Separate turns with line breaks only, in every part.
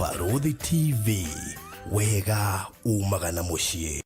Faruthi TV, wega umagana muciĩ.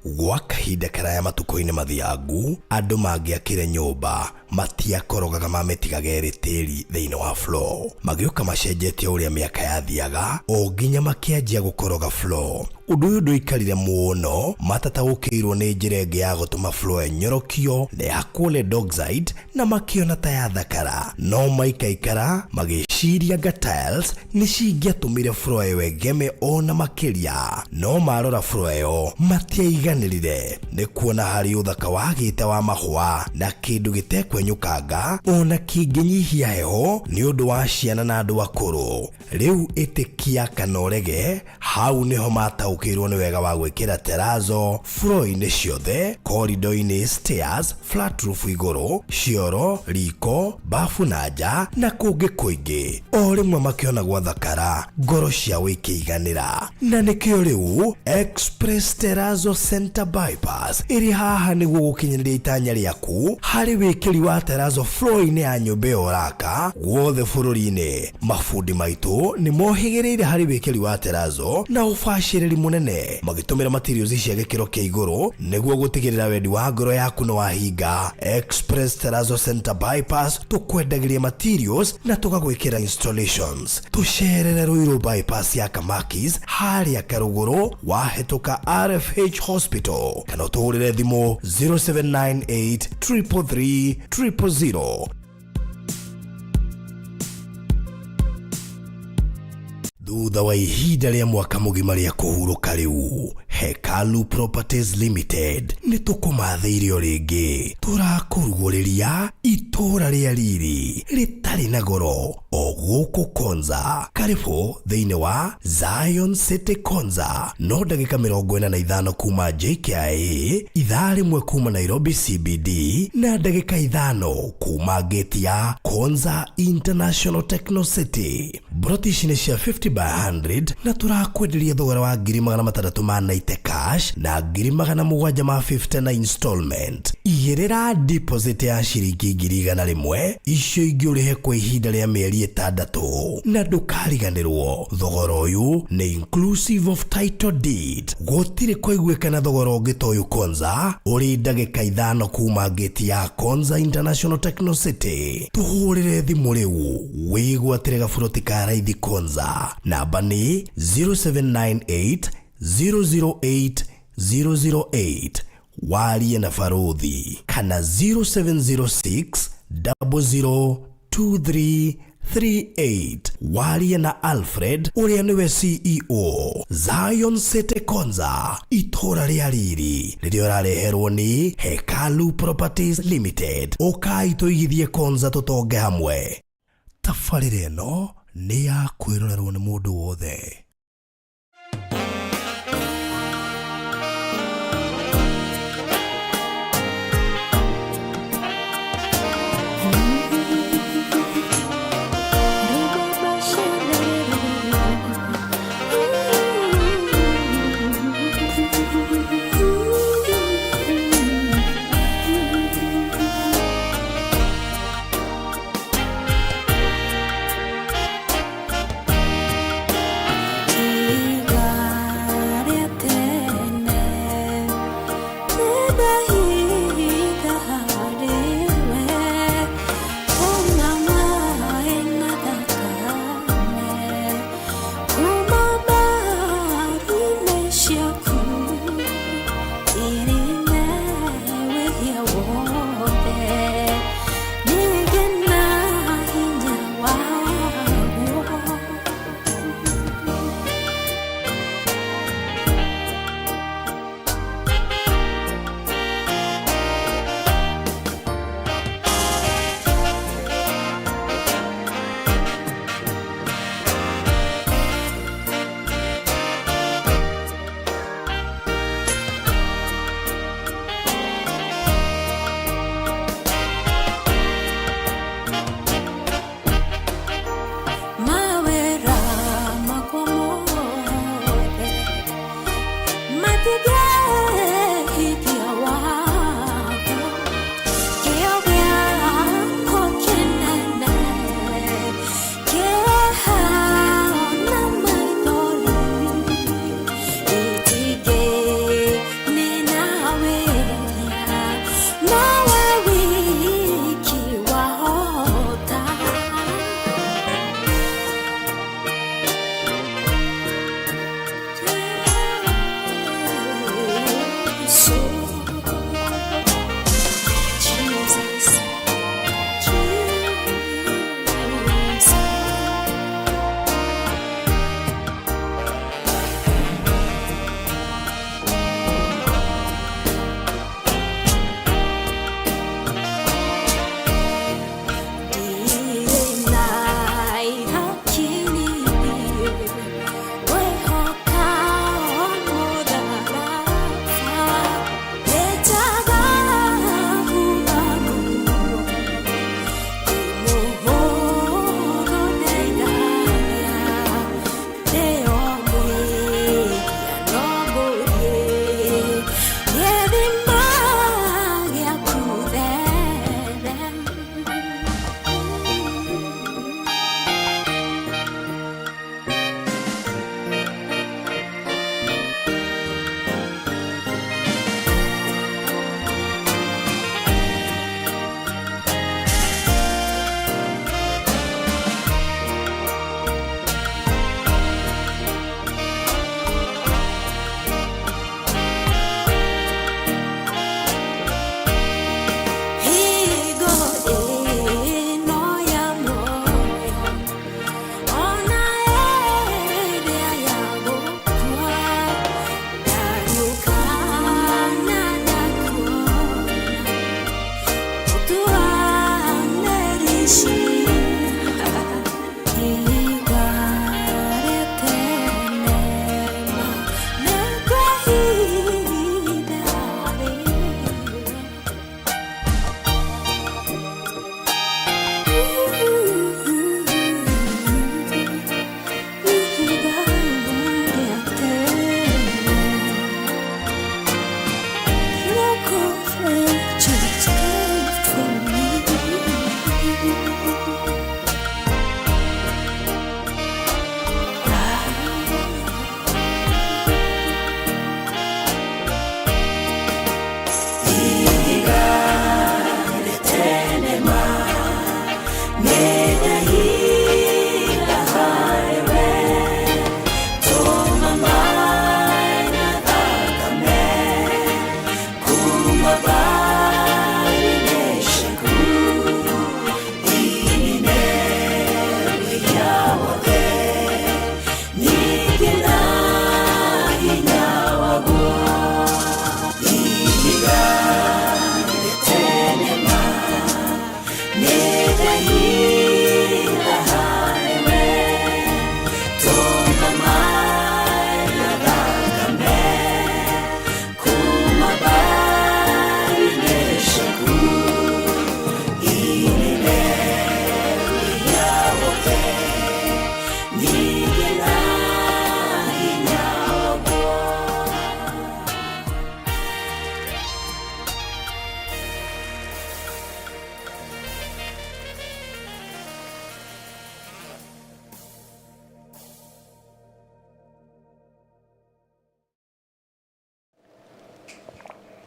Gwa kahinda karaya matuko-inĩ mathiangu, andũ mangĩakire nyũmba matiakorogaga mamĩtigaga ĩrĩ tĩri thĩinĩ wa floor. Magĩũka macenjetie ũrĩa mĩaka yathiaga, o nginya makĩanjia gũkoroga floor. Ũndũ ũyũ ndũikarire mũno, matataũkĩirwo nĩ njĩra ĩngĩ ya gũtũma floor ĩnyorokio na yakwo dogside na makĩona ta yathakara. No maikaikara magĩciria anga tiles nĩ cingĩatũmire floor ĩyo ĩgeme ona makĩria. No marora floor ĩyo matiaiganĩrire, nĩ kuona harĩ ũthaka wagĩte wa mahũa na kĩndũ gĩtekwenyũkanga ona kĩngĩnyihia heho nĩ ũndũ wa ciana na andũ akũrũ. Rĩu ĩtĩkia kana ũrege, hau nĩho mataũkĩirwo nĩ wega wa gwĩkĩra terrazzo floor-inĩ ciothe, corridor-inĩ, stairs, flat roof igũrũ, cioro, riko, bafu na nja na kũngĩ kũingĩ. O rĩmwe makĩona gwathakara, ngoro ciao ikĩiganĩra. Na nĩkĩo rĩu Express Terrazzo Center Bypass ĩrĩ haha nĩguo gũkinyĩrĩria itanya rĩaku harĩ wĩkĩri wa terrazzo floor-inĩ ya nyũmba ĩyo ũraka guothe bũrũri-inĩ. Mafundi maitũ nĩ mohĩgĩrĩire harĩ wĩkĩri wa terrazzo na ũbacĩrĩri mũnene, magĩtũmĩra materials cia gĩkĩro kĩa igũrũ nĩguo gũtigĩrĩra wendi wa ngoro yaku nĩ wahinga. Express Terrazzo Center Bypass tũkwendagĩria materials na tũgagwĩkĩra installations. Tũcerere Ruiru bypass ya Kamakis harĩa Karũgũrũ wahĩtũka RFH Hospital, kana ũtũhũrĩre thimũ 0798 333 000. Thutha wa ihinda rĩa mwaka mũgima rĩa kũhurũka rĩu, Hekalu Properties Limited nĩ tũkũmathĩirio rĩngĩ. Tũrakũrugũrĩria itũra rĩa riri rĩtarĩ na goro o gũkũ Konza. Karibu thĩinĩ wa Zion City Konza. No ndagĩka 45 kuma JKIA, ithaa rĩmwe kuma Nairobi CBD na ndagĩka 5 kuma gate ya Konza International Techno City. Broti ici nĩ cia 50 by 100 na turakwenderia thogora wa 690 cash na 750 na installment. Igĩrĩra deposit ya ciringi 100 icio ingĩ ũrĩhe kwa ihinda rĩa mĩeri 6 na ndũkariganĩrwo. Thogora ũyũ nĩ inclusive of title deed. Gũtirĩ kũiguĩkana thogora ũngĩ ta ũyũ Konza ũrĩ ndagĩka 5 kuma gate ya Konza International Techno City. Tũhũrĩre thimũ rĩu wĩgwatĩre gaburoti ka raithi Konza. Namba ni 0798 008 008. Warie na Faruthi, kana 0706 002338. Warie na Alfred ũrĩa nĩwe CEO. Zion City Konza, itũra rĩa riri rĩrĩa ũrareherwo nĩ Hekalu Properties Limited. Ũkai tũigithie Konza tũtonge hamwe. Tabarĩra ĩno nĩ ya kwĩrorerwo nĩ mũndũ wothe.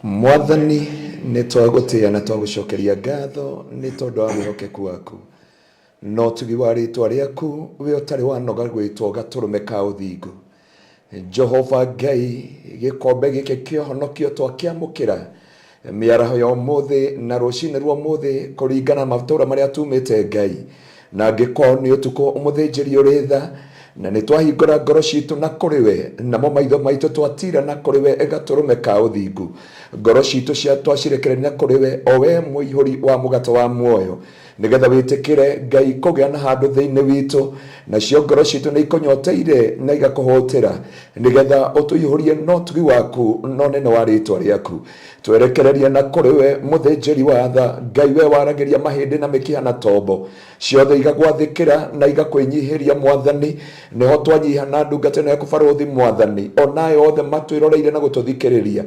Mwathani nitwagutia na twagucokeria ngatho ni tondu wa wihokeku waku no tugi wa ritwa riaku we utari wanoga gwitwo gaturume ka uthingu Jehova Ngai gikombe gike kiohonokio twakiamukira miaraho ya umuthi na rucini rwa umuthi kuringana matura maria tumite Ngai na ngikoo ni utuko umuthinjiri uritha na nitwahingura ngoro citu na kuriwe namo maitho maitu twatira na kuriwe egaturume ka uthingu ngoro citu cia twacirekere na kuriwe o we muihuri wa mugato wa muoyo nigetha witikire Ngai kugia na handu thiini witu na cio ngoro citu ni ikonyoteire na igakuhotera nigetha utuihurie no tugi waku no nene wa ritwa riaku twerekereria na kuriwe muthinjiri wa tha Ngai we waragiria mahindi na mikiha na tombo ciothe igagwathikira na igakwinyihiria Mwathani niho twanyiha na ndungata na kubarothi Mwathani onayo othe matwiroreire na gututhikiriria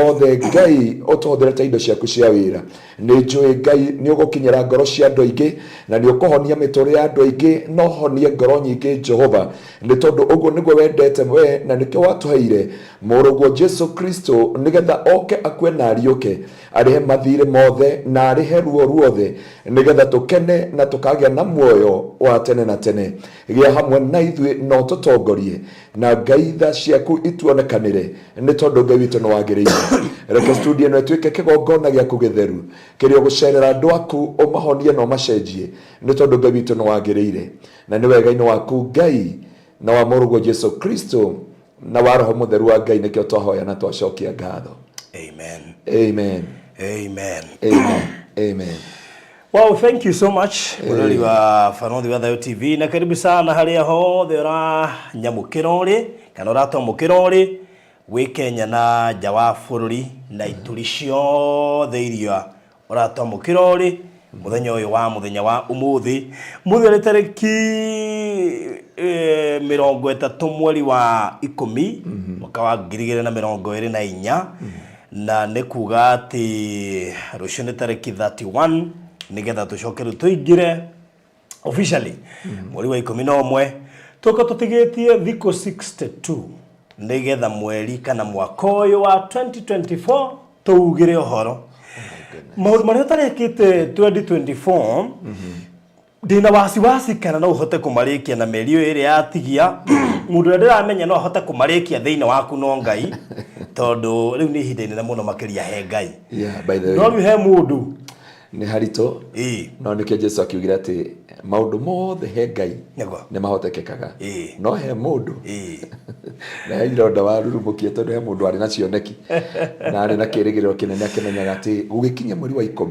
othe Ngai utuhotherete indo ciaku cia wira ni njui Ngai ni ugukinyira ngoro cia andu aingi na ni ukuhonia mituri ya andu aingi no honie ngoro nyingi Jehova ni tondu uguo niguo wendete we na nikio watuheire muruguo Jesu Kristo nigetha oke akue na ariuke arihe mathire mothe na arihe ruo ruothe nigetha tukene na tukagia na muoyo wa tene na tene gia hamwe na ithui no tutongorie na Ngai tha ciaku ituonekanire ni tondu Ngai witu no wagiriire reke studio no twike kigongona gia kugetheru kirio gucerera andu aku umahonie no macenjie ni tondu Ngai witu no wagiriire na ni wega-ini waku Ngai na wa muruguo Jesu Kristo na wa roho mutheru wa Ngai nikio twahoya na twacokia ngatho.
Amen.
Amen.
Amen.
Amen. Amen.
Wow, thank you so much. Murori wa Farothi wa Thayo TV na karibu sana haria hothe ura nyamukira uri kana uratomukira uri wi Kenya na nja wa bururi na ituri ciothe iria uratomukira uri muthenya uyu wa muthenya wa umuthi muthenya tariki 30 mweri wa 10 mwaka wa 2024 na nikuga ati rucio ni tariki 31 nigetha tucokeru tuingire officially mweri wa 11 tuko tutigetie thiko 62 nigetha mweri kana mwaka uyu wa 2024 tuugire uhoro maundu maria tarekite 2024 ndina wasiwasi kana no uhote kumarikia na merio iri yatigia mundu ndiramenya no ahote kumarikia thiini waku no Ngai tondu riu ni hinde nene muno makiria he Ngai
by the way
no he mundu
ni harito no nikio Jesu akiugira ati maundu mothe he Ngai ni mahotekekaga no he mundu na ironda wa rurumukie tondu he mundu ari na cioneki na ari na kirigiriro kinene akimenyaga ati gugikinya mweri wa 10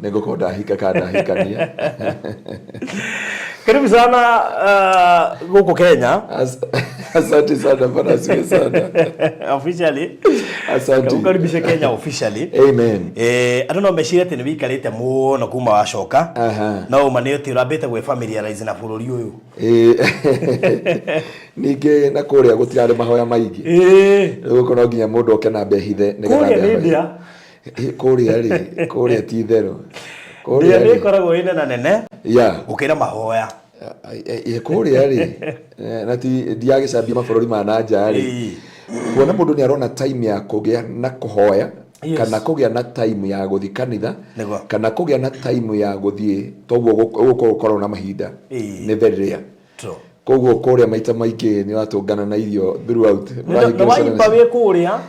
nigukorwo ndahika kana ndahikania.
Karibu sana guko Kenya.
Asante sana bwana, asante sana.
Officially.
Asante.
Ukaribisha Kenya officially.
Amen.
I don't know meshire tene bikarite muno kuma wacoka. No manio ti urambite gwe familiarize na bururi uyu.
Ninge na kuria gutirare mahoya maingi. Guko no nginya mundu oke na behithe
nigetha
kuria ti thero.
Kuria ni koragwo ine na nene. Ukira mahoya.
Kuria na ti diagicambia mabururi ma nanja kuona mundu ni arona time ya kugia na kuhoya kana kugia na time ya guthi kanitha kana kugia na time ya guthie toguo gukorwo na mahinda ni very rare. Koguo kuria maita maingi ni watungana na irio throughout
no waipa we kuria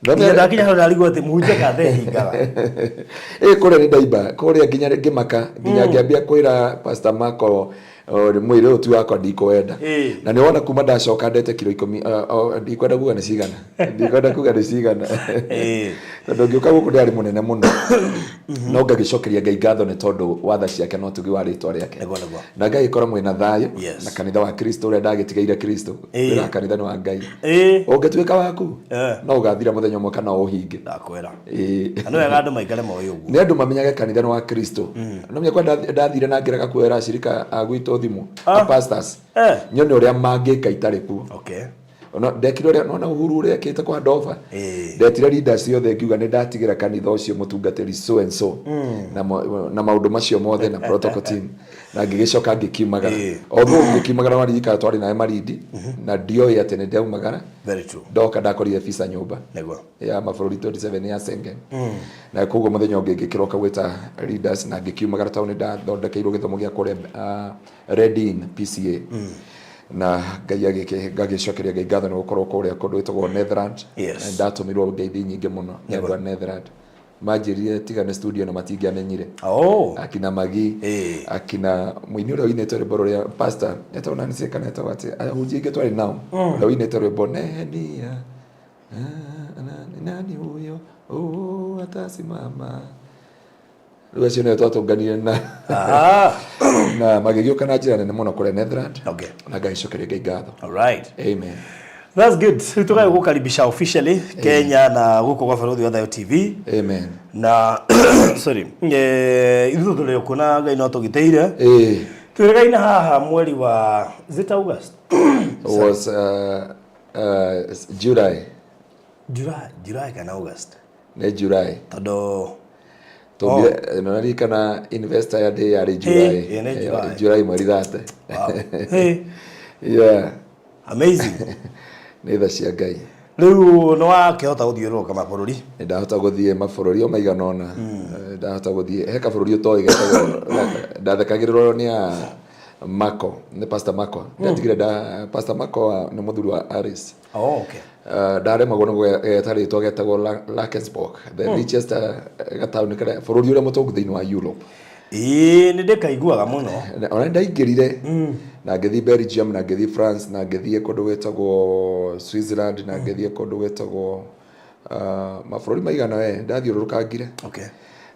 nda kinya hano aligo ati muhuje ka thehingaga
kuria ni ndaiba kuria nginya ngimaka nginya ngiambia kwira Pastor Marco mwire utu wako ndikoenda na ni wona kuma ndacoka ndete kilo 10 ndikwenda kuga ni cigana tondu ngiuka guku ndari munene muno no ngagicokeria Ngai ngatho ni tondu watha ciake no tugi wa ritwa riake na Ngai ikora mwina thayo na kanitha wa Kristo uria ndagitigaire Kristo wira kanitha ni wa Ngai ungetuika waku no ugathira muthenya umwe kana uhinge
ndakwira ano ya andu maikare moyo uguo
ni andu mamenyage kanitha ni wa Kristo no menya kwa ndathire na ngiraga kuera shirika agwito thimu pastors nyone uria mangika itari ku ona ndekire ona Uhuru ria kite kwa Dova ndetire leaders yothe ngiuga ni ndatigira kanitha ucio mutungatiri so and so na maundu macio mothe na protocol team na ngigicoka ngikiumagara although ngikiumagara marika twari nae maridi na dio ate ni ndaumagara
very true
ndoka ndakorire visa nyumba
nego
ya mabũrũri 27 ya Schengen na koguo muthenya ungi ngikiroka gwita leaders na ngikiumagara tauni ndathondekeirwo githomo gia kure Reading PCA na Ngai agicokeria Ngai ngatho ni gukorwo kuria kundu witagwo Netherland ndatumirwo ngeithi nyingi muno nĩ Netherland majirire tigane studio na matingiamenyire akina Magi akina muini uri winete rwimbo ruria pastor etona niseka neta wati ahunjinge twari nao uri winete rwimbo nenia nani huyo atasimama Ruacio nä twatånganire na magägäåka na njä ra nene må no kå rä Netherland na ngagäcokeria Ngai ngatho. Amen.
That's good. Tukae gukaribisha officially Kenya na guko kwa Balozi wa Thayo TV.
Amen.
Na sorry. Ithu tule kuna Ngai no tugiteire. Turegaina haha mweri wa August.
Was July kana August. Ne July.
Todo
nonari kana investor ya day ya July mweri thate. Yeah.
Amazing.
Neither cia Ngai.
Riu no wakihota guthiuruka mabũrũri.
Ndahota guthie mabũrũri o maiganona. Ndahota guthie he kabũrũri utoĩ getagwo ndathekagĩrĩrwo ni ya Mako, ni Pastor Mako. Ndatigire Pastor Mako ni muthuri wa Aris.
Okay.
Ndaremagwo no getarĩtwo getagwo Luxembourg, the richest gatauni kare bũrũri ũrĩa mũtongu thĩinĩ wa Europe.
Ni ndikaiguaga muno.
Ona ndaingĩrire na ngĩthiĩ Belgium na ngĩthiĩ France na ngĩthiĩ kũndũ gwĩtagwo Switzerland na ngĩthiĩ kũndũ gwĩtagwo mabũrũri maigana ndathiũrũrũkangire.
Okay.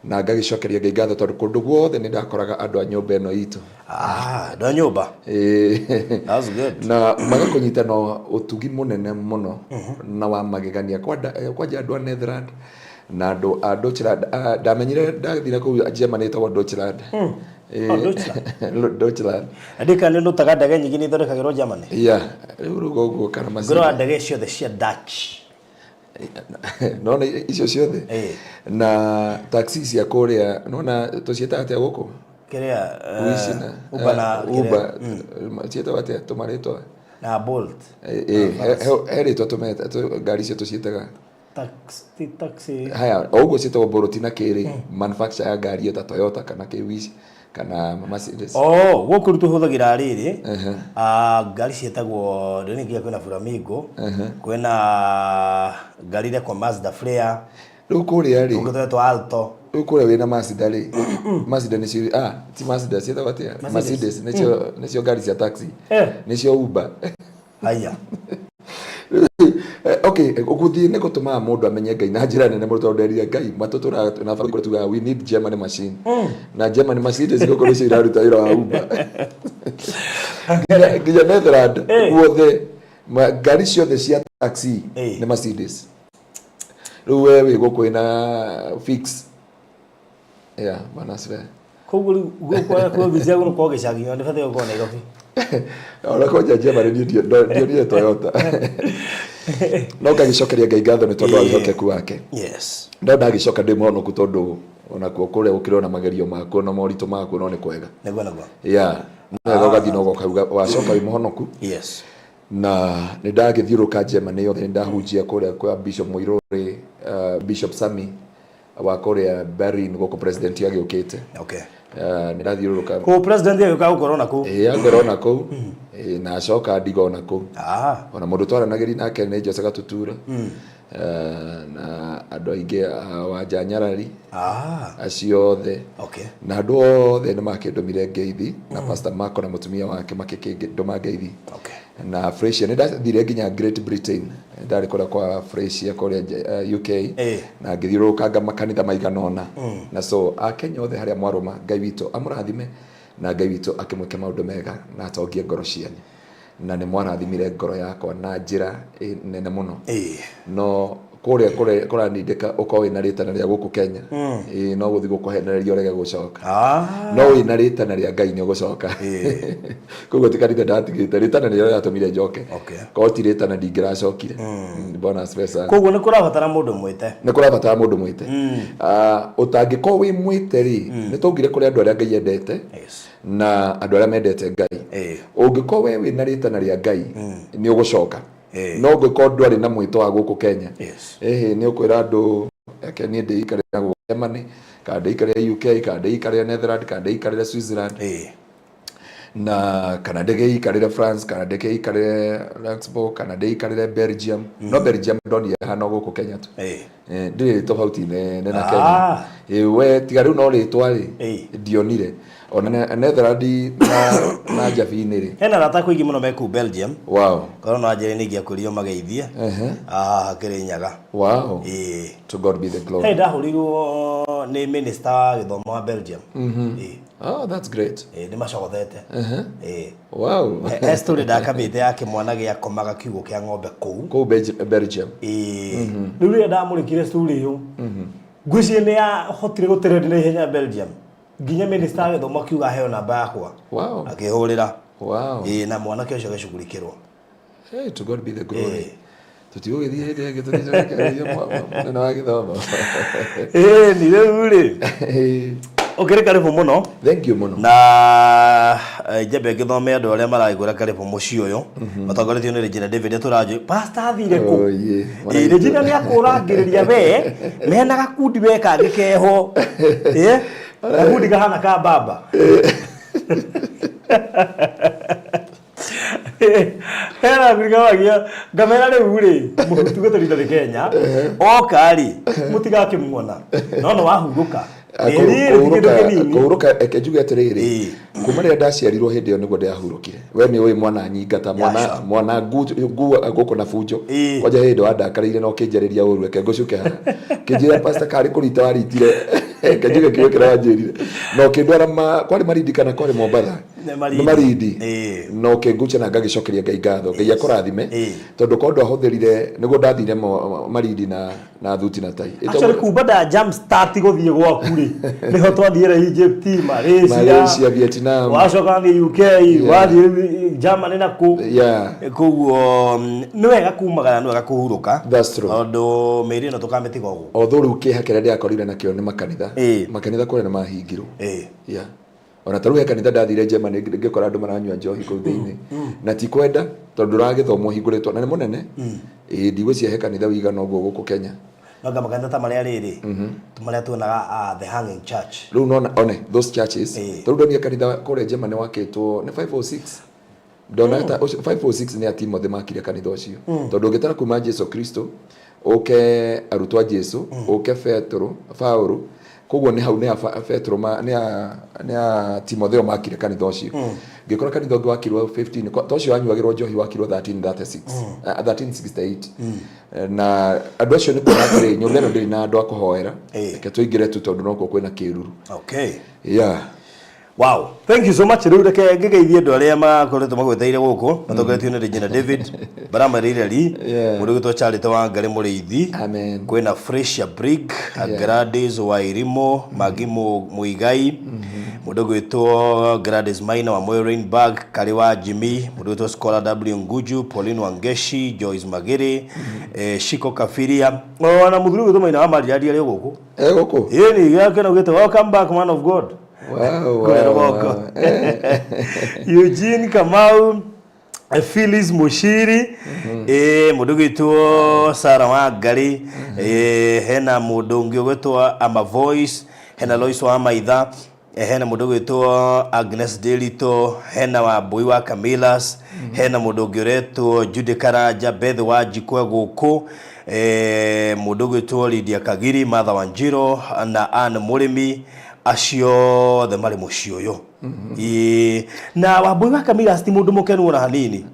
Na ngagĩcokeria Ngai ngatho tondũ kũndũ guothe nĩ ndakoraga andũ a nyũmba ĩno itũ.
Andũ a nyũmba. That's good.
Na magakũnyita no ũtugi mũnene mũno na wa magegania kwanja andũ a Netherland na andũ a Deutschland ndamenyire ndathire kũu Germany tagwo Deutschland. Deutschland.
Andika nĩ ndutaga ndege nyingĩ nĩ ithondekagĩrwo Germany.
Yeah. Rĩu rugo ũguo kana macini.
Ngoro ndege ciothe cia Dutch.
Nona icio ciothe na taxi cia kuria nona tucieta atia guku
kiria
Uber na Uber cieta atia tumaritwa
na Bolt
heritwa tumeta ngari cio tucietaga
taxi
haya oguo cietagwo Bolt na kiri manufacturer ya ngari yo ta Toyota kana Kiwisi kana Mercedes
guku tuhuthagira riri ngari cietagwo ndingi kwina Flamingo kwina ngari ile kwa Mazda Flare
riu kuria ri
ungithetwa Alto
riu kuria wina Mazda ri Mazda ni cio ti Mazda cietagwo atia Mercedes nicio ngari cia taxi nicio Uber
haya.
Okay, ukuthie ne gutuma mundu amenye Ngai na njira nene muruto nderire Ngai matutura na fakuri tuga we need German machine na German machine zigokoro cio iraruta wira wa Uber nginya Netherland guothe ngari ciothe cia taxi ni Mercedes riu wewe guku ina fix manasre
koguru kwa vizia uno kwa gicagi ndi fathe uko Nairobi
ora koja Germany ndio Toyota no ngagicokeria Ngai ngatho ni tondu alihokeku wake.
Yes.
Ndo ndagicoka ndi muhonoku tondu ona kuo kuria ukirona magerio mako na morito mako no ni kwega.
Negwa.
Yeah. Nega gathi no gokauga wacoka wi muhonoku.
Yes.
Na ni ndagithiuruka Germany yothe ndahunjia kuria kwa Bishop Moirore, Bishop Sami wa kuria Berlin goko president yake ukite.
Okay.
Ni ndathiuruka.
Ko president yake ka ukorona ku.
Ngorona ku. Na coka ndigona ku. Ona mundu twaranagiri nake ni Jose Gatutura. Na andu aingi wa Janyarari. Acio othe.
Okay.
Na andu othe ni makindumire ngeithi na Pastor Marco na mutumia wake makikinduma ngeithi.
Okay.
Na Freshia ni ndathire nginya Great Britain ndari kora kwa Freshia kore UK na ngithiuruka makanitha maiganona na so Akenya othe haria mwaruma Ngai witũ amurathime na Ngai witũ akimweke maundu mega na atongie ngoro cianyu na ni mwarathimire ngoro yakwa na njira nene muno no kora nindika uko wina ritana ria guku Kenya no guthi gukuhenereria urege gucoka no wina ritana ria Ngai ni gucoka koguo tikarite ndatigite ritana ria yatumire njoke ko tiritana ndingiracokire bona special
koguo ni kurabatara mundu mwite
utangiko wi mwite ri ni tungire kuri andu aria Ngai endete na andu aria mendete Ngai ungiko we wina ritana ria Ngai ni ugucoka no ngiko ndwari na mwito wa guku Kenya ni ukwira andu ake ni ndi ikare na Germany ka ndi ikare UK ka ndi ikare Netherlands ka ndi ikare Switzerland na kana ndege ikarire France kana ndege ikarire Luxembourg kana ndege ikarire Belgium no Belgium ndoni hano guku Kenya tu ndiri tofauti ne na Kenya we tigari no ritwa ri ndionire ona Netherlands na Javini ri
hena rata kuigi muno meku Belgium
wow
korona ajere ni gia kurio mageithia Kirinyaga
wow to God be the glory
hey ndahurirwo ni minister githomo wa Belgium
oh that's great
ni macogothete
wow
story ndakamite yake mwana gia komaga kiugo kia ng'ombe kou
Belgium
riu ria ndamurikire story iyo ngwicie ni ya hotire guteredi na ihenya Belgium ginya minister githomo kiuga heo namba yakwa
wow
akihurira
wow
na mwana kio cio gicugurikirwo
hey to God be the glory tutiugithie hindi yangi tuthicaria mwana wa githomo
ni riu ri okere karibu muno
thank you muno
na jebe githome andu aria maraigura karibu muci uyu matongoretio ni Regina David turaju pastor thire ku Regina ni akurangiriria we mena gakundi we kangi keho gakundi gahana ka baba hera bigawagia ngamera riu ri muhutu guturita ri Kenya okari mutigake muona no wahuruka
kuhuruka ekejuga atiriri kuma ria ndaciarirwo hindi iyo niguo ndiahurukire we ni uyi mwana nyingata mwana guko na funjo kwaja hindi wa ndakarire no kinjariria uru eke ngucuke kinjira pastor kari kurita waritire kejuga kiwe kiranjirire no kindwara kwari marindi kana kwari Mombatha ni marindi no kingucha na ngagicokeria Ngai ngatho Ngai akurathime tondu kondu ahuthirire niguo ndathire marindi na thuti na tai
actually kubada jump start guthie gwaku ri niho twathiire Egypt
Malaysia Vietnam
wacoka ni UK wathie Germany na ku kuguo ni wega kumagana ni wega kuhuruka tondu meri no tukametiga uguo
although riu kihakire ndiakorire nakio ni makanitha kure na mahingirwo ona taru he kanitha ndathire Germany ngikora andu maranyua njohi kuu thiini na ti kwenda tondu ragithomo hinguritwo na ni munene ndigwiciria he kanitha wigana uguo guku Kenya
Naga makanitha ta maria riri tumaria tuonaga the hanging church
riu no one those churches taru ndonia kanitha kure Germany wakitwo ni 506 donata 506 ni atimo the makire kanitha ucio tondu ngitara kuma Jesu Kristo oke arutwa Jesu oke Paulo koguo ni hau ni Petro ni Timotheo makire kanitha ucio ngikora kanitha ungi wakirwo 15 to ucio anyuagirwo njohi wakirwo 1368 na andu acio ni kuona atiri nyumba ino ndiri na andu akuhoera ke tuingire tu tondu no kwina kiruru
wow thank you so much riu reke ngigeithie andu aria makoretwo magweteire guku matongoretio ni Regina David baramarire ri mundu gitwa Charity wa Ngari Muriithi kwina Fresh Brig Gladys wa Irimo Magimo Muigai mundu gitwa Gladys Maina wa Moyo Rainbag Kari wa Jimmy mundu gitwa Scholar W Nguju Pauline Wangeshi Joyce Magere Shiko Kafiria ona muthuru gitwa Maina wa Mariadia ri guku
guku
ni yake na gitwa welcome back man of God
wow.
Eugene Kamau Phyllis Mushiri mundu gitwo Sara wa Ngari hena mundu ungi gwetwa Ama Voice hena Lois wa Maitha hena mundu gwetwa Agnes Delito hena wa Boy wa Camilas hena mundu ungi uretwo Jude Karaja Beth wa Jikwe guku mundu gwetwa Lydia Kagiri Martha Wanjiro na Anne Murimi acio the mari mucio yo na Wambui wa Camilas ti mundu mukenu ona hanini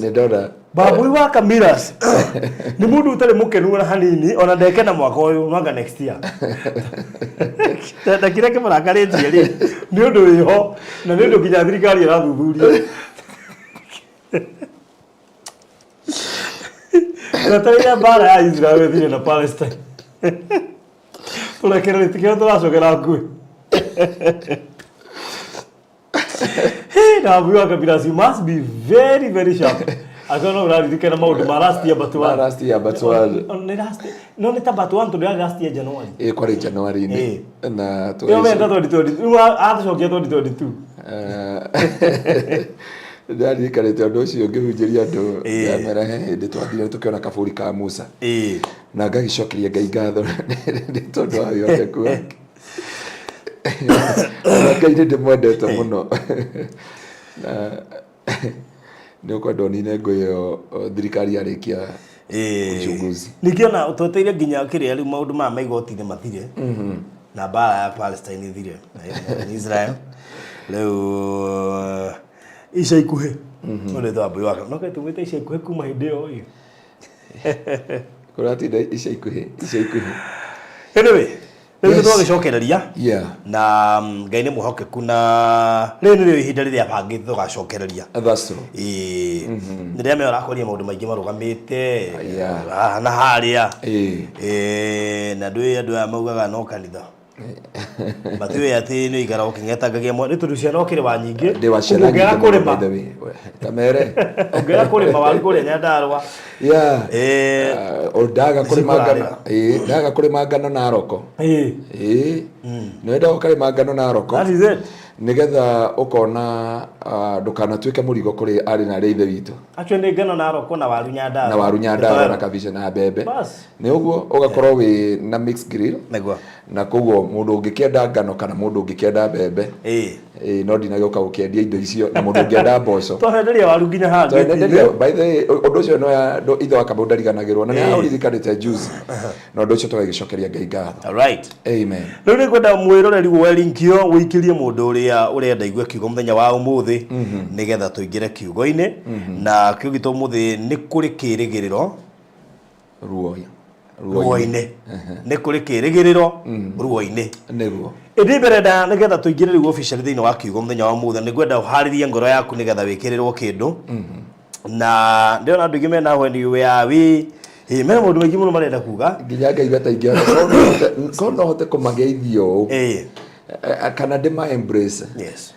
ni ndora
Wambui wa Camilas ni mundu utari mukenu ona hanini ona ndeke na mwaka uyu mwanga next year ta kire ke marakarĩtie ri ni undu wiho na ni undu kinya thirikari irathuthuria Gataria bara ya Israel thire na Palestine. Turekera ritikira turacokera ngui. Hey, na buya kabila you must be very very sharp. I don't know uraririkana maundu ma last year but one.
Last year but one.
No nĩ ta but one to last year January.
Kwa January ni. Na
tu. Yo menda 2022. Atucokia 2022.
Ndari karete undu ucio ngihunjiria andu kamera hindi twathire tukiona kaburi ka Musa na ngagicokeria Ngai ngatho ndi tondu wa wĩhokeku wake Ngai nĩ ndĩmwendete mũno na nĩ ũkwenda nine ngũ ĩyo thirikari yarĩkia uchunguzi
nikiona tweteire nginya kĩrĩa rĩu maũndũ ma maigoti-inĩ mathire na mbara ya Palestine ithire na Israel rĩu ica ikuhĩ ule ndo abu wako no tumite ica ikuhĩ kuma hindi yo iyo
kuratinda ica ikuhĩ
anyway rĩu tũgacokereria na Ngai nĩ mũhokeku na rĩu nĩ ihinda rĩrĩa bangĩ tũgacokereria
that's true
nĩ rĩame ũrakoria maũndũ maingĩ marugamĩte na harĩa na andũ aya maugaga no kanitha Matiwe ati no igara ukingetangagia mwa nitu ciana okire wa nyingi ungera kurima
kamere
ungera kurima wari kuri nyandarwa
ondaga kurima ngano ndaga kurima ngano na roko no enda ukarima ngano na roko
that is it
nigetha ukona ndukanatuike murigo kuri ari na reithe witu
actually ngano na roko na waru nyandara
na kabisha na bebe ni uguo ugakorwo wi na mix grill na koguo mundu ungikienda ngano kana mundu ungikienda bebe no ndinagioka ukiendia indo icio na mundu ungienda mboco
twahenderia waru nginya hangi
by the way undu ucio no ya ithe wa kabau ndariganagirwo na ni auririkanite juice no undu ucio tugagicokeria Ngai ngatho
all right
amen
riu ni kwenda mwiroreri welinkio wikirie mundu uria urenda igwe kiugo muthenya wa umuthi nigetha tuingire kiugo-ini na kiugo gitu umuthi ni kuri kirigiriro ruo-ini ni kuri kirigiriro ruo-ini
niguo
indi berenda nigetha tuingire riu official thiini wa kiugo muthenya wa umuthi ni kwenda uharirie ngoro yaku nigetha wikirirwo kindu na ndio na ndugi mena when you were we mena mundu maingi muno marenda kuga
nginya Ngai bataingi kono hote kumageithio kana ndima embrace
yes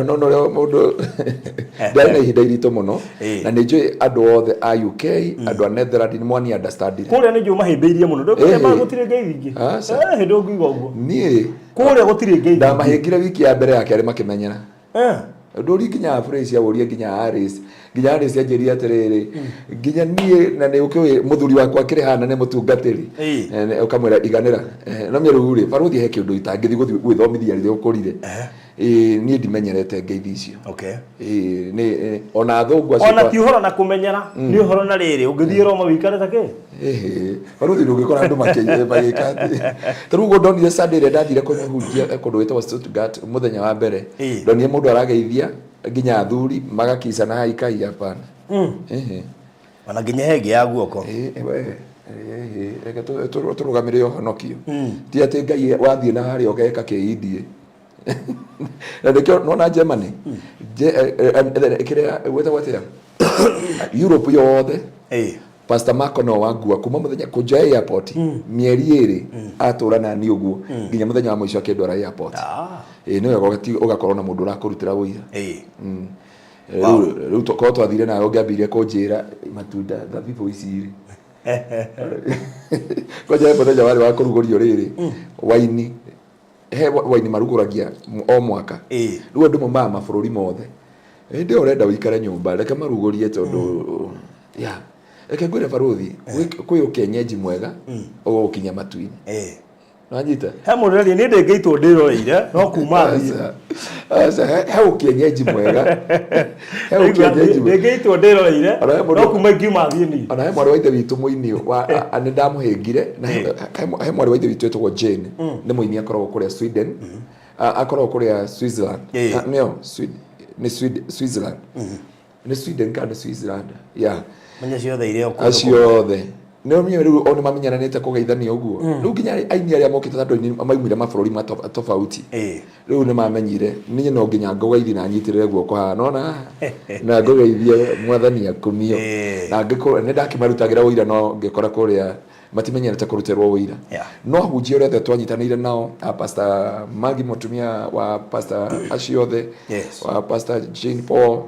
no mundu ndana ihinda irito muno na nĩ njũĩ andũ othe a UK andũ a Netherlands nĩ mwani understand
kũrĩa nĩ njũĩ mahĩmbĩirie mũno ndũkũrĩa gũtirĩ ngeithi ingĩ hĩndĩ ũngĩigua ũguo
niĩ
kũrĩa gũtirĩ ngeithi
ndamahĩngire wiki ya mbere ya kerĩ makĩmenyera ndũri nginya Afrace ya ũria nginya Aris nginya Aris anjĩria atĩrĩrĩ nginya niĩ na nĩ ũkĩũĩ mũthuri wakwa kĩrĩ hana nĩ mũtungatĩri ũkamwĩra iganĩra no mĩrũ rĩ baruthi he kĩndũ itangĩthi gũthiĩ gwĩthomithia rĩrĩa ũkũrire niĩ ndimenyerete ngeithi icio nĩ ona thũngũ acio
ona ti ũhoro na kũmenyera nĩ ũhoro na rĩrĩ ũngĩthiĩ Roma wĩikare ta kĩ
baruthi ndũngĩkora andũ magĩka tarĩu ũguo ndonire Sunday ĩrĩa ndathire kũnyahunjia kũndũ gwĩtagwo Stuttgart mũthenya wa mbere ndonire mũndũ arageithia nginya athuri magakica na haikai hapana
ona nginya henge ya guoko
reke turugamire ũhonokio ti atĩ Ngai wathiĩ na harĩa ũgeka kĩindie na ndĩkĩo nona Germany kĩrĩa gwĩtagwo atĩa Europe yothe Pastor Marco no wangua kuma muthenya kuja airport mieri iri atura na ni uguo nginya muthenya wa mwisho akendwara airport niwe ugakorwo na mundu urakurutira wira riu ko twathire nayo ngambirie kunjira matunda thabibu ici iri koja muthenya wari wa kurugurio riri waini he waini maruguragia o mwaka riu andu mama mabururi mothe ndi urenda uikare nyumba reke marugurie tondu reke ngwire baruthi kwĩ ũkenyenji mwega ũgũkinya matu-inĩ Najita.
Hemo rali ni ndegeitwo ndiroreire no kuma
asa he ũkenyenji mwega he ũkenyenji
ndegeitwo ndiroreire no kuma ngiuma thiini
ana he mwari wa ithe witũ mũini wa ani ndamuhengire na he mwari wa ithe witũ etagwo Jane nĩ mũini akoragwo kũrĩa Sweden akoragwo kũrĩa Switzerland no Switzerland ni Sweden kana Switzerland
manya ciothe ire
aciothe no mimi riu oni mamenyananite kugeithania uguo riu nginya aini aria mokite tandu ni maimire mabururi tofauti riu ni mamenyire ni no nginya ngogeithi na nyitirire guoko ha nona na ngogeithie mwathani akumio na ngikora ni ndakimarutagira uira no ngikora kuria matimenyerete kuruterwo uira no hujia uria twanyitanire nao pastor Magi Mutumia wa pastor Ashiothe wa pastor Jean Paul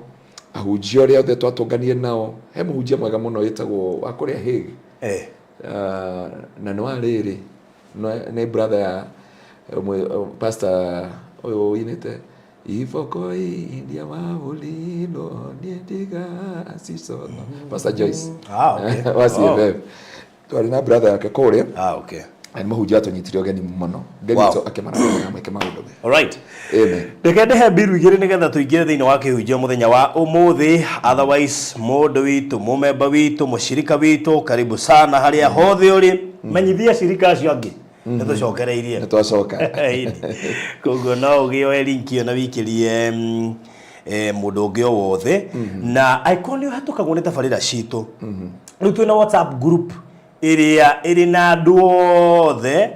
ahujia uria twatunganie nao he muhujia mwega muno yetagwo wa kuria higi na no ariri ne brother ya pastor oyo inete ifoko india mabulino ndiga asiso pastor Joyce
okay
wasi twari na brother yake kore
okay
ani muhujia tonyitire ogeni muno ngegito akemara na meke maundu
all right
amen
ndekende he biru igire nigetha tuingire thiini wa kihunjio muthenya wa umuthi otherwise mundu witu mumemba witu mushirika witu karibu sana haria hothe uri menyithia shirika acio angi nitucokereirie
nitwacoka
koguo no ugio link yo na wikirie mundu ungi o wothe na icon hatukagwo ni tabarira citu riu twina WhatsApp group iri na andu othe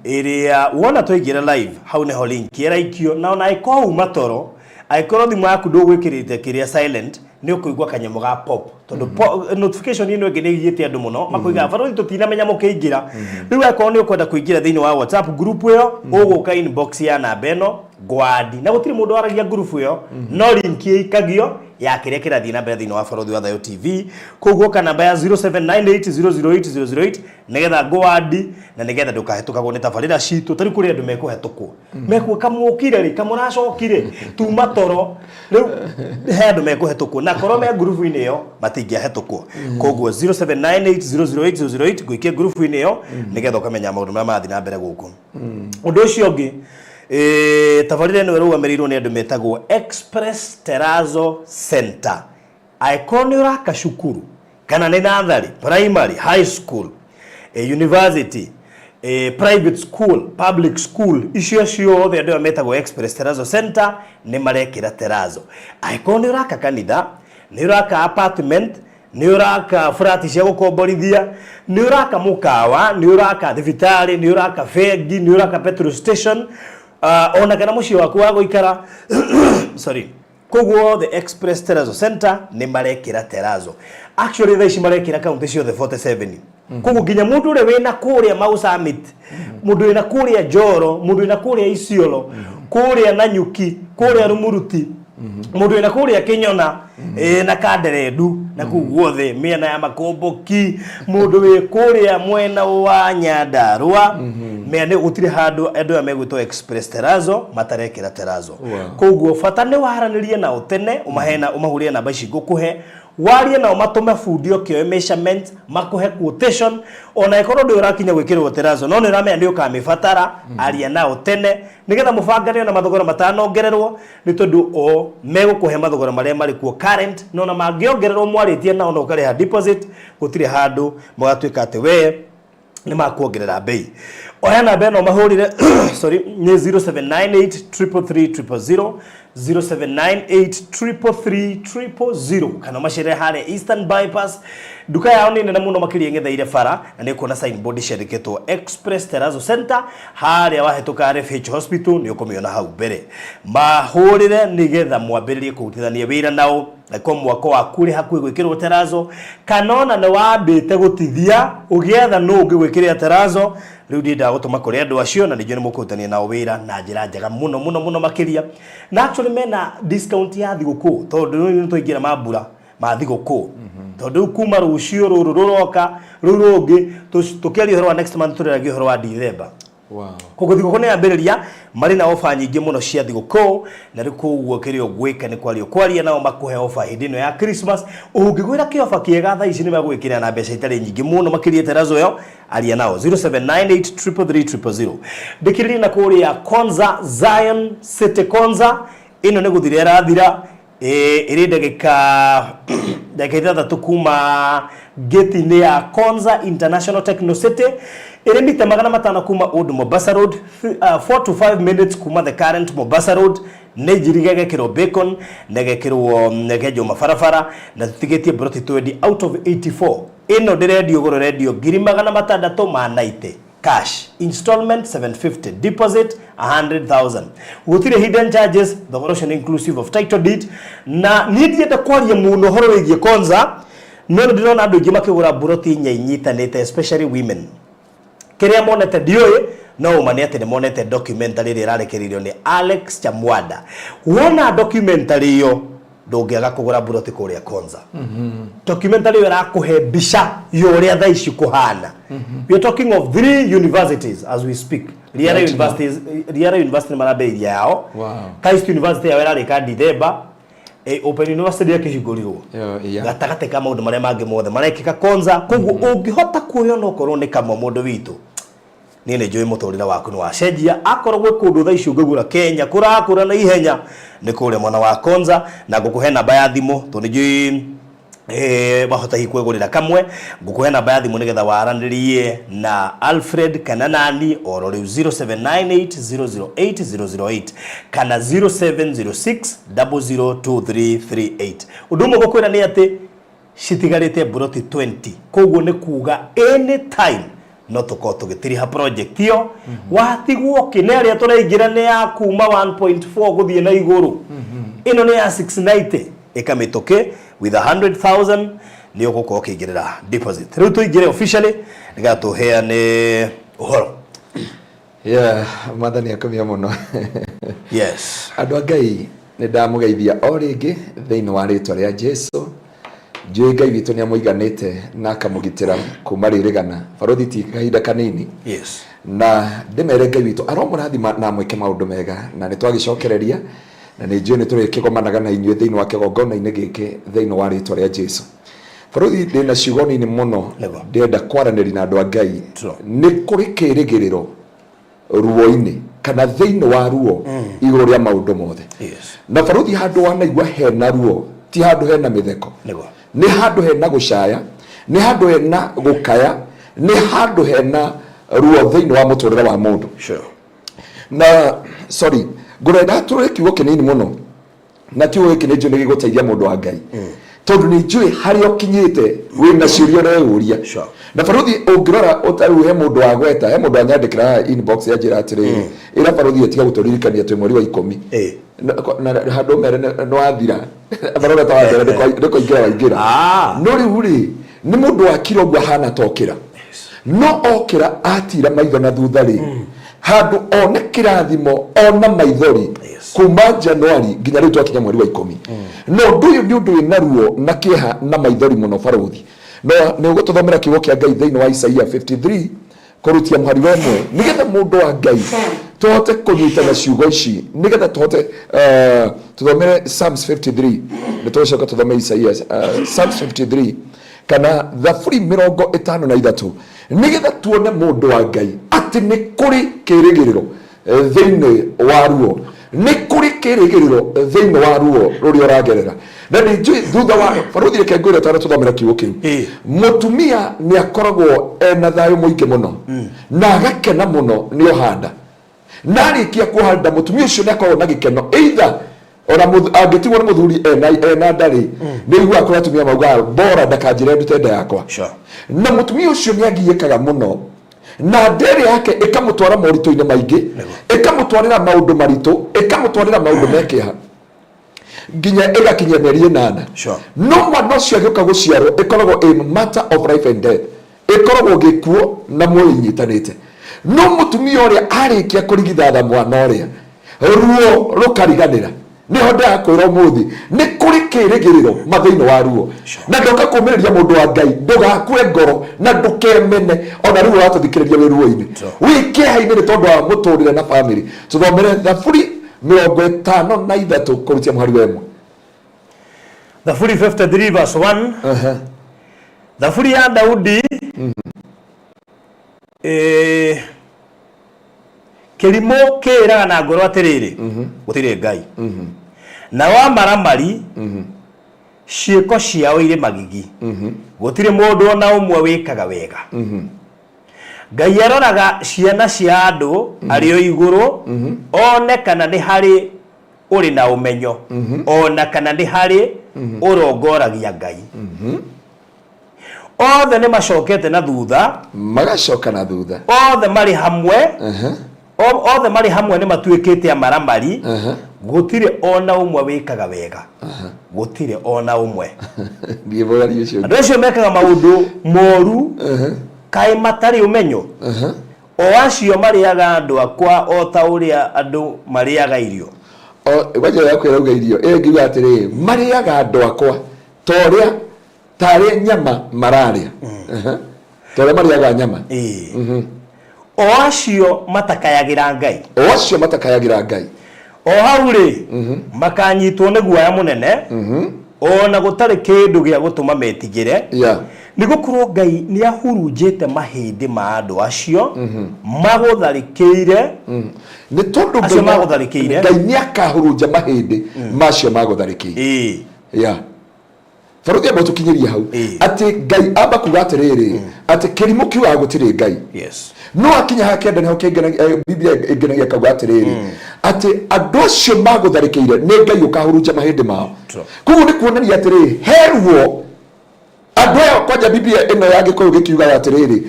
iria wona twaingira live hau neho link iraikio na ona iko matoro aikoro thimu yaku ndugwikirite kiria silent ni ukuigwa kanyamo ga pop tondu notification ino ngi nigiyete andu muno makuiga barori tutinamenya mukiingira riu aikoro ni ukwenda kuingira thiini wa WhatsApp group iyo uguka inbox ya namba eno gwadi na gutiri mundu aragia group iyo no link ikagio ya kiria kirathi na mbere thiini wa Borothi wa Thayo TV koguo kana namba ya 0798008008 nigetha gwadi na nigetha ndukahetukagwo ni tabarira citu tari kuri andu mekuhetukwo mekuo kamukire ri kamuracokire tuma toro riu he andu mekuhetukwo na koro me group ini yo matingiahetukwo koguo 0798008008 guikia group ini yo nigetha ukamenya maundu ma mathi na mbere guku undu ucio ngi tabarira no rugamerirwo ni andu metagwo Express Terrazzo Center iconiura kashukuru kana ni nathari primary high school university private school public school icio ciothe andu metagwo Express Terrazzo Center ni marekira terrazzo iconiura kanitha ni uraka apartment ni uraka flat cia gukomborithia ni uraka mukawa ni uraka thibitari ni uraka fegi ni uraka petrol station ona kana mucio waku wa guikara sorry koguo the Express Terrazzo Center ni marekira terrazzo actually they marekira county cio the 47 koguo ginya mundu ure wina kuria Mau Summit mundu wina kuria Joro mundu wina kuria Isiolo kuria Nanyuki kuria Rumuruti mundu wina kuria Kinyona na Kanderendu na kuguothe miena ya Makomboki mundu wi kuria mwena wa Nyandarua mene gutire handu andu amegwitwo Express Terrazzo matarekira terrazzo koguo fata ni waharanirie na utene umahena umahuria namba ici ngukuhe warie na umatume fundi okio measurement makuhe quotation ona ikoro ndio rakinya gwikirwo terrazzo no ni ramenya ndio kamifatara aria na utene nigetha mubangane na mathogora matanongererwo ni tondu o megukuhe mathogora maria mari kuo current no na mangiongererwo mwaritie na ona ukariha deposit gutire handu mugatwika ati we ni makuongerera bei oya namba eno mahurire sorry ni 0798333000 0798333000 kana machere hare Eastern Bypass duka yao ni nene muno makiri ngetheire bara na ni kuona signboard ciandikitwo Express Terrazzo Center hare wahetuka RFH Hospital ni ukomiona hau mbere mahurire nigetha mwambiririe kuutithania wira nao ko mwako wa kuri hakui gwikirwo terrazzo kanona ne wambite gutithia ugietha no ungigwikirira terrazzo riu ndida gutuma kuri andu acio na nijue ni mukutania nao wira na njira njega muno makiria na actually mena discount ya thiguku tondu ni tuingira mambura ma thiguku tondu kuma rucio ruru ruroka rurungi tukiaria horo wa next month turiragia horo wa December
wow
koguo thiguku ni ambiriria mari na ofa nyingi muno cia thiguku na rikuguo kirio gwika ni kwaria nao makuhe ofa hindino ya Christmas ungigwira kiofa kiega tha ici ni magwikira na mbeca itari nyingi muno makiria terrazzo yo aria nao 0798333000 ndikiriri na kuria Konza Zion City Konza ino ni guthire rathira iri ndagika ithathatu kuma gate ni ya Konza International Techno City iri mita 500 kuma Old Mombasa Road 4 to 5 minutes kuma the current Mombasa Road nejirigege kiro bacon negekirwo negejo mafarafara na tutigetie broti 20 out of 84 ino ndirendio goro rendio ngiri magana matandatu ma 90 cash, installment 750, deposit 100,000. Gutire hidden charges, the operation inclusive of title deed. Na nidiete kwaria muno horo wigie konza, no ndirona andu ingi makigura buroti nyinyitanite, especially women. Kiria monete ndioe no umanete ni monete documentary ri rarekeririo ni Alex Chamwada. Wona documentary yo ndungiaga kugura buroti kuria konza. Documentary yo rakuhe bisha yo ria tha ici kuhana. We are talking of 3 universities as we speak. Riara University maraberia yao. Kaist University ya werarika Dithemba. Open University ya Kirigiriro. Gatagate kama undu maria mangi mothe marekika konza. Koguo ungihota kuona okorwo ni kama mundu witu. Nile joy muturira waku ni wacenjia akorwo gwe kundu tha icio ngagura Kenya kurakura na ihenya ni kuria mwana wa konza na ngukuhe namba ya thimu tondu joy bahota hikwegurira kamwe ngukuhe namba ya thimu nigetha waranirie na Alfred kana nani oro riu 0798008008 kana 0706002338 undumo gukwira ni ati citigarite buroti 20 koguo ni kuga anytime no tukoto gitiriha project yo watigwo kineria turaingira ne ya kuma 1.4 guthie na iguru ino ne ya 690 ikamitoke with 100,000 ni uguko kigirira deposit riu tuigire officially nigato hea ne uhoro
madani akamia muno
yes
andu Ngai ni ndamugeithia o ringi thiini wa ritwa ria Jesu Jwe Ngai witu ni amuiganite na akamugitira kuma ririgana barothi ti kahinda kanini
yes
na ndemere Ngai witu aromurathima na mwike maundu mega na ni twagicokereria na ni njue ni turi kigomanaga na inyue thiini wa kigongona-ini giki thiini wa ritwa ria Jesu barothi ndina ciugoni ni muno ndenda kwaraniri na andu a Ngai ni kuri kirigiriro ruo-ini kana thiini wa ruo iguru ria maundu mothe
yes
na barothi handu wanaigua hena ruo ti handu hena mitheko ni handu hena gucaya ni handu hena gukaya ni handu hena ruo thiini wa muturira wa mundu
sure
na sorry ngurenda turi kiugo kinini muno na kiugo kini njui ni giguteithia mundu wa Ngai tondu ni njui haria ukinyite wina ciuria ureuria na barothi ungirora utaruhe mundu wa gweta he mundu anyandikira inbox ya njira atiri ira barothi etiga guturirikania twi mweri wa 10 na handu mere no athira barora tawajera ndiko ingira waingira no riu ri ni mundu wa kiro gwa hana tokira no okira atira maitho na thutha ri handu one kirathimo ona maithori kuma Januari nginya riu twakinya mweri wa 10 no nduyu ni undu wina ruo na kieha na maithori muno barothi no ni ugututhomera kiugo kia Ngai thiini wa Isaia 53 kurutia muhari wemwe nigetha mundu wa Ngai tuhote kunyitana ciugo ici nigetha tuhote tuthomere Psalms 53 nitucoka tuthome Isaia Psalms 53 kana Thaburi 53 nigetha tuone mundu wa Ngai ati ni kuri kirigiriro thiini wa ruo ni kuri kirigiriro thiini wa ruo ruri uragerera na ni njui thutha wa barothi reke ngwire tara tuthomera kiugo kiu mutumia ni akoragwo ena thayu muingi muno na agakena muno ni ohanda na arikia kuhanda mutumia ucio ni akoragwo na gikeno either ora angitigwo ni muthuri ena ndari ni igua akora atumia mauga bora ndakanjire ndute nda yakwa na mutumia ucio ni agiikaga muno na ndere yake ikamutwara morito-ini maingi ikamutwarira maundu maritu ikamutwarira maundu mekiha nginya igakinya mieri 8 no mwana ucio agioka guciarwo ikoragwo a matter of life and death ikoragwo gikuo na muoyo inyitanite no mutumia uria arikia kurigithatha mwana uria ruo rukariganira niho ndakwira umuthi ni kuri kirigiriro mathiini wa ruo na ndoka kumiriria mundu wa Ngai ndugakue ngoro na ndukemene ona ruo ratuthikiriria wi ruo-ini wikeha-ini ni tondu wa muturire na family tuthomere Thaburi 53 kurutia muhari wemwe
Thaburi 53 verse 1 Thaburi ya Daudi kirimo kiraga na ngoro atiriri gutire Ngai na wa maramari ciiko ciao ire magigi gutire mundu ona umwe wikaga wega Ngai aroraga ciana cia andu ario iguru one kana ni hari uri na umenyo ona kana ni hari urongoragia Ngai othe nĩ macokete na thutha,
magacoka na thutha,
othe marĩ hamwe, othe marĩ hamwe nĩ matuĩkĩte amaramari, gũtirĩ ona ũmwe wĩkaga wega, gũtirĩ ona ũmwe. Andũ acio mekaga maũndũ moru, kaĩ matarĩ ũmenyo, o acio marĩaga andũ akwa o ta ũrĩa andũ marĩaga irio.
Waje yako irauga irio ngiuga atĩrĩ marĩaga andũ akwa ta ũrĩa tarĩ nyama mararĩa, ta ũrĩa marĩaga nyama.
O acio matakayagĩra Ngai,
o acio matakayagĩra Ngai,
o hau rĩ makanyitwo nĩ guoya mũnene, ona gũtarĩ kĩndũ gĩa gũtũma metigĩre, nĩ gũkorwo Ngai nĩ ahurunjĩte mahĩndĩ ma andũ acio magũtharĩkĩire,
nĩ tondũ Ngai nĩ akahurunja mahĩndĩ macio magũtharĩkĩire. Baruthi amba tukinyĩria hau atĩ Ngai amba kuga atĩrĩrĩ atĩ kĩrimũ kiugaga gũtirĩ Ngai. No akinya hakenda nĩho kĩngena Biblia ĩngenagia kauga atĩrĩrĩ atĩ andũ acio magũtharĩkĩire nĩ Ngai ũkahurunja mahĩndĩ mao. Koguo nĩ kuonania atĩrĩrĩ heruo andũ aya kwanja Biblia ĩno ya Gĩkũyũ gĩkiugaga atĩrĩrĩ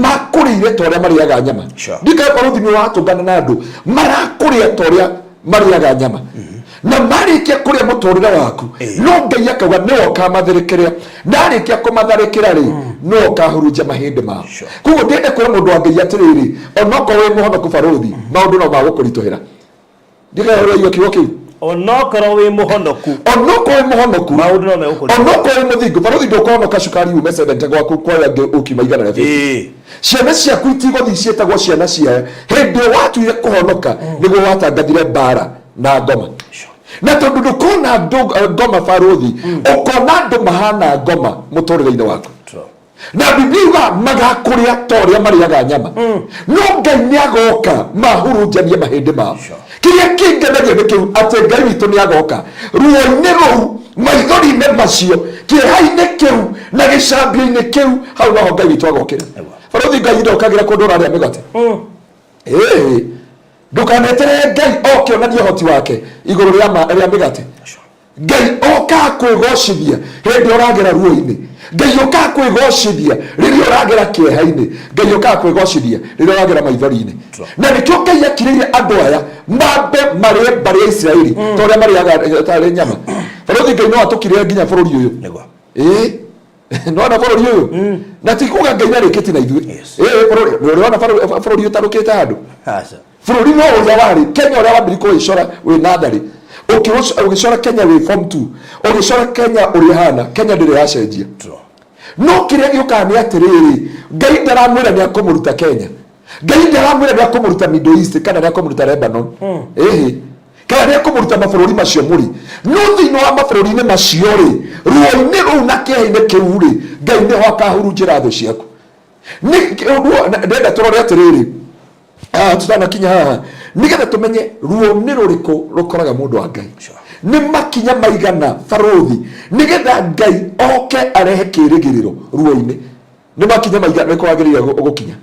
makũrĩire ta ũrĩa marĩaga nyama. Ndikae Baruthi nĩ watũngana na andũ marakũrĩa ta ũrĩa marĩaga nyama, na marĩkia kũrĩa mũtũrĩre waku no Ngai akauga nĩ ũkamatharĩkĩra, na arĩkia kũmatharĩkĩra rĩ no ũkahurunja mahĩndĩ mao. Koguo ndĩrenda kwĩra mũndũ wa Ngai atĩrĩrĩ onokorwo wĩ mũhonoku Baruthi maũndũ no magũkũritũhĩra. Ndikae ũrĩa kiugo kĩu onokorwo wĩ mũhonoku maũndũ no megũkũritũhĩra, onokorwo wĩ mũthingu Baruthi ndũkũhonoka cukari ume 70 gwaku kwaya ũkiuma 150. Ciana ciaku itigũthiĩ ciĩtagwo ciana ciaya hĩndĩ watuire kũhonoka nĩguo watangathire mbara na ngoma, na tondũ ndũkona ngoma Baruthi ũkona andũ mahana ngoma mũtũrĩre-inĩ waku, na Biblia iuga magakũrĩa ta ũrĩa marĩaga nyama. No Ngai nĩ agoka mahurunjanie mahĩndĩ mao. Kĩrĩa kĩngenagia nĩ kĩu atĩ Ngai witũ nĩ agoka ruo-inĩ rũu, maithori-inĩ macio, kĩeha-inĩ kĩu na gĩcambio-inĩ kĩu, hau naho Ngai witũ agokĩra. Baruthi Ngai ndokagĩra kũndũ ũrarĩa mĩgate. Ndũkaneterere Ngai oke onanie ũhoti wake igũrũ rĩa mĩgate. Ngai okaga kwĩgocithia hĩndĩ ũragera ruo-inĩ, Ngai okaga kwĩgocithia rĩrĩa ũragera kĩeha-inĩ, Ngai okaga kwĩgocithia rĩrĩa ũragera maithori-inĩ. Na nĩkĩo Ngai akirĩire andũ aya mambe marĩe mbarĩ ya Isiraeli ta ũrĩa marĩaga tarĩ nyama. Baruthi Ngai no atũkirĩre nginya bũrũri ũyũ. Nona bũrũri ũyũ na ti kuga Ngai narĩkĩti na ithuĩ. Nĩũrona bũrũri ũtarũkĩte handũ. Bũrũri no ũrĩa warĩ Kenya ũrĩa wambiri kũwĩcora wĩ natharĩ, ũgĩcora Kenya wĩ form 2, ũgĩcora Kenya ũrĩ hana Kenya ndĩrĩ yacenjia. No kĩrĩa gĩũkaga nĩ atĩrĩrĩ Ngai ndaramwĩra nĩ akũmũruta Kenya, Ngai ndaramwĩra nĩ akũmũruta Middle East kana nĩ akũmũruta Lebanon, kana nĩ akũmũruta mabũrũri macio mũrĩ. No thĩinĩ wa mabũrũri-inĩ macio rĩ ruo-inĩ rũu na kĩeha-inĩ kĩu rĩ Ngai nĩho akahurunjĩra thũ ciaku. Ndĩrenda tũrore atĩrĩrĩ tutanakinya haha nĩgetha tũmenye ruo nĩ rũrĩkũ rũkoraga mũndũ wa Ngai. Nĩ makinya maigana Baruthi nĩgetha Ngai oke arehe kĩrĩgĩrĩro ruo-inĩ, nĩ makinya maigana kwagĩrĩire gũkinya.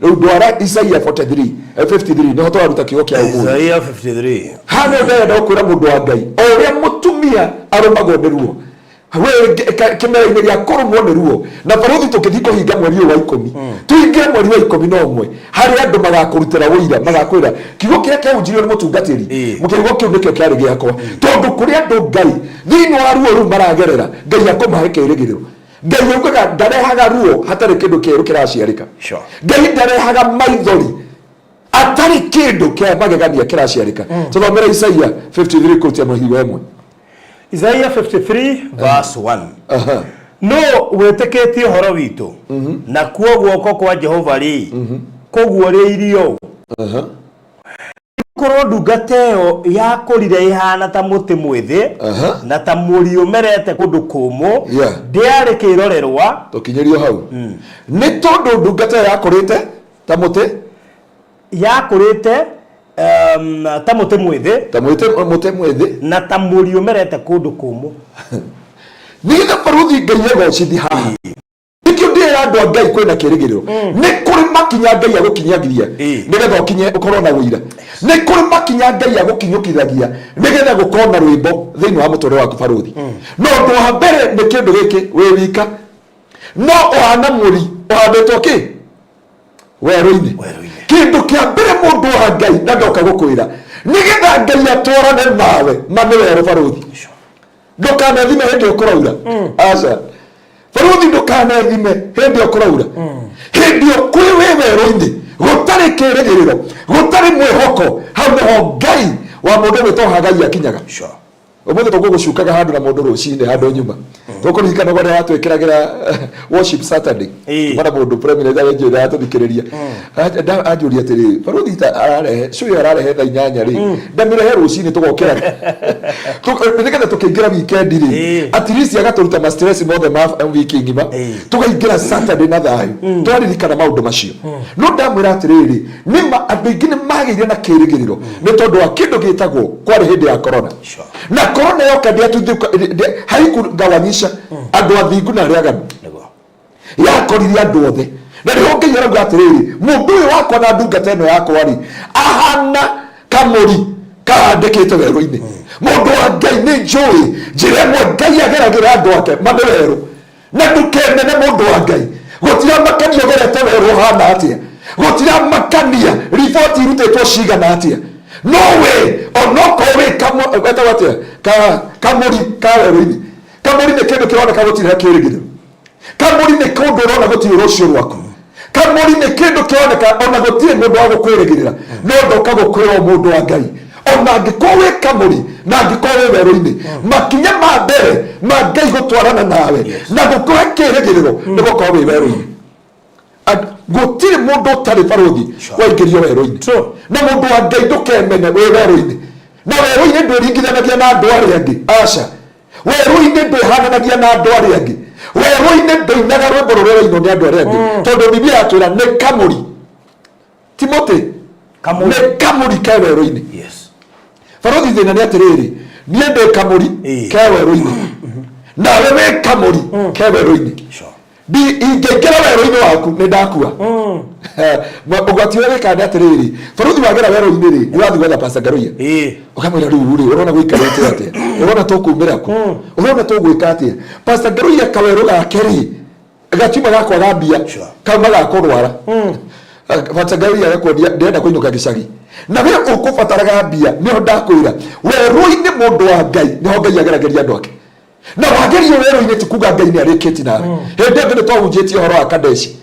Rĩu ndwara Isaia 53 nĩho twaruta kiugo kĩa ũmũthĩ.
Isaia 53
hano ndĩrenda kwĩra mũndũ wa Ngai o ũrĩa mũtumia arũmagwo nĩ ruo kĩmera-inĩ gĩa kũrũmwo nĩ ruo, na Baruthi tũkĩthiĩ kũhinga mweri wa 10 tũhingĩre mweri wa 11 harĩ andũ magakũrutĩra ũira magakwĩra kiugo kĩrĩa kĩahunjirio nĩ mũtungatĩri kiugo kĩu nĩkĩo kĩarĩ gĩakwa, tondũ kũrĩ andũ Ngai thĩinĩ wa ruo rũu maragerera Ngai akũmahe kĩrĩgĩrĩro. Ngai augaga ndarehaga ruo hatarĩ kĩndũ kĩerũ kĩraciarĩka. Ngai ndarehaga maithori atarĩ kĩndũ kĩa magegania kĩraciarĩka. Tũthomere Isaia 53 kũrutia mũhari wa 1.
Isaiah 53 verse 1. No wĩtĩkĩtie ũhoro witũ na kuo guoko kwa Jehova rĩ kũguũrĩirio. Korwo ndungata ĩyo yakũrire ihana ta mũtĩ mwĩthĩ na ta mũri ũmerete kũndũ kũmũ ndĩarĩ kĩrorerwa.
Tũkinyĩrio hau nĩ tondũ ndungata yakũrĩte ta mũtĩ
ta mũtĩ mwĩthĩ na ta mũri ũmerete kũndũ kũmũ.
Nĩgetha Baruthi Ngai egocithi haha nĩkĩo ndĩrera andũ a Ngai kwĩna kĩrĩgĩrĩro. Nĩ kũrĩ makinya Ngai agũkinyagĩria nĩgetha ũkinye ũkorwo na wĩira. Nĩ kũrĩ makinya Ngai agũkinyũkithagia nĩgetha gũkorwo na rwĩmbo thĩinĩ wa mũtũrĩre waku Baruthi. No ũndũ wa mbere nĩ kĩndũ gĩkĩ wĩ wika, no ohana muri ohandetwo ki werũ-inĩ kĩndũ kĩa mbere mũndũ wa Ngai na ndoka gũkwĩra nĩgetha Ngai atwarane nawe mame werũ barũthi ndũkanethime hĩndĩ ũkũraura aca barũthi ndũkanethime hĩndĩ ũkũraura hĩndĩ kwĩ wĩ werũ-inĩ gũtarĩ kĩrĩgĩrĩro gũtarĩ mwĩhoko hau nĩho Ngai wa mũndũ wĩtwo Ngai akinyaga ũmũthĩ tũgũgũcukaga handũ na mũndũ rũcinĩ handũ nyuma tũkũririkana ũrĩa watwĩkĩragĩra worship Saturday mana mũndũ president arenjĩra atũthikĩrĩria anjũria atĩrĩ barũthi ararehe cuyo ararehe thaa 8 rĩ ndamĩrehe rũcinĩ tũgokĩra nĩgetha tũkĩingĩra weekend rĩ at least agatũruta ma stress mothe ma wiki ngima tũkaingĩra Saturday na thayũ twaririkana maũndũ macio no ndamwĩra atĩrĩrĩ nĩma andũ aingĩ nĩ magĩire na kĩrĩgĩrĩro nĩ tondũ wa kĩndũ gĩtagwo kwarĩ hĩndĩ ya corona na corona yoka haikũgawanyisha andũ athingu na arĩa aganu yakoririe andũ othe na nĩho Ngai arauga atĩrĩrĩ mũndũ ũyũ wakwa na ndungata ĩno yakwa rĩ ahana kamũri kahandĩkĩte werũ-inĩ mũndũ wa Ngai nĩ njũĩ njĩra ĩmwe Ngai ageragĩra andũ ake mame werũ na ndũkenene mũndũ wa Ngai gũtiramakania ũgerete werũ ũhana atĩa gũtiramakania riboti irutĩtwo cigana atĩa no we onokorwo wetagwo atĩa kamũri ka werũ-inĩ kamũri nĩ kĩndũ kĩroneka gũtirĩ kĩrĩgĩrĩro kamũri nĩ kũndũ ũrona gũtirĩ rũciũ rwaku kamũri nĩ kĩndũ kĩroneka ona gũtirĩ mũndũ wa gũkwĩrĩgĩrĩra no ndoka gũkwĩra mũndũ wa Ngai ona angĩkorwo wĩ kamũri na angĩkorwo wĩ werũ-inĩ makinya ma mbere ma Ngai gũtwarana nawe na gũkũhe kĩrĩgĩrĩro nĩ gũkorwo wĩ werũ-inĩ gũtirĩ mũndũ ũtarĩ barũthi waingĩrio werũ-inĩ na mũndũ wa Ngai ndũkemene wĩ werũ-inĩ na werũ-inĩ ndwĩringithanagia na andũ arĩa angĩ aca werũ-inĩ ndwĩhananagia na andũ arĩa angĩ werũ-inĩ ndũinaga rwĩmbo rũrĩa rũinwo nĩ andũ arĩa angĩ tondũ Biblia yatwĩra nĩ kamũri Timothy nĩ kamũri ke werũ-inĩ barũthi thĩna nĩ atĩrĩrĩ niĩ ndĩ kamũri ke werũ-inĩ nawe wĩ kamũri ke werũ-inĩ ingĩingĩra werũ-inĩ waku nĩ ndakua ũgwati ũrĩa wĩkaga nĩ atĩrĩrĩ barũthi wagera werũ-inĩ rĩ nĩwathiĩ gwetha Pastor Ngaruiya ũkamwĩra rĩu rĩ ũrona gũikarĩte atĩa ũrona tũkumĩra ku ũrona tũgwĩka atĩa Pastor Ngaruiya kawerũ gake rĩ gakiuma gakwaga mbia kauma gakũrwara Pastor Ngaruiya agakwĩria ndĩrenda kũinũka gĩcagi na we ũkũbataraga mbia nĩho ndakwĩra werũ-inĩ mũndũ wa Ngai nĩho Ngai ageragĩria andũ ake na wagerio werũ-inĩ ti kuga Ngai nĩ arĩkĩti nawe hĩndĩ ĩngĩ nĩ twahunjĩtie ũhoro wa Kadeshi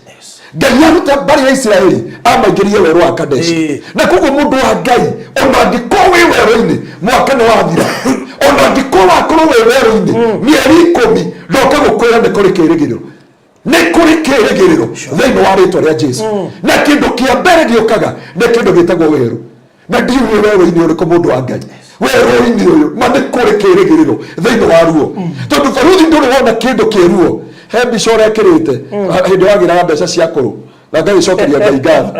Ngai aruta mbari ya Isiraeli amaingĩrie werũ wa Kadeshi na koguo mũndũ wa Ngai ona angĩkorwo wĩ werũ-inĩ mwaka nĩ wathira ona angĩkorwo wakorwo wĩ werũ-inĩ mĩeri 10 ndoka gũkwĩra nĩ kũrĩ kĩrĩgĩrĩro nĩ kũrĩ kĩrĩgĩrĩro thĩinĩ wa rĩtwa rĩa Jesũ na kĩndũ kĩa mbere gĩũkaga nĩ kĩndũ gĩtagwo werũ na ndiũĩ werũ-inĩ ũrĩkũ mũndũ wa Ngai werũ-inĩ ũyũ ma nĩ kũrĩ kĩrĩgĩrĩro thĩinĩ wa ruo tondũ barũthi ndũrĩ wona kĩndũ kĩruo he mbica ũrekĩrĩte hĩndĩ wagĩraga mbeca cia kũrũ na Ngai cokeria Ngai ngatho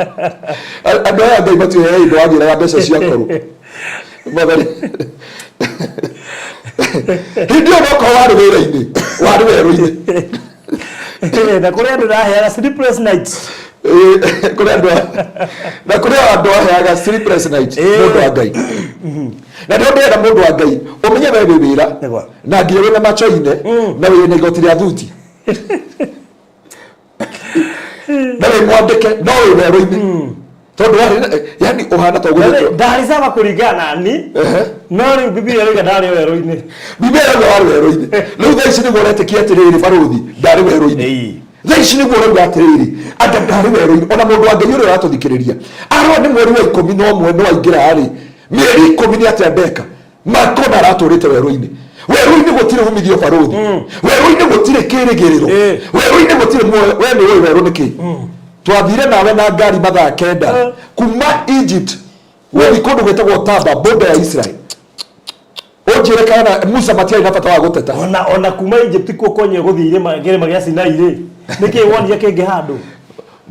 andũ aya Ngai matiũĩ hĩndĩ wagĩraga mbeca cia kũrũ hĩndĩ ĩyo nokorwo warĩ wĩra-inĩ warĩ werũ-inĩ
na kũrĩ andũ raheaga sleepless nights
na kũrĩ andũ aheaga sleepless nights mũndũ wa Ngai na ndio ndĩrenda mũndũ wa Ngai ũmenye we wĩ wĩra na nginya wĩna macho-inĩ na wĩna igoti rĩa thuti na wĩ mwandĩke no wĩ werũ-inĩ tondũ yani ũhana ta ũgũthĩtwo
ndarisaba kũringana ni no rĩu Biblia ĩrauga ndarĩ werũ-inĩ
Biblia ĩrauga warĩ werũ-inĩ rĩu thaa ici nĩguo ũretĩkia atĩrĩrĩ barũthi ndarĩ werũ-inĩ thaa ici nĩguo ũrauga atĩrĩrĩ anda ndarĩ werũ-inĩ ona mũndũ wa Ngai ũrĩa ũratũthikĩrĩria arwa nĩ mweri wa 11 nĩ waingĩra rĩ mĩeri 10 nĩ atĩa ndeka makona aratũrĩte werũ-inĩ werũ-inĩ gũtirĩ umithio barũthi werũ-inĩ gũtirĩ kĩrĩgĩrĩro werũ-inĩ gũtirĩ we nĩ ũĩ werũ nĩkĩ twathire nawe na ngari mathaa 9 kuma Egypt gũthiĩ kũndũ gwĩtagwo Taba border ya Israel ũnjĩre kana Musa matiarĩ na bata wa gũteta
ona kuma Egypt kuo konye gũthiire kĩrĩma gĩa Sinai rĩ nĩkĩ wonia kĩngĩ handũ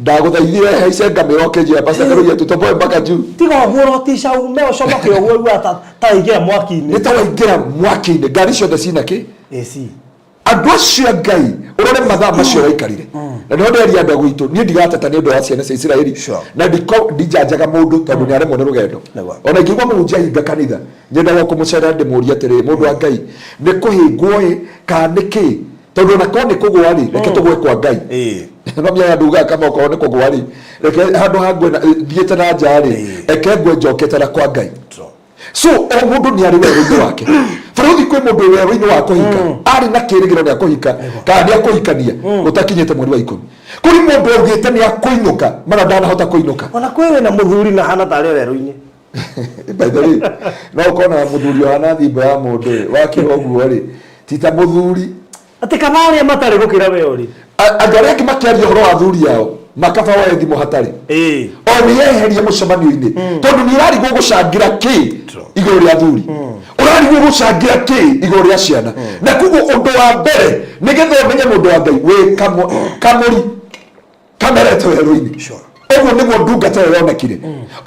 ndagũthaithire haice ngamĩra ũkĩnjĩra Pastor Ngaruiya tũtoboe mpaka juu
tiga ũguo rotisha ume ũcomoke ũguo ta ingĩra mwaki-inĩ
nĩ ta waingĩra mwaki-inĩ ngari ciothe cina kĩ
AC
andũ acio Ngai ũrore mathaa macio waikarire na nĩ ndĩreria andũ gwitũ niĩ ndigateta nĩ ũndũ wa ciana cia Isiraeli na ndijanjaga mũndũ tondũ nĩ aremwo nĩ rũgendo ona ingĩgua mũhunjia hinga kanitha nyendaga kũmũcera ndĩmũũria atĩrĩ mũndũ wa Ngai nĩ kũhĩngwo kana nĩkĩ tondu na kone kugwa ri reke tugwe kwa Ngai no mya nduga kama ukone kugwa ri reke handu hangwe thiete na njari eke ngwe njokete na kwa Ngai. So o mundu ni ari weru wake faruthi kwe mundu weru wa kuhika ari na kirigiro ya kuhika kana ya kuhikania utakinyete mweri wa 10 kuri mundu ugite ni akuinuka mana ndana hota kuinuka
ona kwewe na muthuri na hana tari weru-ini
by the way no ukona muthuri hana thimba ya mundu wakiro guo ri tita muthuri
ati kabari matari gukira we uri
andare ki makiaria horo wa thuri yao makaba wa thimo hatari o ni yeherie mucemanio-ini tondu ni rari gugucangira ki iguru ria thuri urari gugucangira ki iguru ria ciana na kugo undu wa mbere nigetha umenye mundu wa Ngai we kamuri kamerete weru-ini oguo niguo ndungata yonekire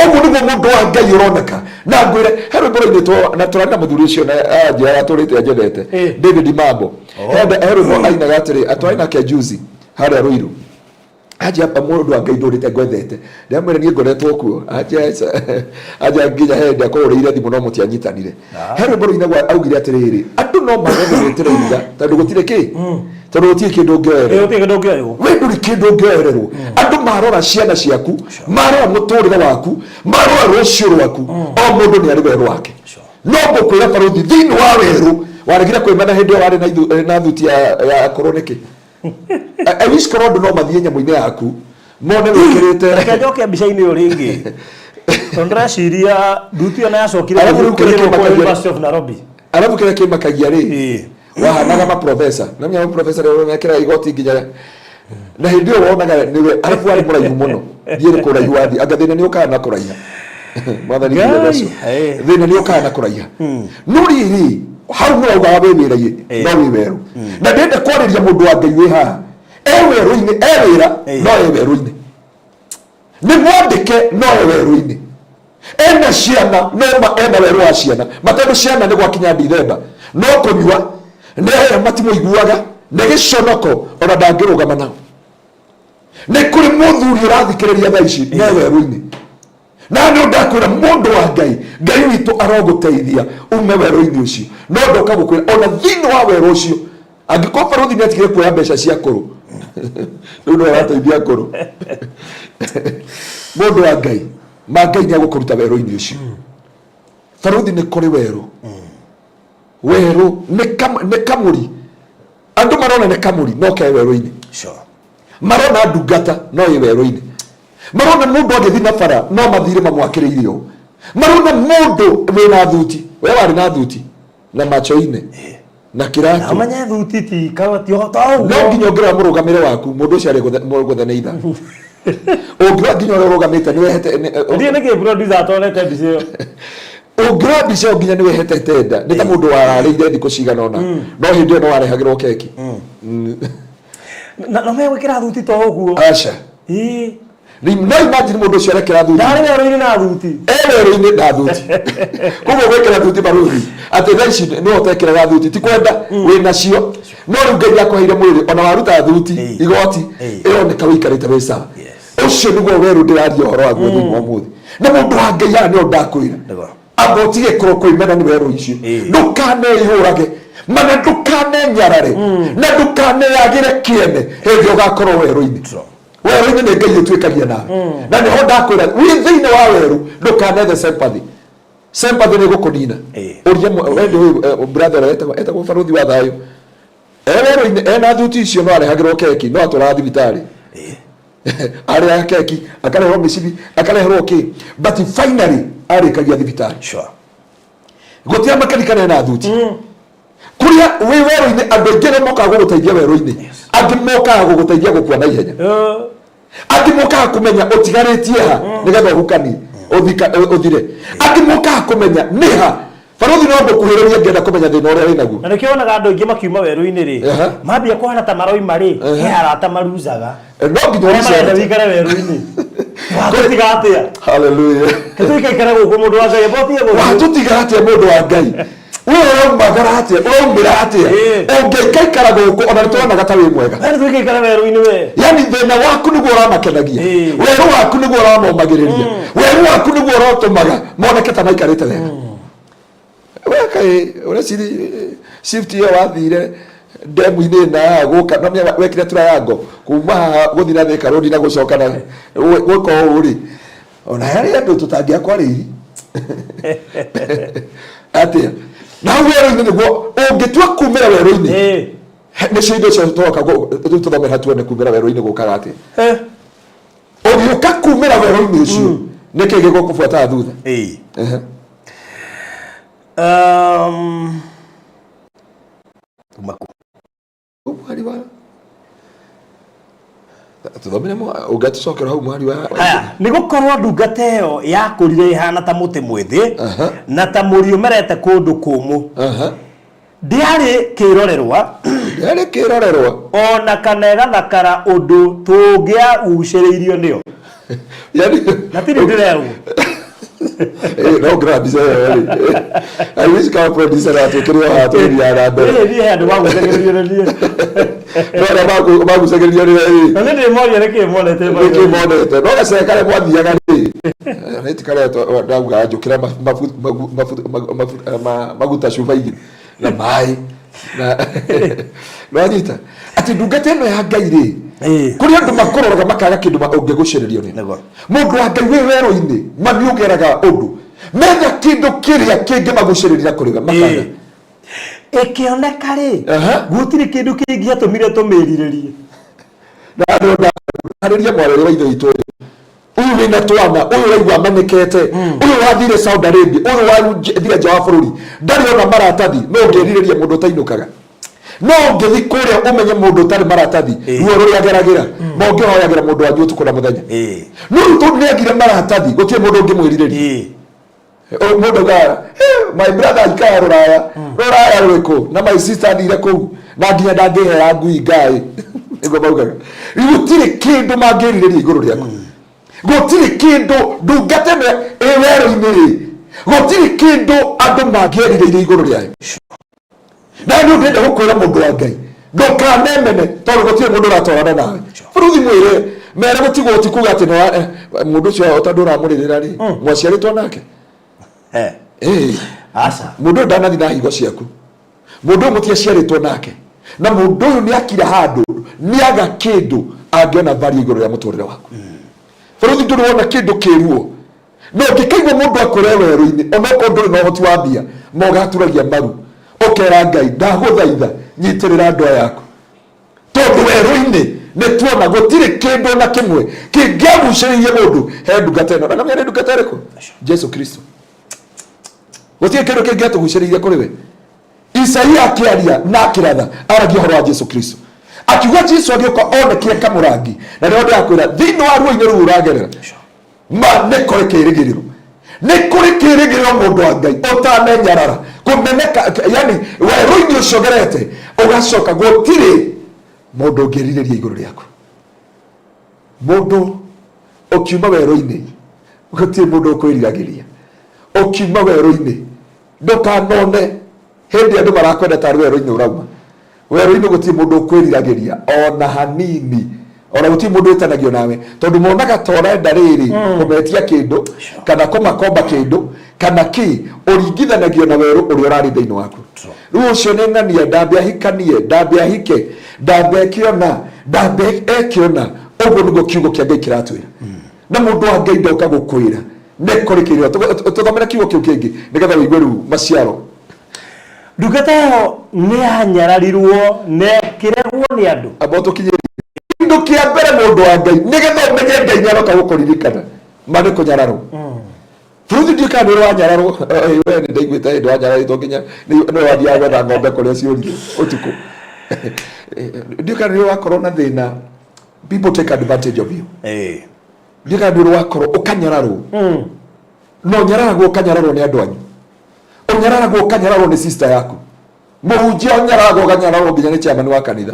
oguo niguo mundu wa Ngai uroneka na ngwire heru mboro-ini to na turana muthuri ucio na ajia aturite ajedete David Mambo heru mo aina gatiri atwaina ke juzi haria Ruiru aje hapa mundu wa Ngai ndurite gwethete ndamwire nie ngoretwo kuo aje nginya hende akorire thimu no mutianyitanire heru mboro-ini gwa augire atiriri andu no magwe gwetereira tondu gutire ki tondu gutire kindu ngererwo we nduri kindu ngererwo andu marora ciana ciaku marora muturire waku marora rucio rwaku o mundu ni ari weru wake no ngukwira baruthi thini wa weru waregire kwimana hindi wari na thuti ya koroniki wish korondu no mathie nyamu-ini yaku mone wikirite
reke njoke mbica-ini yo ringi tondra ciria nduti ona yacokire University of Nairobi
alafu kile kimakagia ri wahanaga ma professor na mnya professor leo mekira igoti nginya na hindi yo wonaga niwe alafu ari muraihu muno thiire kuraihu wathi agathina ni ukana kuraiha mwathani nginya thina ni ukana kuraiha no riri hau no uga wewiraye no wiweru na ndende kwariria mundu wa Ngai wi ha eweru-ini ewira no eweru-ini ni mwandike no eweru-ini ena ciana no ena weru wa ciana matondu ciana ni gwakinya Dithemba no kunyua ne matimo iguaga ne giconoko ona ndangirugama nao ni kuri muthuri urathikiriria thaa ici ne weru-ini na no ndakwira mundu wa Ngai witu aroguteithia ume weru-ini ucio no ndoka gukwira ona thini wa weru ucio angiko baruthi ni atigire kuoya mbeca cia kuru no arateithia kuru mundu wa Ngai Ngai ni agukuruta weru-ini ucio baruthi ni kuri weru weru ni kamuri andu marona ni kamuri no ke weru-ini marona ndungata no ye weru-ini marona mundu agithi na bara no mathire mamwakiriirio marona mundu wina thuti we wari na thuti na macho-ini na kiratu
na manya thuti ti kawati hota
no nginya ngira murugamire waku mundu ucio ari gutheneitha ungira nginya urugamite ni wehete
ndi nige producer atonete bicio
ungira bicio nginya ni wehete tenda ni ta mundu wararire thiko cigana ona no hindi no warehagirwo keki
na no megwikira thuti to uguo
aca no imagine mundu ucio arekera thuti
ndari weru-ini na thuti
weru-ini na thuti koguo gwikira thuti baruthi ati thaa ici no utekiraga thuti ti kwenda wina cio no riu Ngai akuheire mwiri ona waruta thuti igoti ironeka wikarite wi sawa ucio niguo weru ndiraria uhoro waguo thiini wa muthi na mundu wa Ngai aya nio ndakwira amba utige kwimena ni weru icio ndukaneihurage mana ndukanenyarare na ndukaneyagire kiene hindi ugakorwo weru-ini weru-ini ni Ngai utwikagia nawe na niho ndakwira wi thiini wa weru ndukanethe sympathy ni gukunina uria wende brother etagwo baruthi wa thayo weru-ini ena thuti icio no arehagirwo keki no atwara thibitari aria keki akareherwo micibi akareherwo ki but finally arikagia thibitari gutia makanikana ena thuti kuria wi weru-ini andu aingi ni mokaga guguteithia weru-ini angi mokaga guguteithia gukua na ihenya angi mokaga kumenya utigaritie ha nigetha uhukani uthire angi mokaga kumenya niha baruthi no ngukuhiriria ngenda kumenya thina uria winaguo
na nikionaga andu aingi makiuma weru-ini ri mambia kuhana ta maroima ri he arata maruzaga
no nginya
uricere wikare weru-ini watutiga atia
hallelujah
tuikaikara guku mundu wa Ngai botie guku
watutiga atia mundu wa Ngai uramagara atia uraumira atia ungeikaikara guku ona nitwonaga ta wi mwega
na tuikaikara weru-ini we
yani thina waku niguo uramakenagia weru waku niguo uramomagiriria weru waku niguo urotumaga moneke ta maikarite wega wekai uraciri shift iyo wathire demu ine na guka no mya wekire triangle kuma guthira thika rodi na gucoka na guko uri ona yari andu tutangia kwa riri atia na wero ine go ungitua kumira wero ine ne shindo cha toka go tuthome hatuone kumira wero ine gukaga atia ugiuka kumira wero ine ucio neke gego kufuata thutha
Tumaku
mwari wa tuthomere mo ugaticokera hau mwari wa
ni gukorwo ndungata iyo yakurire ihana ta muti mwithi na ta murio merete kundu kumu ndiari kirorerwa ona kanega thakara undu tungia uciriirio nio
yani
na tiri ndireu
no grabs I wish ka producer atu kiriwa hatu ya rado
ni handu wa gucegerio ni
no ba gucegerio ni
na ndi moria reke monete
no gase kale mwathiaga ni neti kale to ndauga njukira maguta cuba igi na mai na no anyita ati ndungata ino ya Ngai ri kuri andu makororaga makaga kindu ungeguciririo ni mundu wa Ngai wero-ini maniugeraga undu metha kindu kiria kingi maguciriria kuriga makaga
ikioneka ri gutiri kindu kingi atumire tumiriririe
na ndo hariria mwarere wa itho itu uyu wina twana uyu waigua manekete uyu wathire Saudi Arabia uyu wathire nja wa bururi ndari ona maratathi no ngiririria mundu tainukaga no ngithi kuria umenye mundu tari maratathi ruo ruria geragira no ngihoyagira mundu wanyu utuku na muthenya no ruto negire maratathi gutie mundu ngimwiririria mundu gara my brother ikaya ruraya rwiko na my sister thire ku na nginya ndangihera ngui ngai ego baugaga gutire kindu mangiririria iguru riaku gutire kindu ndungateme ewero-ini gutire kindu andu mangiririria iguru riaku na ndio ndenda gukwira mundu wa Ngai ndokanemene tondu gutire mundu ratorana nawe buruthi mwire mere gutigwo tikuga ati no mundu cio otandura muririra ri mwaciaritwo nake
asa
mundu ndanathi na higo ciaku mundu mutiaciaritwo nake na mundu uyu ni akira handu ni aga kindu angiona vari iguru ya muturire waku buruthi nduru wona kindu kiruo no ngikaigwa mundu akore weru-ini onoko nduri no hoti wa mbia mogaturagia maru okera Ngai ndaguthaitha nyitirira andu yaku tondu weru-ini ni tuona gutire kindu na kimwe kingiaguciririe mundu he ndungata ino na kamya ni ndungata iriku Jesu Kristo gutire kindu kingiatuguciririe kuri we Isaia akiaria na akiratha aragia horo wa Jesu Kristo akiuga Jesu agioka onekire kamurangi na ndio ndakwira thini wa ruo-ini ru uragerera ma ne kore kirigiriro mundu wa Ngai utamenyarara kumeneka yani weru-ini ucogerete ugacoka gutire mundu ngiririria iguru riaku mundu ukiuma weru-ini gutire mundu ukwiriragiria ukiuma weru-ini ndukanone hindi andu marakwenda tari weru-ini urauma weru-ini gutire mundu ukwiriragiria ona hanini ona gutire mundu witanagio nawe tondu monaga torenda riri kumetia kindu kana kumakomba kindu kana ki uringithanagio na weru uri urari thiini waku riu ucio ni ng'ania ndambe ahikanie ndambe ahike ndambe ekiona ndambe ekiona uguo niguo kiugo kia Ngai kiratwira na mundu wa Ngai ndoka gukwira nekorikirira tuthomera kiugo kiu kingi nigetha wigue riu maciaro
ndungata iyo ni anyararirwo nekiregwo ni andu
abo tukinyiri kindu kia mbere mundu wa Ngai nigetha umenye Ngai niaroka gukuririkana mane kunyararwo Futhi ndika ni wanyararwo we ni ndaiguite ndo wanyararwo nginya ni wathia gwetha ng'ombe kuria ciuri utuku ndika ni wakorwo na thina people take advantage of you ndika ni wakorwo ukanyararwo no nyararagwo ukanyararwo ni andu anyu unyararagwo ukanyararwo ni sister yaku muhunjia unyararagwo ukanyararwo nginya ni chairman wa kanitha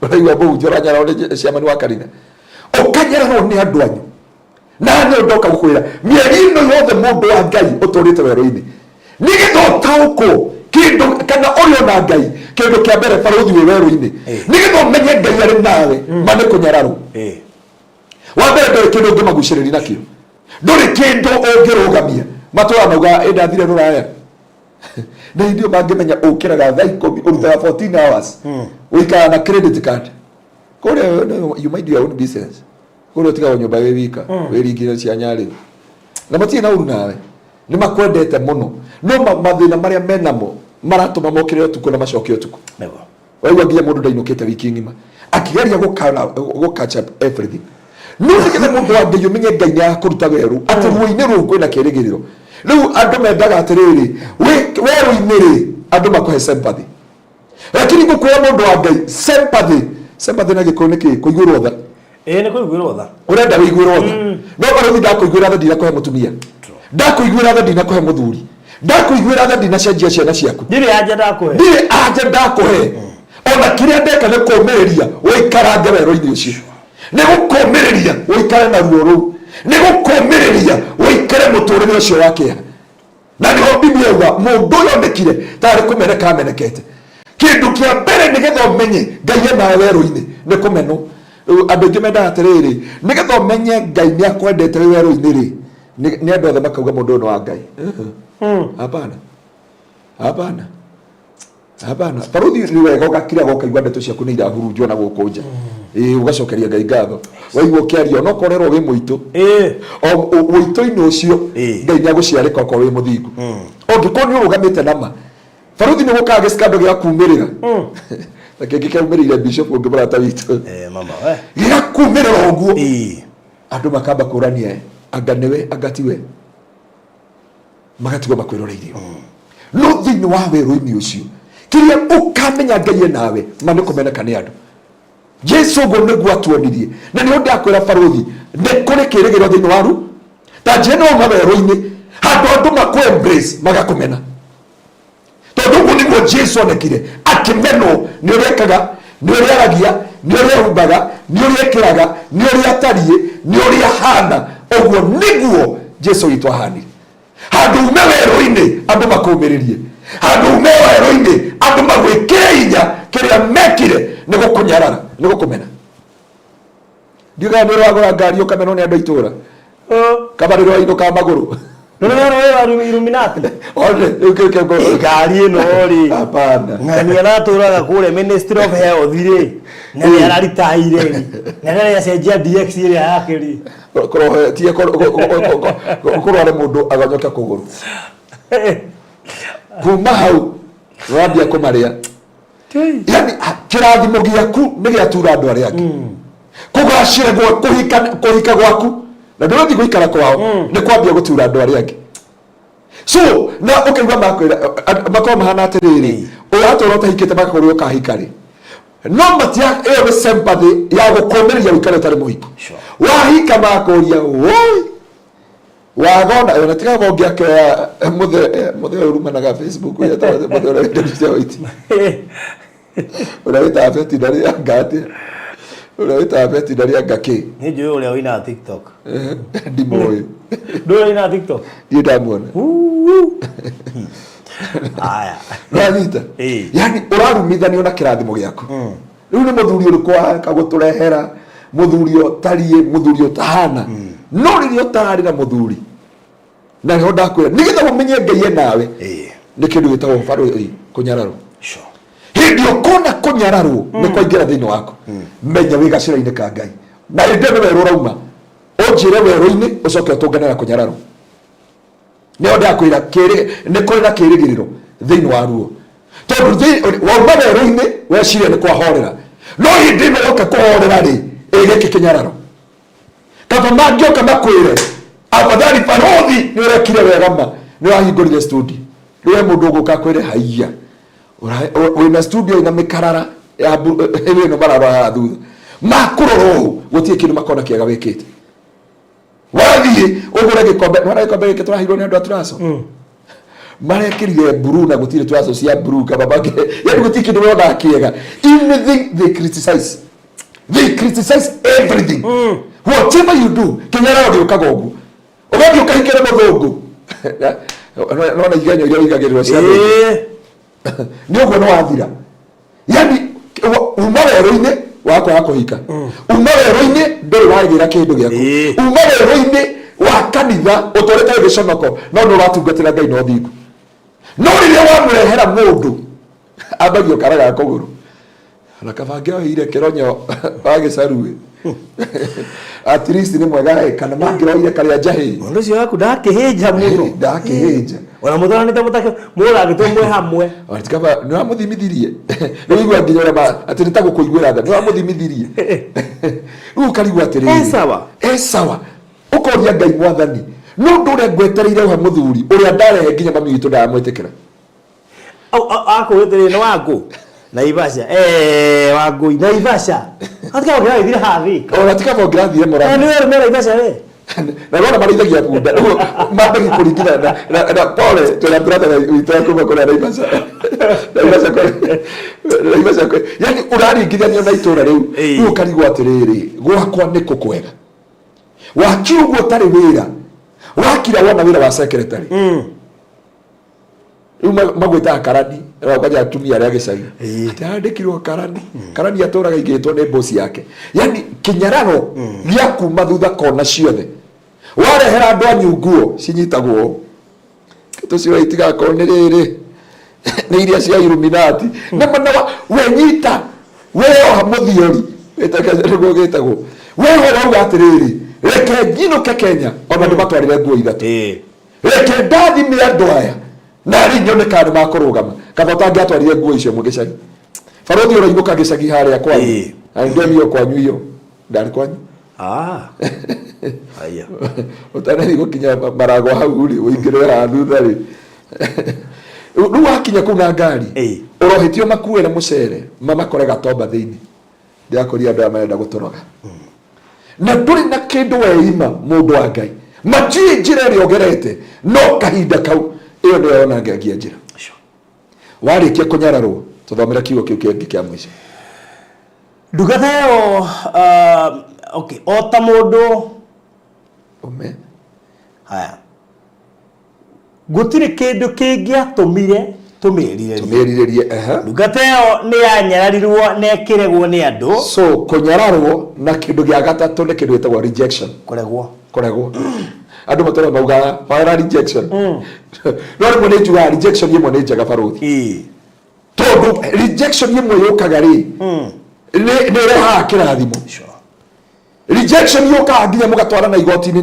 uraigua muhunjia uranyararwo ni chairman wa kanitha ukanyararwo ni andu anyu na ndio ndoka gukwira mieri ino yothe mundu wa Ngai uturite weru-ini nigetha utauko kindu kana urio na Ngai kindu kia mbere baruthi we weru-ini nigetha umenye Ngai ari nawe mane kunyararwo wa mbere nduri kindu ungimaguciriria nakio nduri kindu ungirugamia matura nauga ndathire ruraya na ndio mangimenya ukiraga thaa 10 urutaga 14 hours uikara na credit card kore you mind your own business kore utiga nyumba we wika we ringire cia nyari na matie na uru nawe ni makwendete muno no mathina maria menamo maratuma mokire utuko na macokio utuko nego wewe ngiye mundu ndainukite wiki ngima akigeria go catch up everything no nikithe mundu wa ngai umenye ngai ni akuruta weru ati ruine ru kwina kirigiriro riu andu mendaga atiriri weru iniri andu makohe sympathy lakini ngukwira mundu wa ngai sympathy na gikoniki kuigurwo tha
ni kuigurwo tha
urenda wigurwo tha no baro ndakuigura tha ndira kohe mutumia ndakuigura tha ndina kohe muthuri ndakuigura tha ndina cenjia ciana ciaku
ndire aje
ndakuhe ona kiria ndeka ne komereria uikarange wero-ini ucio ne gukomereria uikare na ruo ru ne gukomereria uikare muturire ucio wake na ni Biblia yuga mundu yondekire tari kumereka amenekete kindu kia mbere nigetha umenye ngai na wero-ini ne kumeno andu ingi menda atiriri nigetha umenye ngai ni akwendete wero-ini ri ni andu othe makauga mundu no wa ngai hapana paruthi ni wega ugakira gokaigwa ndeto ciaku ni irahurunjwo na gukunja ugacokeria ngai ngatho waigwo kiario no korerwo wi muito o wito-ini ucio ngai ni aguciarika ko wi muthingu ongikorwo ni urugamite nama paruthi ni gukaga giskando gia kumirira na kiki kaumirira bishop ungibrata witu
mama
gira kumirira oguo andu makamba kurania anga niwe agatiwe magatigo makwiroreirio no thini wa wero-ini ucio kiria ukamenya ngai nawe mane kumeneka ni andu Jesu go niguo atuonirie na ni undu akwira baruthi ne kuri kirigiro thini waru ta jeno mawero-ini andu makwe embrace magakumena tondu guo niguo Jesu onekire akimeno ni urekaga ni uriaragia ni uriumbaga ni uriekiraga ni uriatarie ni uriahana oguo niguo Jesu itwahanire handu ume wero-ini andu makumiririe handu ume wero-ini andu magwikire inya kiria mekire ni gukunyarara ni gukumena ndiuga ni rwagora ngari ukameno ni andu itura kabariro inuka maguru
no Illuminati
ngari
ino ri
hapana
ngani araturaga kure Ministry of Health ri na ni araritaire na ni yacenjia DX ri yake ri
koro tie koro ale mundu aganyoka kuguru kuma hau rabia kumaria yani kirathimo giaku ni giatura andu aria angi kugacira gwa kuhika gwaku na ndio ndi guikara kwao ni kwambia gutura andu aria angi so na ukaigwa makoma mahana atiriri uratoro tahikite makakorwo kahikari no matia ewe sympathy ya gukomeria wikare tari muhiku wahika makoria woi wagona ona tika gongia ke muthe urumanaga Facebook ya tawa muthe ora ndio witi ora afeti ndari angate ora afeti ndari angake
ni jo ule wina TikTok
ndimoyo
ndo wina TikTok
ndio ndamuona
aya
ranita yani urarumithania na kirathimo giaku riu ni muthuri uri kwa kaguturehera muthuri otarie muthuri otahana no ririo tari na muthuri na ho ndakwira nigetha umenye ngai nawe ni kindu gitagwo faro kunyararo hindio kona kunyararo ni kwaingira thini wako menya wigacira-ini ka ngai na inde ni weru rauma unjire weru-ini ucoke utunganira kunyararo ni ho ndakwira ni kuri na kirigiriro thini wa ruo tondu wauma weru-ini weciria ni kwahorera no hindi ni woka kuhorera ri giki kinyararo kaba mangioka makwire abathari barothi ni urekire wega ma ni wahingurire studio riwe mundu guka kwire haiya wina studio ina mikarara ya ewe no barabara thutha makuroro gutie kindu makona kiaga wikite wathie ugure gikombe nora gikombe gike turahirwo ni andu aturaso marekirire buru na gutire turaso cia buru kaba bage ya gutie kindu wona kiaga everything they criticize everything whatever you do kinyara ndio kagogu ugathi ukahikira muthungu no igenyo iria igagirwo cia ni ugo no wathira yani uma wero-ini wako kuhika uma wero-ini nduri wagira kindu giaku uma wero-ini wa kanitha utorete giconoko no uratungatira ngai no thingu no rĩrĩa wamũrehera mũndũ ambagio karaga kũgũrũ na kabange oire kĩronyo wa gĩcaruĩ at least nĩ mwega kana mangĩroire karĩa njahĩ
mũndũ ũcio waku ndakĩhĩnja mũno
ndakĩhĩnja
ona mũthoranĩte mũtake mũragĩtwo mwĩ hamwe
atikaba nĩ wamũthimithirie nĩ igua nginya atĩ nĩ ta gũkũiguĩra tha nĩ wamũthimithirie rĩu karigwo atĩrĩrĩ sawa ũkoria Ngai Mwathani no ndũrĩa ngwetereire uhe mũthuri ũrĩa ndarehe nginya mami witũ ndamwĩtĩkĩra
akũwĩtĩrĩire nĩ waku Naivasha wagu Naivasha atika ogera ithira hathi
ona tika ogera thire mora
ni wewe Naivasha we
na bona marithagia bunda mabegi kuringina na pole tuna brother witwa kuma kwa Naivasha kwa yani uraringithania na itura riu ukarigwa atiriri gwakwa niko kwega wakiugwo tari wira wakira wona wira wa secretary magwita karani wakaja atumia arĩa gĩcagi atandĩkirwo karani atũraga igĩtwo nĩ boss yake yani kinyararo gĩa kuma thutha kona ciothe warehera andũ anyu nguo cinyitagwo tucio itigakorwo nĩ rĩrĩ nĩ iria cia Illuminati na mana wenyita weoha mũthiori gĩtagwo weho wauga atĩrĩrĩ reke nginuke Kenya ona ndĩmatwarĩre nguo ithatũ reke ndathime andũ aya na rinyone kana makorogama kathota ngatwarire nguo icio mugicagi farodhi ora ibuka gicagi haria kwa ndio kwanyu iyo ndari kwanyu aya utanari gukinya marago hau ri uingirira thutha ri ru wakinya kuna ngari urohitio makuwe na mucere mama korega tomba thiini ndiakoria andu amarenda gutoroga na nduri na kindu weima mundu wa Ngai mati njira ri ogerete no kahinda kau iyo ndio ona ngiagia njira warikia kunyararwo tuthomera kiugo kiu kingi kia mwisho
ndugateo okay ota mundu
ome
haya gutire kindu kingia tumiririe ndugateo ni yanyararirwo nekiregwo ni andu
so kunyararwo na kindu gia gatatu ni kindu gitagwo rejection kuregwo andu matara mauga para rejection no ri mone tuga rejection yemwe ne jaga farothi todo rejection yemwe yokaga ri ne reha kirathimo rejection yoka nginya mugatwara na igoti-ini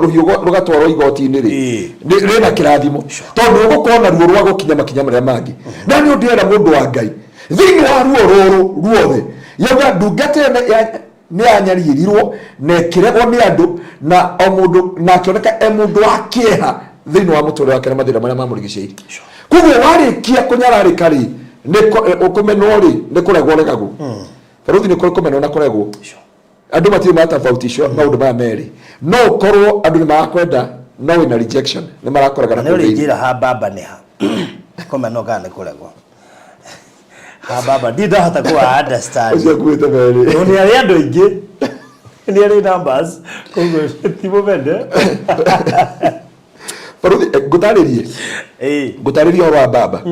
ruhiugo rugatwarwo igoti-ini ri na kirathimo tondu gukona ruo rwa gukinya makinya maria mangi na ni ndiera mundu wa Ngai thini wa ruo ruothe yoga ndungate ni anyaririrwo nekiregwo ni andu na o mundu na kioneka mundu wa kieha thini wa mutore wake na mathira maria mamurigicĩirie kuguo warikia kunyararika ri ni ukumenwo ri ni kuregwo regagwo faruthi ni kumenwo na kuregwo andu matire matafautisho maundu maya meri no korwo andu ni marakwenda no ina rejection ni marakoraga
na kurinjira ha baba ni ha kumenwo kana kuregwo ha baba dida hata kwa understand
usia kuita meri
ni ari andu ingi ni ari numbers kugo timo bende
faruthi gutaririe gutaririe oro baba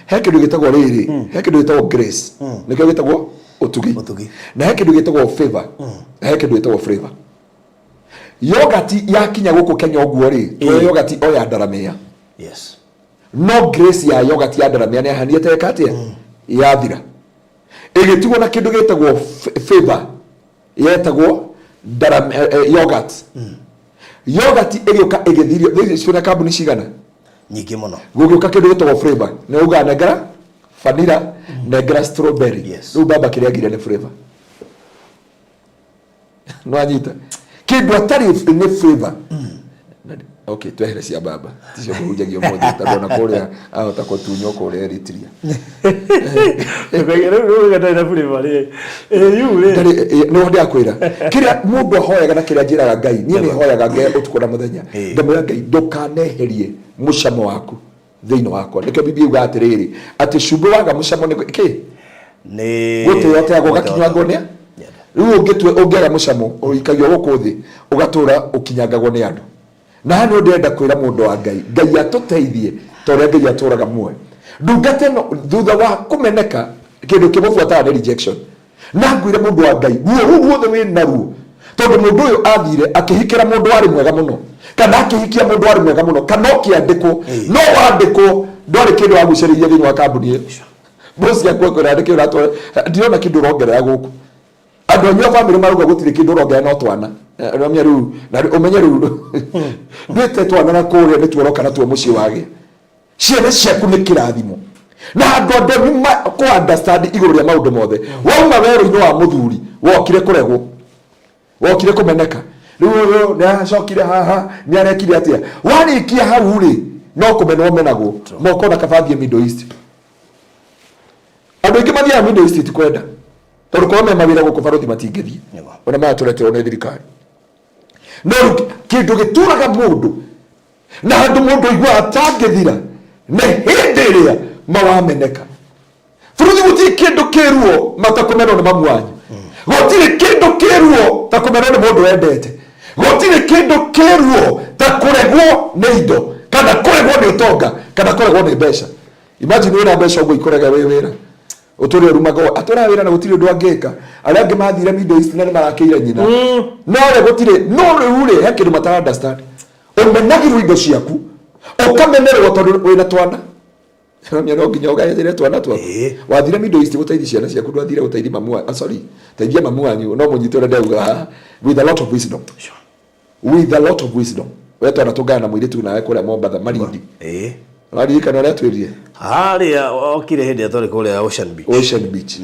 he kindu gitagwo riri he kindu gitagwo grace nikyo gitagwo utugi na he kindu gitagwo favor he kindu gitagwo flavor yogati yakinya guku Kenya oguo ri yogati oya ndaramia
yes
no grace ya yogati ya ndaramia ni haniete katia yathira igitigwo na kindu gitagwo favor yetagwo yogurt yogurt igioka igithirio thicio na kambuni cigana
nyingi muno
gugioka kindu gitagwo flavor ni uga negara vanilla negara strawberry riu baba kiria ngire ni flavor no anyita kindu atari ni flavor okay twehere cia baba ticio kuhunjagio moja tandona kuria ahota kutunyo kuria Eritrea
rĩu gataina flavor yu
no ndiakwira kiria mundu ahoyaga na kiria njiraga Ngai nie ni hoyaga Ngai utuko na muthenya ndamwira Ngai ndukaneherie mucamo waku thiini wakwa nikyo Biblia yuga atiriri ati cumbi waga mucamo ni
ni
guti yote yago gakinyagwo ni riu ungitwe ungera mucamo uikagio guku thi ugatura ukinyangagwo ni andu na hano ndenda kwira mundu wa Ngai Ngai atuteithie tore Ngai aturaga muoyo ndungate no thutha wa kumeneka kindu kimufuataga ni rejection na ngwire mundu wa Ngai ruo ruothe wina ruo tondu mundu uyu athire akihikira mundu wari mwega muno kana akihikia mundu wari mwega muno kana kiandiko no wandiko ndwari kindu waguciririe thini wa kambuni bosi yakwa ko rade kira to ndiona kindu rongerera guku andu anyu family maruga gutire kindu rongerera no twana ramya ru na umenye ru ndete twana na kuria ni tuoroka na tuo muci wage ciana ciaku ni kirathimo na andu andu ko understand iguru ria maundu mothe wauma wero-ini wa muthuri wokire kuregwo wokire kumeneka riu na cokire haha ni arekire atia warikia hau ri no kumenwo menagwo moko na kabathie Middle East andu ingi mathia Middle East ti kwenda tondu kwa me mawira guku baruthi matingithie ona ma tureterwo ni thirikari no kindu gituraga mundu na andu mundu igwa atangithira ne hindi iria mawameneka buruthi guti kindu kiruo matakumenwo ni mamu wanyu gutire kindu kiruo takumenwo ni mundu wendete gutire kindu kiruo takuregwo ni indo kana kuregwo ni utonga kana kuregwo ni mbeca imagine wina mbeca ugo ikorega we wira uturi rumago atora wira na gutire ndu angeka aria angi mathire Middle East na marakeire nyina no re gutire no ure he kindu matara understand umenagirwo indo ciaku ukamenerwo tondu wina twana Ramya no nginya ugaethire twana twaku wathire Middle East gutaithia ciana ciaku ndwathire gutaithia mamu sorry taithia mamu wanyu no munyitore ndauga with a lot of wisdom with a lot of wisdom wetu anatungana mwili tu nawe kule Mombasa Malindi wali kana leo twerie
haria okire hindi atore kule Ocean Beach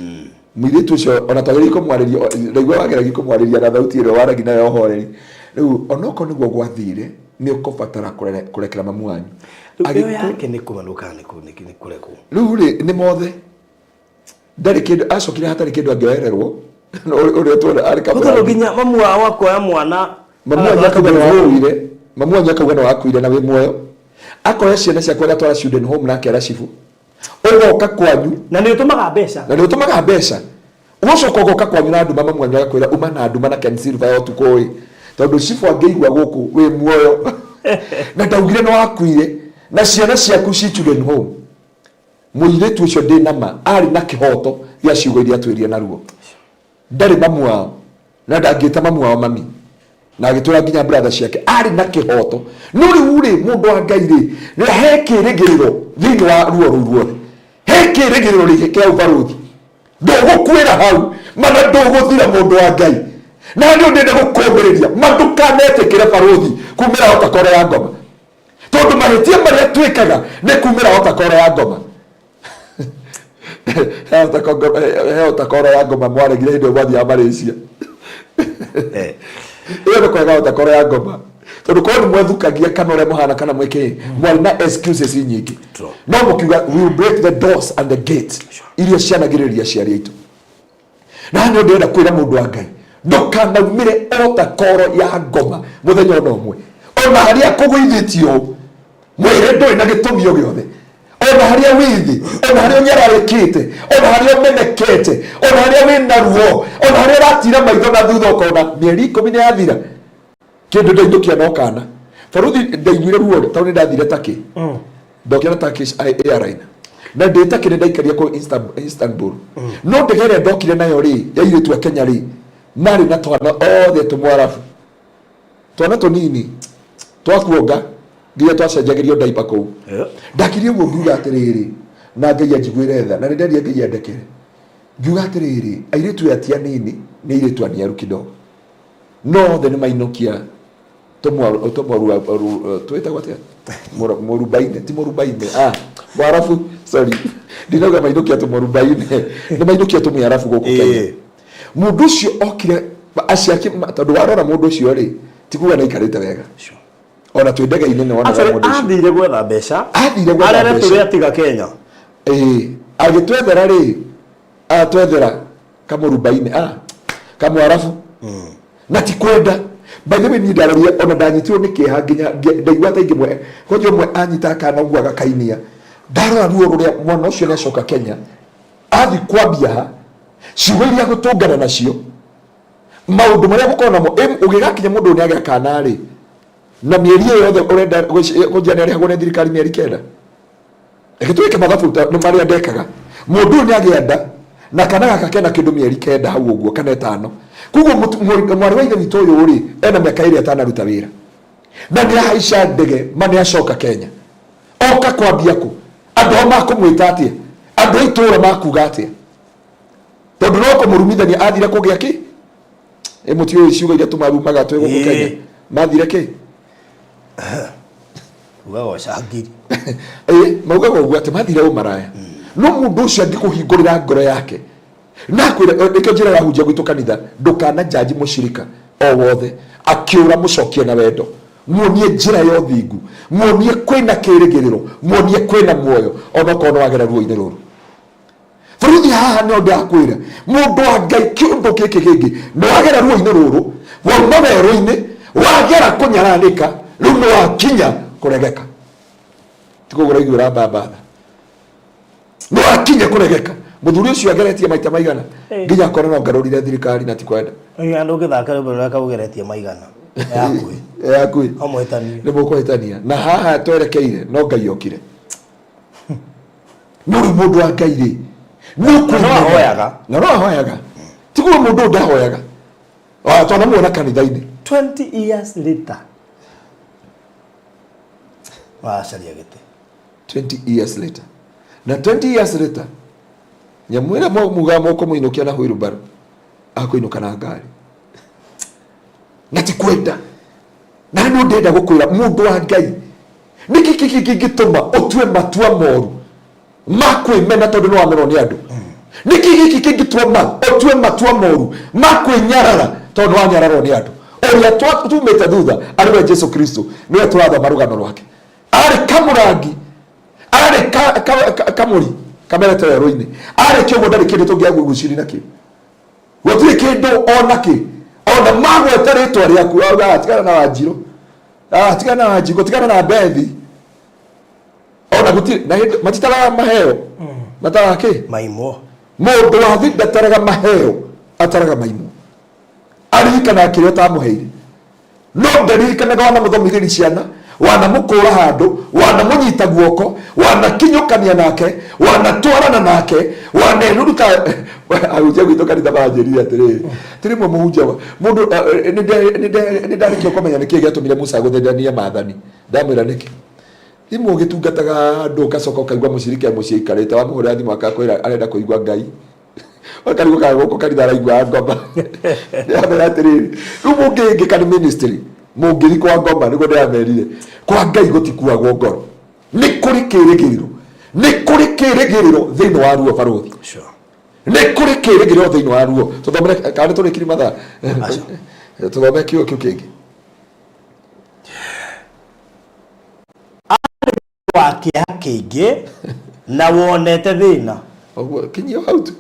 mwili tu cio onatagiri ko mwariria ndaigwa wageragia ko mwariria na thauti iro waragi na yo horeri riu onoko niguo gwathire ni ukobatara kurekera mamu wanyu agio yake ni kumanuka ni kureko
riu ri ni mothe ndari kindu acokire hatari kindu angioererwo uri tu ari
kabla nginya mamu wako ya mwana
mamu anyakauga no wakuire mamu anyakauga no wakuire na wi muoyo akoya ciana ciakwa aria twara student home nake aracibu ugoka kwanyu
na ni utumaga mbeca
ucoka ugoka kwanyu na nduma mamu anyu agakwira uma na nduma na Ken Silver yo tukoi tondu cibu angeigua guku wi muoyo na ndaugire no wakuire na ciana ciaku ci student home muiretu ucio ndi nama ari na kihoto ya ciugo iria twirie naruo ndari mamu wao na ndangita mamu wao mami na agitura nginya brother ciake ari na kihoto no riu ri mundu wa Ngai ri ni he kirigiriro thini wa ruo ruo he kirigiriro ri ke ubaruthi ndogukwira hau mana ndoguthira mundu wa Ngai na ndio ndende gukombereria mandukanetekire baruthi kumira hota kora ya ngoma tondu mahitia maria twikaga ne kumira hota kora ya ngoma hota kora ya ngoma mwaregire indo bathi ya Malaysia iyo ni kwega hota kora ya ngoma tondu kwa ni mwethukagia kana ure muhana kana mweke mwari na excuses nyingi no mukiuga we will break the doors and the gates iria cianagiriria ciari itu na ndio ndenda kwira mundu wa Ngai ndukanaumire ota koro ya ngoma muthenya no mwe ona haria kugwithitio mwire ndoi na gitumio giothe ona haria withi ona haria nyararikite ona haria menekete ona haria wina ruo ona haria ratira maitho na thutha ukona mieri 10 ni yathira kindu ndaithukia no kana baruthi ndaiguire ruo tondu ndathire Turkey ndokira Turkish Airline na ndita kire ndaikaria ko Istanbul no ndegere ndokire nayo ri yaire tu Kenya ri mari na twana othe tumwarafu twana tunini twakuonga nginya twacenjagirio ndaipa kuu ndakirie guo ngiuga atiriri na Ngai anjiguire tha na ndendaria Ngai andekere ngiuga atiriri airetu atia nini ni airetu aniaru kidogo no the ni mainokia tomwaru twetagwa atia morubaine ti morubaine mwarafu sorry ndinoga mainokia tomwarubaine ni mainokia tomwarafu guku Kenya mundu ucio okire aciaki tondu warora mundu ucio ri tikuga na ikarite wega ona twendega inene ona mundu ucio
athire gwetha mbeca arere turi atiga Kenya
agitwethera ri atwethera kamurubaine kamwarafu na tikwenda baithe ni ndararia ona ndanyitirwo ni kiha nginya ndaigua ta ingimwe konjo mwe anyita kana ugwa gakainia ndarora ruo ruria mwana ucio necoka Kenya athi kwambia ciuria gutungana nacio maundu maria gukona mo ugigakinya mundu ni aga kana ri na mieri yothe urenda kujana ri hagone thirikari mieri kenda ekitwike mathabu no maria ndekaga mundu ni agienda na kana gaka kena kindu mieri kenda hau uguo kana 5 kuguo mwari wa ithe witå å yå rä ena mä aka ä rä atanaruta wä ra na nä ahaica ndege ma nä acoka Kenya oka kwambia kå andũ makumwĩta atia andũ itũra makuga atia tondũ no kũmũrumithania athire kũgĩa kĩ mũtio ciugo iria tũmarumaga twĩ gũkũ Kenya mathire kĩ
ugago shangiri
maugaga ũguo atĩ mathire ũmaraya no mũndũ ũcio angĩkũhingũrĩra ngoro yake na kwĩra nĩkĩo njĩra yahunjia gwitũ kanitha ndũkana jaji mũcirika o wothe akĩũra mũcokie na wendo muonie njĩra ya ũthingu muonie kwĩna kĩrĩgĩrĩro muonie kwĩna muoyo ona korwo nĩ wagera ruo-inĩ rũrũ bũrũri haha no ndakwĩra mũndũ wa Ngai kĩũndũ gĩkĩ kĩngĩ nĩ wagera ruo-inĩ rũrũ wauma werũ-inĩ wagera kũnyararĩka rĩu nĩ wakinya kũregeka tikũgũra iguĩra mbabatha nĩ wakinya kũregeka mũthuri ũcio ageretie maita maigana nginya akona no ngarũrire thirikari na tikwenda
andũ ũgĩthaka rũbĩrĩra kaugeretie maigana
yakui nĩ mũkũhĩtania na haha twerekeire no Ngai okire mũndũ wa Ngai rĩ no ahoyaga tiguo mũndũ ndahoyaga twanamuona kanitha-inĩ
20 years later wacaria gĩtĩ
20 years later na 20 years later nyamwĩra muga moko mũinũkia na wheelbarrow akũinũka na ngari na tikwenda na nĩ ndenda gũkwĩra mũndũ wa Ngai nĩkĩ kĩngĩtũma ũtue matua moru ma kwĩmena tondũ nĩ wamenwo nĩ andũ nĩkĩ kĩngĩtũma ũtue matua moru ma kwĩnyarara tondũ nĩ wanyararwo nĩ andũ ũrĩa tumĩte thutha arĩwe Jesu Kristo nĩwe tũratha rũgano rwake arĩ kamũrangi arĩ kamũri kamerete werũ-inĩ arĩ kĩoguo ndarĩ kĩndũ tũngĩagwo guciri nakĩ gũtirĩ kĩndũ ona kĩ ona magwete rĩtwa rĩaku tigana na Wanjirũ tigana na Wanjigũ tigana na Bethi ona gũtirĩ na matitaraga maheo mataraga kĩ
maimo
mũndũ wa thĩ ndataraga maheo ataraga maimo aririkana kĩrĩa ũtamũheire no ndaririkanaga wanamũthomithĩria ciana wanamũkũra handũ wanamũnyita guoko wanakinyũkania nake wanatwarana nake waneruruta ahunjia gwitũ kanitha manjĩrire atĩrĩrĩ tĩrĩmwe mũhunjia mũndũ nĩ ndarĩkia kũmenya nĩkĩĩ gĩatũmire Musa gũthethania maathani ndamwĩra nĩkĩ thimũ ũgĩtungataga andũ ũgacoka ũkaigua mũcirika mũciĩ ikarĩte wamũhũrĩra thimũ akakwĩra arenda kũigua Ngai akarigũka gũkũ kanitha araigua ngoma ndamwĩra atĩrĩrĩ rĩu mũngĩngĩka nĩ ministry mũngĩri kwa ngoma nĩguo ndĩramerire kwa Ngai gũtikuagwo ngoro nĩ kũrĩ kĩrĩgĩrĩro thĩinĩ wa ruo barũthi nĩ kũrĩ kĩrĩgĩrĩro thĩinĩ wa ruo tũthomere kana tũrĩkiri mathaa tũthome kiugo kĩu kĩngĩ
wa kĩeha kĩingĩ na wonete thĩna
ũguo kinyio hau tu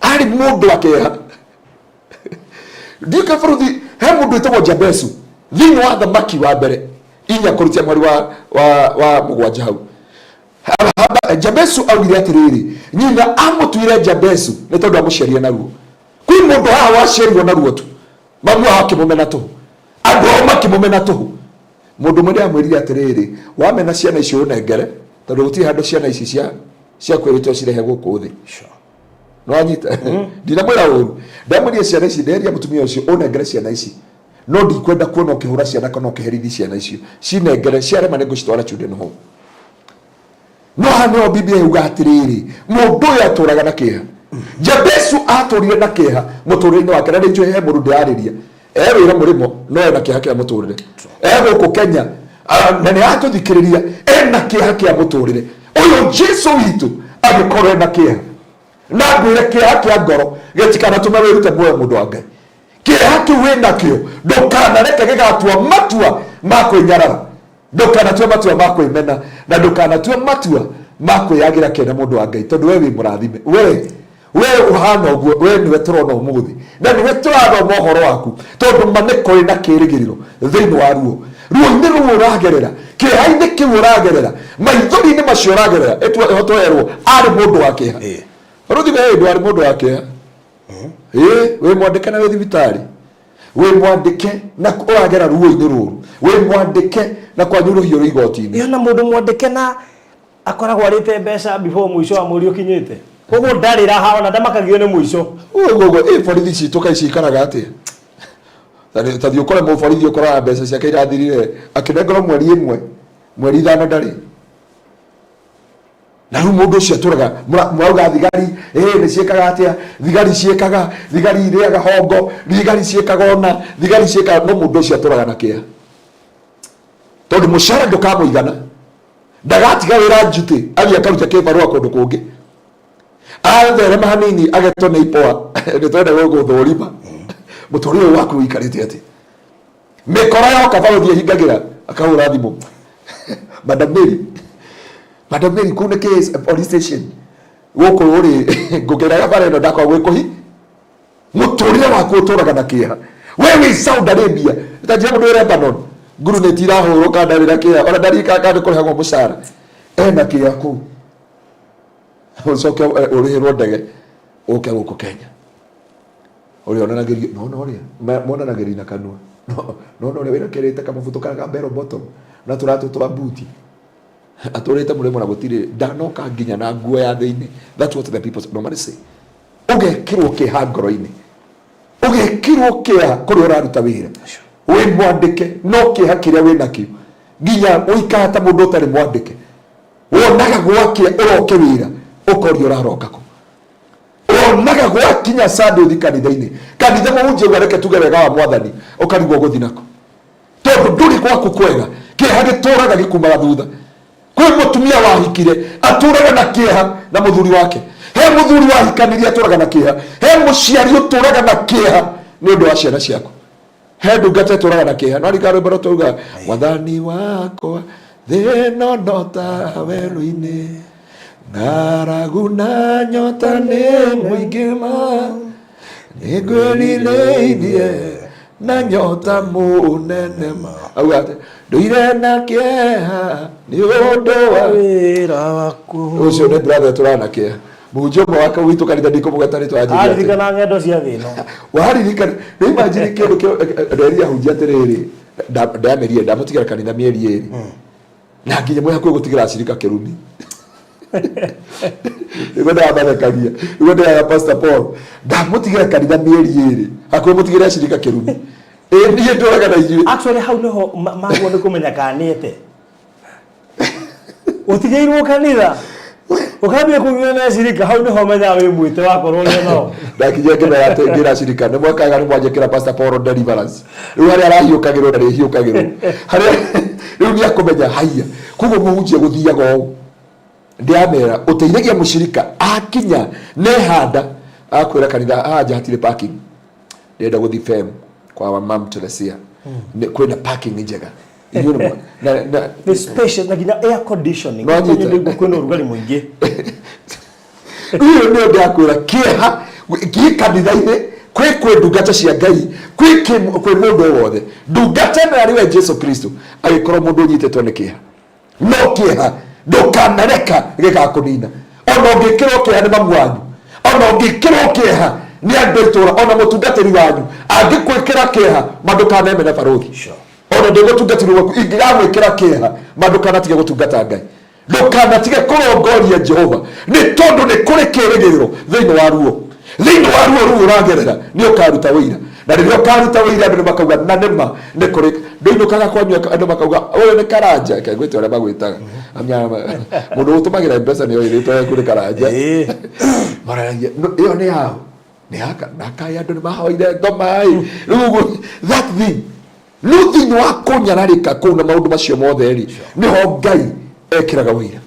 arĩ mũndũ wa kĩeha ndika barũthi he mũndũ wĩtagwo Jabesu thĩinĩ wa thamaki wa mbere inya kũrutia mweri wa mũgwanja hau Jabesu augire atĩrĩrĩ nyina amũtuire Jabesu nĩ tondũ amũciarire na ruo kwĩ mũndũ haha waciarirwo na ruo tu mamu haha akĩmũmena tũhũ andũ ao makĩmũmena tũhũ mũndũ mwene amwĩrire atĩrĩrĩ wamena ciana icio ũnengere tondũ gũtirĩ handũ ciana ici cia kwĩrĩtwo cirehe gũkũ thĩ no anyita ndinamwĩra ũru ndamwĩrire ciana ici nderia mũtumia ũcio ũnengere ciana ici no ndikwenda kuona ũkĩhũra ciana kana ũkĩherithia ciana icio cinengere ciarema nĩ ngũcitwara children home no hano Biblia yuga atĩrĩrĩ mũndũ ũyũ atũraga na kĩeha Jabesu atũrire na kĩeha mũtũrĩre-inĩ wake na rĩnjũ he mũndũ ndĩarĩria wĩra mũrĩmo no ena kĩeha kĩa mũtũrĩre gũkũ Kenya na nĩ atũthikĩrĩria ena kĩeha kĩa mũtũrĩre ũyũ Jesu witũ agĩkorwo ena kĩeha na ngwĩre kĩeha kĩa ngoro gĩtikanatũme wĩrute muoyo mũndũ wa Ngai kĩeha kĩu wĩnakĩo ndũkanareke gĩgatua matua ma kwĩnyarara ndũkanatue matua ma kwĩmena na ndũkanatue matua ma kwĩyagĩra kĩene mũndũ wa Ngai tondũ we wĩ mũrathime we ũhana ũguo we nĩwe tũrona ũmũthĩ na nĩwe tũrathoma ũhoro waku tondũ ma nĩ kũrĩ na kĩrĩgĩrĩro thĩinĩ wa ruo ruo-inĩ rũu ũragerera kĩeha-inĩ kĩu ũragerera maithori-inĩ macio ũragerera ĩhotwerwo arĩ mũndũ wa kĩeha rũthime hĩndũ arĩ mũndũ wa kĩeha wĩ mwandĩke na wĩ thibitarĩ wĩ mwandĩke na ũragera ruo-inĩ rũrũ wĩ mwandĩke na kwanyũrũhio rũ igoti-inĩ
na mũndũ mwandĩke na akoragwo arĩte mbeca before mũico wa mweri ũkinyĩte koguo ndarĩ raha ona ndamakagio nĩ mũico
ũguo borithi citũ kaĩ cikaraga atĩa ta thiĩ ũkore mũborithi ũkoraga mbeca ciake irathirire akĩnengera mweri ĩmwe mweri ithano ndarĩ na rĩu mũndũ ũcio atũraga murauga thigari nĩ ciĩkaga atĩa, thigari ciĩkaga, thigari irĩaga hongo, thigari ciĩkaga ona, thigari ciĩkaga, no mũndũ ũcio atũraga na kĩeha tondũ mũcara ndũkamũigana, ndagatiga wĩra njuti athiĩ akaruta kĩbarũa kũndũ kũngĩ, atherema hanini agetwo nĩ ipoa nĩ twenda gũgũthũrima mũtũrĩre ũyũ waku ũikarĩte atĩ, mĩkora yoka barũthi ĩhingagĩra akahũra thimũ Madam Mary kũu nĩ case police station gũkũ ũrĩ ngũkĩraga bara ĩno ndakwa gwĩkũhi, mũtũrĩre waku ũtũraga na kĩeha, we wĩ Saudi Arabia ũtanjĩra mũndũ wĩ Lebanon nguru nĩ tirahũrwo kandarĩra kĩeha ona ndarikanga kũrĩhagwo mũcara ena kĩeha kũu, ũcoke ũrĩhĩrwo ndege ũke gũkũ Kenya ũrĩa onanagĩrio monanagĩrio na kanua no ũrĩa wĩna kĩrĩte kamabuto kana bero bottom na tũratũtũra buti atũrĩte mũrĩmo na gũtirĩ ndanoka nginya na nguo ya thĩinĩ. That's what the people normally say. Ũgekĩrwo kĩeha ngoro-inĩ, ũgekĩrwo kĩeha kũrĩa ũraruta wĩra, wĩ mwandĩke no kĩeha kĩrĩa wĩnakĩo nginya ũikara ta mũndũ ũtarĩ mwandĩke, wonaga gwakia ũroke wĩra ũkorio ũraroka kũ, wonaga gwakinya Sunday ũthi kanitha-inĩ, kanitha mũhunjia ũgareke tuge wega wa Mwathani ũkarigwo gũthi nako tondũ ndũrĩ gwaku kwega, kĩeha gĩtũraga gĩkumaga thutha. Kwĩ mũtumia wahikire atũraga na kĩeha na mũthuri wake, he mũthuri wahikanirie atũraga na kĩeha, he mũciari ũtũraga na kĩeha nĩ ũndũ wa ciana ciaku, he ndungata ĩtũraga na kĩeha. No rĩngĩ rwĩmbo rũtauga Mwathani wakwa thĩno nota werũ-inĩ ng'aragu na nyota nĩ mũingĩ ma nĩngwĩrirĩirie na nyota mũnene ma auga atĩ ndũire na kĩeha nĩ ũndũ wa wĩra waku. Ũcio nĩ brother tũrana na kĩeha, mũhunjia ũmwe wake witũ kanitha ndikũmũgeta rĩtwa anjĩrĩte aririkana ng'endo cia thĩ ĩno waririkana nĩ imagine kĩndũ kĩo nderia hunjia atĩrĩrĩ ndamerie ndamũtigĩra kanitha mĩeri ĩrĩ na nginya mwĩ hakuhĩ gũtigĩra acirika kĩrumi nĩguo ndathekagia nĩguo ndĩraga Pastor Paul ndamũtigĩra kanitha mĩeri ĩrĩ hakuhĩ mũtigĩre acirika kĩrumi niĩ ndũraga na inyuĩ. Actually hau nĩho maguo nĩ kũmenya kanĩte ũtigĩirwo kanitha ũkambia kũgĩa na acirika, hau nĩho menyaga wĩ mwĩte wakorwo ũrĩa nao ndakinya ngĩmenya atĩ ngĩra acirika nĩ mwakaga nĩ mwanjĩkĩra Pastor Paul deliverance rĩu harĩa arahiũkagĩrwo na rĩhiũkagĩrwo harĩa rĩu nĩ akũmenya haiya koguo mũhunjia gũthiaga ũũ ndiamera ũteithagia mũcirika akinya nehanda akwĩra kanitha anja hatirĩ parking ndĩrenda gũthi fem kwa wa mam Teresia kwĩna parking njega the spacious na nginya air conditioning kwĩna ũrugarĩ mũingĩ rĩu nĩ ndakwĩra kĩeha kanitha-inĩ kwĩ ndungata cia Ngai kwĩ mũndũ wothe ndungata ĩno arĩwe Jesu Kristo agĩkorwo mũndũ ũnyitĩtwo nĩ kĩeha no kĩeha ndũkanareka gĩgakũnina, ona ũngĩkĩrwo kĩeha nĩ mamu wanyu, ona ũngĩkĩrwo kĩeha nĩ andũ itũra, ona mũtungatĩri wanyu angĩkwĩkĩra kĩeha mandũkanemene barũthi ona ndĩgũtungatĩrwo waku ingĩgamwĩkĩra kĩeha mandũkanatige gũtungata Ngai, ndũkanatige kũrongoria Jehova nĩ tondũ nĩ kũrĩ kĩĩrĩgĩrĩro thĩinĩ wa ruo rũu ũragerera nĩ ũkaruta wĩira, na rĩrĩa ũkaruta wĩira andũ nĩ makauga na nĩma nĩ kũrĩ ndũinũkaga kwanyu andũ makauga ũyũ nĩ Karanja kegwĩte ũrĩa magwĩtaga mũndũ ũtũmagĩra mbeca nĩ oĩrĩtwo kũrĩ Karanja maragia ĩyo nĩ yao nĩ haka nakai andũ nĩ mahoire ngoma rĩu that thing rĩu thĩinĩ wa kũnyararĩka kũu na maũndũ macio mothe rĩ nĩho Ngai ekĩraga wĩira.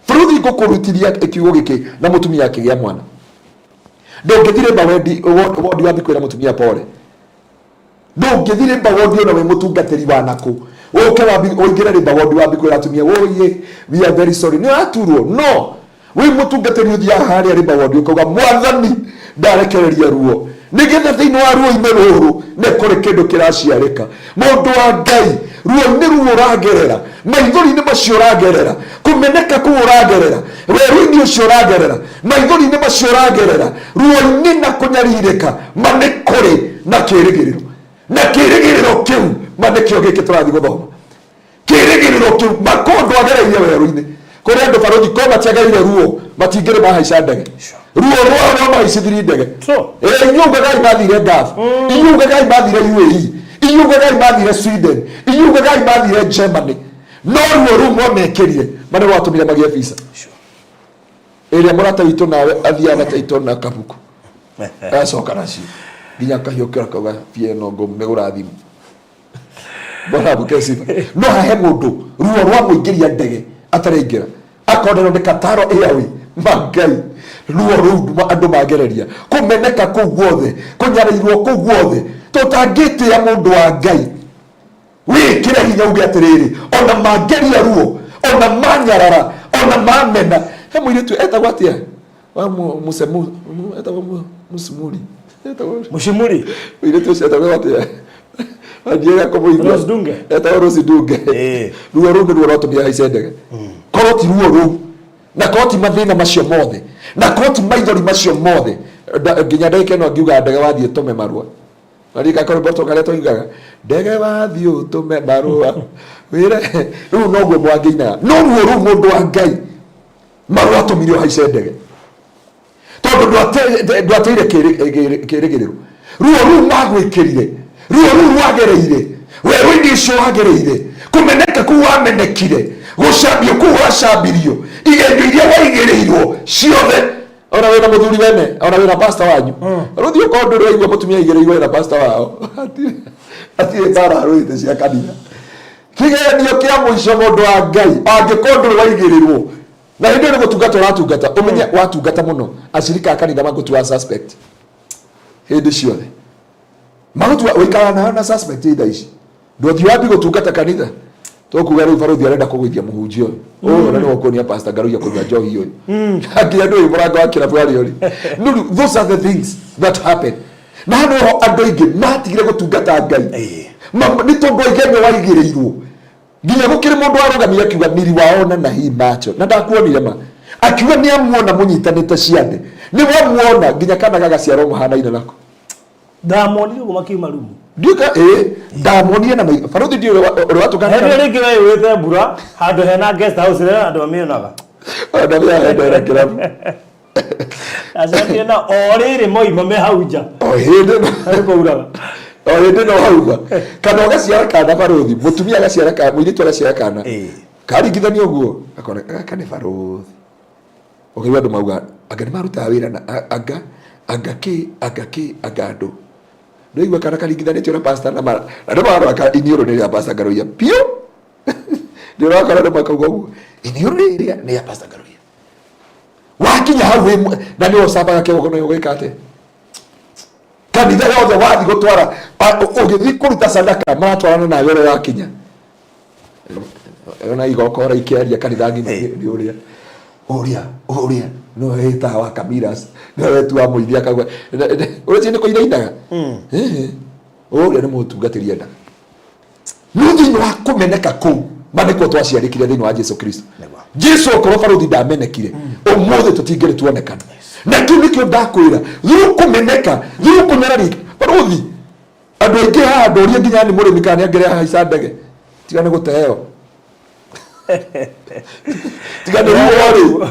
Bũrũri ngũkũrutithia kiugo gĩkĩ na mũtumia akĩgĩa mwana, ndũngĩthire mba wodi wathi kwĩra mũtumia pole, ndũngĩthire mba wodi ona wĩ mũtungatĩri wa nakũ ũke ũingĩre rĩmba wodi wathi kwĩra atumia woye we are very sorry nĩ aturwo no wĩ mũtungatĩri ũthiaga harĩa rĩmba wodi ũkauga Mwathani ndarekereria ruo nĩgetha thĩinĩ wa ruo-inĩ rũrũ nĩ kũrĩ kĩndũ kĩraciarĩka mũndũ wa Ngai ruo-inĩ rũu ũragerera maithori-inĩ macio ũragerera kũmeneka kũu ũragerera werũ-inĩ ũcio ũragerera maithori-inĩ macio ũragerera ruo-inĩ na kũnyarirĩka ma nĩ kũrĩ na kĩĩrĩgĩrĩro na kĩĩrĩgĩrĩro kĩu ma nĩkĩo gĩkĩ tũrathiĩ gũthoma kĩĩrĩgĩrĩro kĩu makondũ agereire werũ-inĩ kũrĩ andũ barũthi ko matiagereire ruo matingĩrĩ mahaica ndege ruo rwao no mahaicithiri ndege inyugagai mathire Gulf inyugagai mathire UAE inyugagai mathire Sweden inyugagai mathire Germany no ruo rũu mwamekĩrire manĩ rwatũmire magĩe visa ĩrĩa mũrata witũ nawe athiaga taito na kabuku acoka nacio nginya kahiũkĩra kauga pie no ngũmĩgũra thimũ Bwana bukesi no hahe mũndũ ruo rwa mũingĩria ndege ataraingĩra akonderwo nĩ Kataro Airways magai ruo rũu andũ magereria kũmeneka kũu guothe kũnyarĩirwo kũu guothe tũtangĩtĩa mũndũ wa Ngai wĩkĩre hinya uge atĩrĩrĩ ona mangeria ruo ona manyarara ona mamena he mũirĩtu etagwo atĩa wa musemu etagwo musimuri
Mushimuri
mũirĩtu ũcio etagwo atĩa Adiega como
Rose Dunge.
Eta Rose Dunge. Ruo rũu nĩruo rwatũmire haice ndege. Korwo ti ruo rũu na korwo ti mathĩna macio mothe na korwo ti maithori macio mothe nginya ndagĩka ĩno ngiuga ndege wathiĩ tũme marũa arika korwo boto kale toigaga ndege wathiĩ ũtũme marũa wĩre rĩu noguo mwangĩinaga no ruo rũu mũndũ wa Ngai marũa atũmire haice ndege tondũ ndwateire kĩrĩgĩrĩro ruo rũu magwĩkĩrire ruo rũu rwagereire werũ-inĩ ũcio wagereire kũmeneka kũu wamenekire gũcambio kũu wacambirio igerio iria waigĩrĩirwo ciothe ona wĩna mũthuri wene ona wĩna pastor wanyu rũthiĩ ũkorwo ndũrĩ waigua mũtumia aigĩrĩirwo wĩna pastor wao atirĩ mbara rũĩte cia kanitha kĩgeranio kĩa mũico mũndũ wa Ngai angĩkorwo ndũrĩ waigĩrĩrwo na hĩndĩ ĩyo nĩ gũtungata ũratungata ũmenye watungata mũno acirika a kanitha magũtua suspect hĩndĩ ciothe magutua wĩikara na suspect ida ici ndũthi wapi gũtungata kanitha tokuga rĩu barothi arenda kũgũithia mũhunjia ũyũ na nĩ gũkũnia pastor Ngaruiya kũnyua njohi ũyũ akĩya ndũĩ mũrango wa kĩrabu arĩ ũrĩ those are the things that happen na hano andũ aingĩ matigire gũtungata Ngai nĩ tondũ aigenge waigĩrĩirwo nginya gũkĩrĩ mũndũ warũgamia akiuga miri waona na hii macho na ndakuonire ma akiuga nĩ amuona mũnyitanĩte ciande nĩ wamuona nginya kana gagaciarwo mũhanaine nako
ndamonire gũma kiuma rumu
ndiuka ndamonire na barothi ndio uri watukana
hĩndĩ rĩngĩ we wĩte mbura handũ hena guest house rĩrĩa andũ amĩonaga
ndio henda kirabu
acaria na orĩrĩ moima me hau nja
hĩndĩ
arĩkũuraga
hĩndĩ no hauga kana ũgaciara kana barothi mũtumia agaciara kana mũirĩtu agaciara kana karingithania ũguo akona kana barothi ũkĩigua andũ mauga anga nĩ marutaga wĩra na anga andũ nĩigua kana karingithanĩtio na pastor na andũ maraka iniũrũ nĩ rĩa pastor Ngaruiya piũ ndio wakora andũ makauga ũguo iniũrũ nĩ ya pastor Ngaruiya wakinya hau na nĩ ũcabaga kĩgoko nĩ ũgĩkate kanitha yothe wathi gũtwara ũgĩthiĩ kũruta sadaka maratwarana na wĩra yakinya ona igokora ikĩaria kanitha ngima nĩ ũrĩa no heta wa Kamiras no wetu wa mũithia kagwe ũrĩa nĩ kũinainaga ũrĩa nĩ mũtungatĩri enda no thĩinĩ wa kũmeneka kũu manĩkwo twaciarĩkire thĩinĩ wa Jesu Kristo Jesu okorwo barothi ndamenekire ũmũthĩ tũtingĩrĩ tuonekana na kĩu nĩkĩo ndakwĩra through kũmeneka through kũnyararika barothi andũ aingĩ haha ndũria nginya nĩ mũrĩmi kana nĩangĩrĩa haica ndege tiga nĩ gũteheo tiga nĩ ruo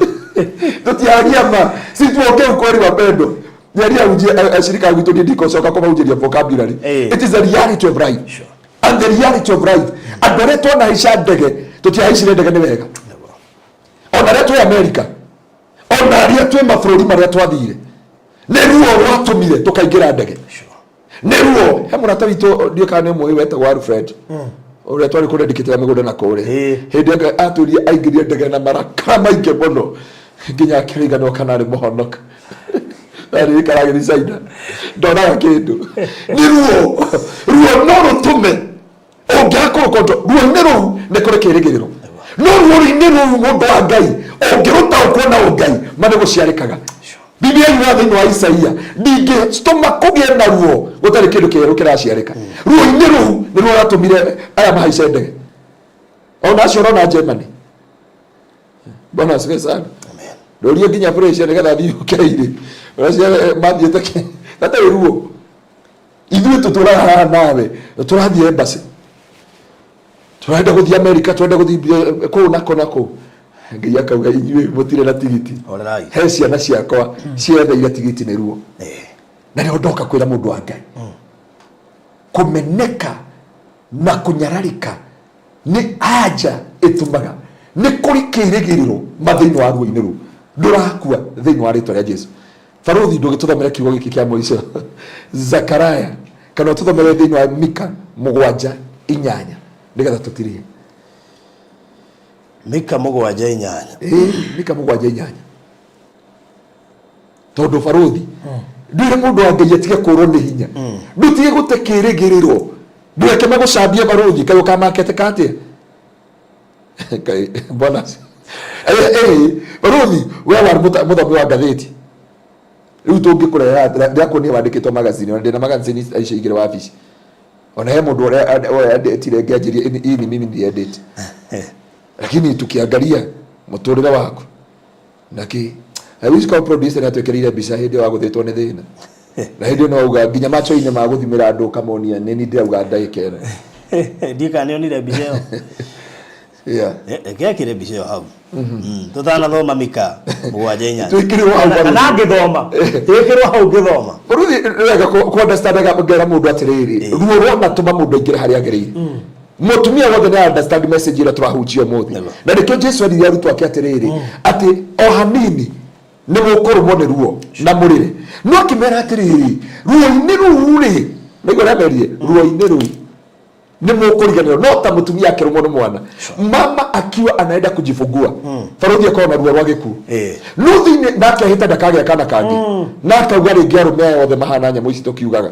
tutiagia ma si tuongee ukweli wa pendo yaria uje shirika letu ndiko soka kama uje vocabulary it is a reality of life sure. And the reality of life adoretwo na haica ndege tutiaicire ndege nĩ wega ona retwo America ona aria twe mabũrũri marĩa twathire nĩ ruo rwatũmire tukaingĩra ndege nĩ ruo he mũrata witũ ndio kana nĩ mũĩ wetagwo Alfred ũrĩa twarĩ kũrendikĩte mĩgũnda na kũrĩ hĩndĩ ĩyo atũria aingĩrie ndege na marakara maingĩ mũno nginya akĩrĩganwo kana arĩ mũhonoka arĩ karagĩri caina ndonaga kĩndũ nĩ ruo no rũtũme ũngĩakũrũkonto ruo-inĩ rũu nĩ kũrĩ kĩrĩgĩrĩro no ruo-inĩ rũu mũndũ wa Ngai ũngĩrũtaũkwo na ũngai ma nĩ gũciarĩkaga Biblia yuga thĩinĩ wa Isaia ndingĩtũma kũgĩe na ruo gũtarĩ kĩndũ kĩerũ kĩraciarĩka ruo-inĩ rũu nĩ ruo ratũmire aya mahaice ndege ona acio ũrona Germany Bwana asifiwe sana ndorie nginya pressure nĩgetha thiĩ ũkeire ũracia mathiĩte gatarĩ ruo ithuĩ tũtũraga haha nawe tũrathiĩ embassy tũrenda gũthiĩ America tũrenda gũthiĩ kũu nako Ngai akauga inyuĩ mũtirĩ na tigiti he ciana ciakwa ciethe tigiti nĩ ruo na nĩ ndoka kwĩra mũndũ wa Ngai kũmeneka na kũnyararika nĩ anja ĩtũmaga nĩ kũrĩ kĩrĩgĩrĩro mathĩinĩ wa ruo-inĩ rũu Ndurakua thiini wa ritwa ria Jesu. Baruthi ndugituthomera kiugo giki kia muico. Zakaria kana tuthomere thiini wa Mika 7:8 nigetha tutirie.
Mika 7:8.
Mika 7:8. Tondu baruthi ndire mundu angeie tige kurwo ni hinya. Ndutige gute kirigiriro. Ndureke magucambia baruthi kayo kamakete katia. Kai bona. Baruthi we wari muthomi wa ngatheti. Riu tungikureha ndiakunia wandikitwo magazine na ndina magazine aicio igire wabici. Ona he mundu ore andetire ngianjirie ini mimi ndiendete. Lakini tukiangalia muturire waku naki I wish call producer na twekerire bica hindi wa guthitwo ni thina. Na hindi no uga nginya macho ine maguthimira andu kamonia ni ndirauga ndaikera.
Ndika ne onire bica yo.
Yeah.
Gekire bica yo hau. Tutana thoma Mika 7:8.
Twikirwo hau
na ngithoma. Twikirwo hau ngithoma.
Ruthi rega ku understand ga ngera mundu atiriri. Ruo rwa matuma mundu ingire hari agerire. Mutumia wothe na understand message ira turahujio muthi. Na ndikyo Jesu ari arutwa atiriri ati o hanini ni mukorwo ni ruo na murire. No kimera atiriri ruo-ini ruri. Nigo raberie ruo-ini ruri. Ni mukuriganira no ta mutumia akirumwo ni mwana. Mama akiwa anaenda kujifungua. Baruthi akona ruo rwa giku. Nuthi nake ahita ndakagĩa kana kangi. Na akauga ringi arume yothe mahana nyamu ici tukiugaga.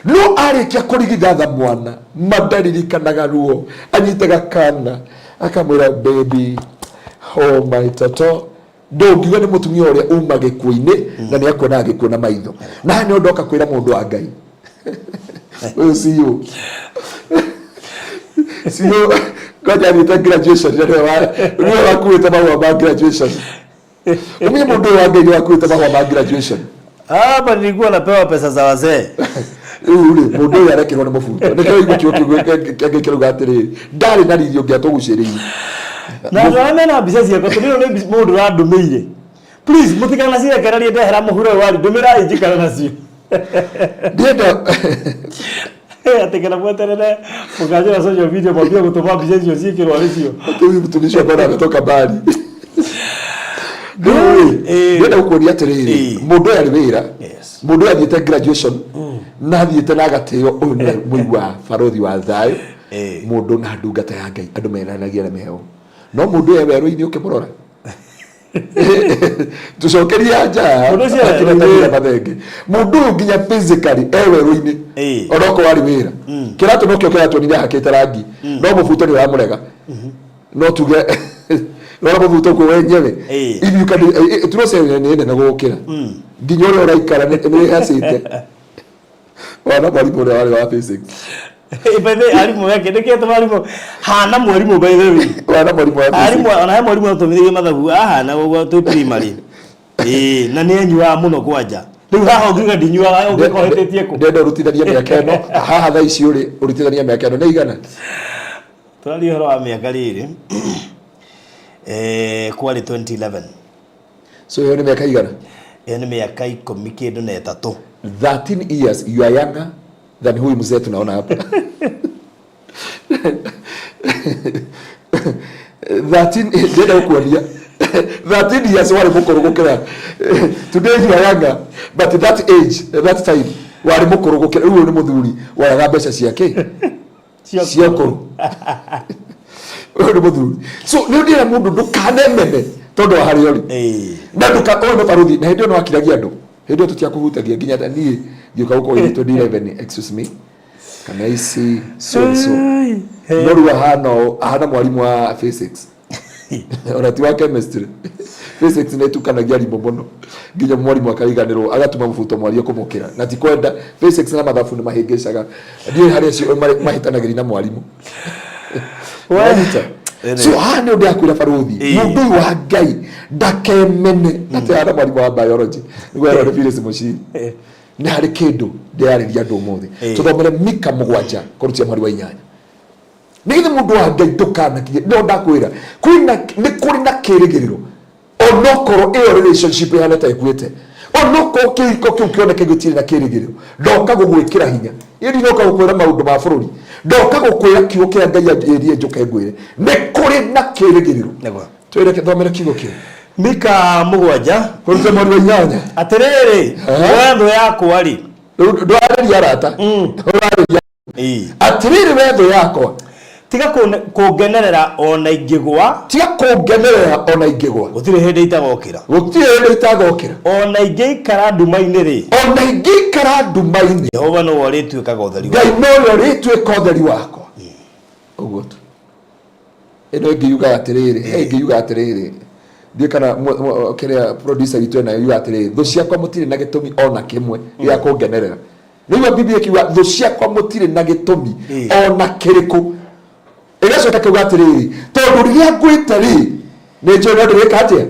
No arikia kurigithatha mwana mandaririkanaga ruo anyitaga kana akamwira baby oh my toto ndungiuga ni mutumia uria uma gikuini na ni akuona gikuona maitho na ni ndoka kwira mundu wa Ngai. We'll see you. Sio ngoja nita graduation ndio wakuita mawa graduation. Mimi mundu wa Ngai wakuita mawa graduation.
Bali nilikuwa napewa pesa za wazee.
Ule mundu yarekirwo ni mubuto. Nikyo igukio kigekero gatiri. Ndari na rio ngia tuguciriye.
Na ndio na bica ciako tulio ni mundu randumiire. Please mutikana cire kerarie ndehera muhuro wari ndumira injikana nacio. Ndenda atekana mweterere mukajira social video mwambie gutuma bica icio ciikirwo ricio.
Tuwi mutunisho bana ametoka mbali. Ndenda ukuria atiriri mundu yari wira. Mundu athiite graduation na athiite na agateo uyu ni muigwa baruthi wa thayo mundu na ndungata ya Ngai andu menanagia na meheo no mundu ye werũ-ini ukimurora tucokeria nja akinatabira mathenge mundu nginya physically werũ-ini onoko wari wira kiratu no kio kiratwonire hakite rangi no mubuto ni uramurega no tuge no mubuto ko wenyewe if you can turose ne na gukira nginya uri uraikara ni hasite wana mwalimu ule wale wa physics
ibebe alimu yake ndekete mwalimu hana mwalimu by the way
wana mwalimu wa physics
alimu ana mwalimu atomithie mathabu na gogo tu primary na ni enyua muno kwanja riu haha ngiga ndinyua ungikohetetie ku
ndenda rutithania miaka eno haha thaa ici uri urutithania miaka eno ni igana
turali horo wa miaka riri kwali 2011
so hiyo ni miaka igana
ni miaka 13
13 years you are younger than huyu mzee tunaona hapa. 13 ndio kuambia 13 years wale mukorogokera today you are younger but that age that time wale mukorogokera huyo ni muthuri wala mbeca ciake ciako huyo ni muthuri so ni ndio mundu ndukanemene tondu hari yori na ndukaone baruthi na ndio no akiragia andu ndio tutiakuhutagia nginya tani yuka uko ile 2011 excuse me kana isi so noru hana mwalimu wa physics orati wa chemistry physics ne tukanagia rimbo muno nginya mwalimu akaiganirwo agatuma mubuto mwario kumukira na ti kwenda physics na mathabu ni mahingicaga ndio hari acio mahitanagiri na mwalimu so hana ndio akwira baruthi mundu wa Ngai ndakemene atara mwalimu wa biology ngo yaro Phyllis Mushi ni hari kindu ndiariria ndu muthi tuthomere Mika 7 kurutia mwari wa 8 nigithe mundu wa Ngai ndukanakie no ndakwira ni kuri na kirigiriro onokoro iyo relationship yana ta ikuite onoko kiko kioneke gutire na kirigiriro ndoka gugwikira hinya iri ndoka gukwira maundu ma bururi ndoka gukwira kiugo kia Ngai erie njuke ngwire ni kuri na kirigiriro twire kithomere kiugo kia
Mika mugwanja
kuruta mwana nyanya
atiriri wendo yakwa ri
ndwari yarata atiriri wendo yakwa
tiga kugenerera ona ingigwa
tiga kugenerera ona ingigwa
gutire hindi itagokira ona ingikara nduma-ini ri
ona ingikara nduma-ini
Jehova no warituikaga utheri
Ngai no warituika utheri wakwa uguo tu ino ingiyuga atiriri Ndiye kana kiria producer witu na yu atiriri thu ciakwa mutire na gitumi ona kimwe ya kungenerera niwa Biblia kiwa thu ciakwa mutire na gitumi ona kiriku igacoka kiuga atiriri tondu riria ngwite ri ni njo no ndirika atia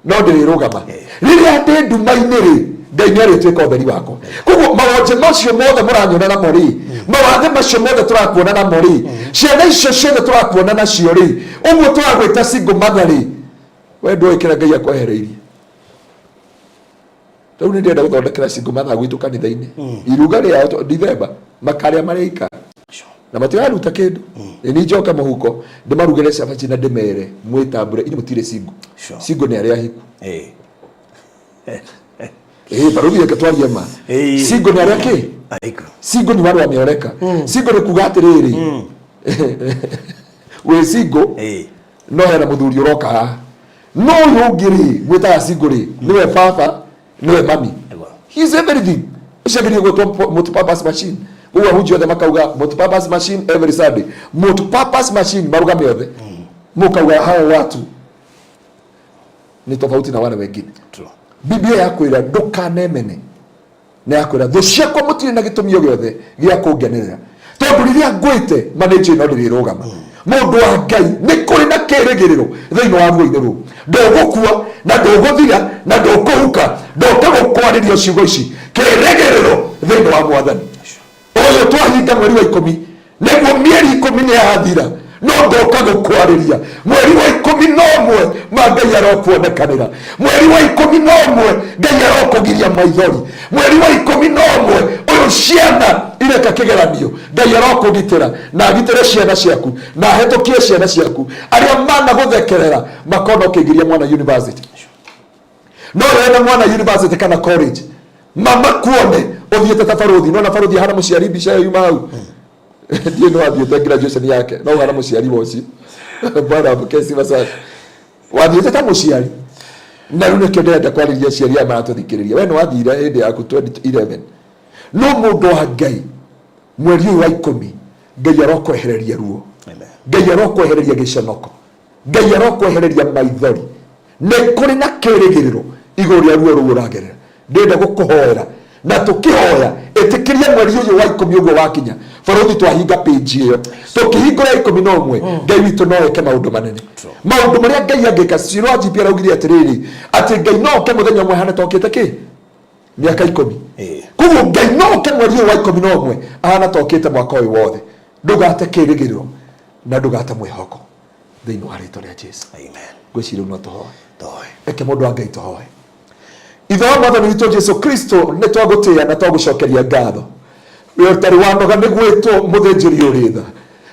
no ndirirugama riria ndi nduma-ini ri Ngai ni arituika utheri wakwa koguo mawonje macio mothe muranyona namo ri mawathe macio mothe turakuona namo ri ciana icio ciothe turakuona nacio ri uguo turagwita single mother ri we ndwikira Ngai akwehereirie riu ni ndenda guthondekera single mother gwitu kanitha-ini iruga riao Dithemba makaria mareika na matigaruta kindu ni njoka muhuko ndimarugire cabaci na ndimere mwitambure ini mutire single ni aria hiku barugi yakatwaria ma single ni aria ki single ni wale wameoleka single ni kuga atiriri we single no hera muthuri uroka no yugiri mwita single ri niwe baba niwe mami he is everything ushagiri gutwa multipurpose machine uwa huji othe makauga multipurpose machine every Sunday multipurpose machine marugame othe mukauga hao watu ni tofauti na wale wengine. Biblia yakwira ndukanemene na yakwira thu ciakwa mutire na gitumi o giothe gia kungenerera tondu riria ngwite manager no ndirirugama mundu wa Ngai ni kuri na kirigiriro thiini wa ruo-ini ru ndugukua na nduguthira na ndukuhuka ndukagukwarĩria ciugo ici kirigiriro thiini wa Mwathani uyu twahinga mweri wa 10 niguo mieri 10 ni yathira no ndoka gukwarĩria mweri wa 11 ma Ngai arokuonekanĩra mweri wa 11 Ngai arokugiria maithori mweri wa 11 uyu ciana ireka kigeranio Ngai arokugitĩra na agitĩre ciana ciaku na hetũkie ciana ciaku aria mana guthekerera makona ũkĩingĩria mwana university no wena mwana university kana college mama kuone uthiĩte ta baruthi no na baruthi hana mũciari mbica yuma hau ndiye no athiĩte graduation yake no hana mũciari woci bwana mkesi basa wathiĩte ta mũciari na rĩu nĩkĩo ndĩrenda kwarĩria aciari aya maratũthikĩrĩria we nĩ wathire hĩndĩ yaku 2011 no mũndũ wa Ngai mweri ũyũ wa 10 Ngai arokwehereria ruo Ngai arokwehereria gĩconoko Ngai arokwehereria maithori nĩ kũrĩ na kĩrĩgĩrĩro igũrũ rĩa ruo rũu ũragerera ndĩrenda gũkũhoera na tukihoya etikiria mweri ũyũ wa 10 ũguo wakinya baruthi twahinga page ĩyo tukihingũra 11 Ngai witũ no eke maũndũ manene maũndũ marĩa Ngai angĩka ciro ajipia raugire atirĩrĩ atĩ Ngai no oke mũthenya ũmwe hana tokĩte kĩ miaka 10 koguo Ngai no oke mweri ũyũ wa 11 ahana tokĩte mwaka ũyũ wothe ndũgate kĩrĩgĩrĩro na ndũgate mwĩhoko thĩinĩ wa rĩĩtwa rĩa Jesũ amen ngwĩciria no tũhoe eke mũndũ wa Ngai tũhoe ithe wa Mwathani witũ Jesu Kristo nĩ twagũtĩĩa na twagũcokeria ngatho we ũtarĩ wanoga nĩ gwĩtwo mũthĩnjĩri ũrĩ tha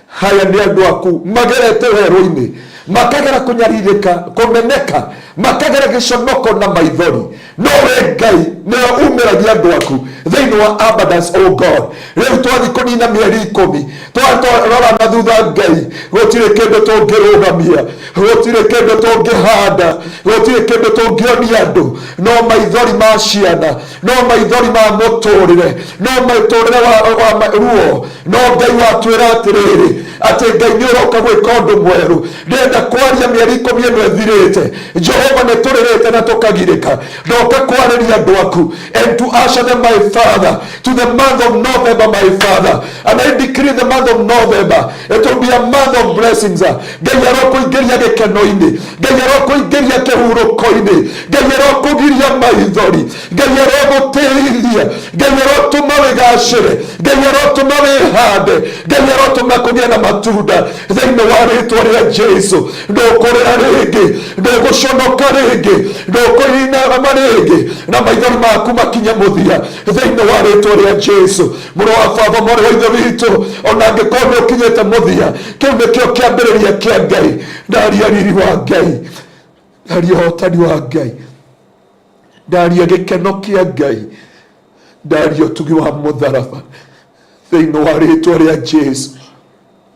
haya nĩ andũ aku magerete werũ-inĩ makagera kũnyarirĩka kũmeneka makagera gĩconoko na maithori no we Ngai nĩwe umĩragia andũ aku thĩinĩ wa abundance o God rĩu twathi kũnina mĩeri 10 twarora na thutha Ngai gũtirĩ kĩndũ tũngĩrũgamia gũtirĩ kĩndũ tũngĩhanda gũtirĩ kĩndũ tũngĩonia andũ no maithori ma ciana no maithori ma mũtũrĩre no mũtũrĩre wa ruo no Ngai watwĩra atĩrĩrĩ atĩ Ngai nĩ ũroka gwĩka ũndũ mwerũ ndĩrenda kwaria mĩeri 10 ĩno ĩthirĩte Jehova nĩ tũrĩrĩte na tũkagirĩka ndoka kwarĩria andũ aku and to usher them my Father to the month of November my Father and I decree the month of November it will be a month of blessings Ngai arokũingĩria gĩkeno-inĩ Ngai arokũingĩria kĩhurũko-inĩ Ngai arokũgiria maithori Ngai arogũtĩria Ngai arotũma wĩgacĩre Ngai arotũma wĩhande Ngai arotũma kũgĩa na matunda thĩinĩ wa rĩĩtwa rĩa Jesũ ndũkũrĩra rĩngĩ ndũgũconoka rĩngĩ ndũkũhinama rĩngĩ na maithori maku makinye mũthia thĩinĩ wa rĩĩtwa rĩa Jesũ mũrũ wa baba mwarĩ wa ithe witũ ona angĩkorwo nĩ ũkinyĩte mũthia kĩu nĩkĩo kĩambĩrĩria kĩa Ngai ndaria riri wa Ngai ndaria hotani wa Ngai, ndaria gikeno kia Ngai, ndaria utugi wa mutharaba thiini wa ritwa ria Jesu.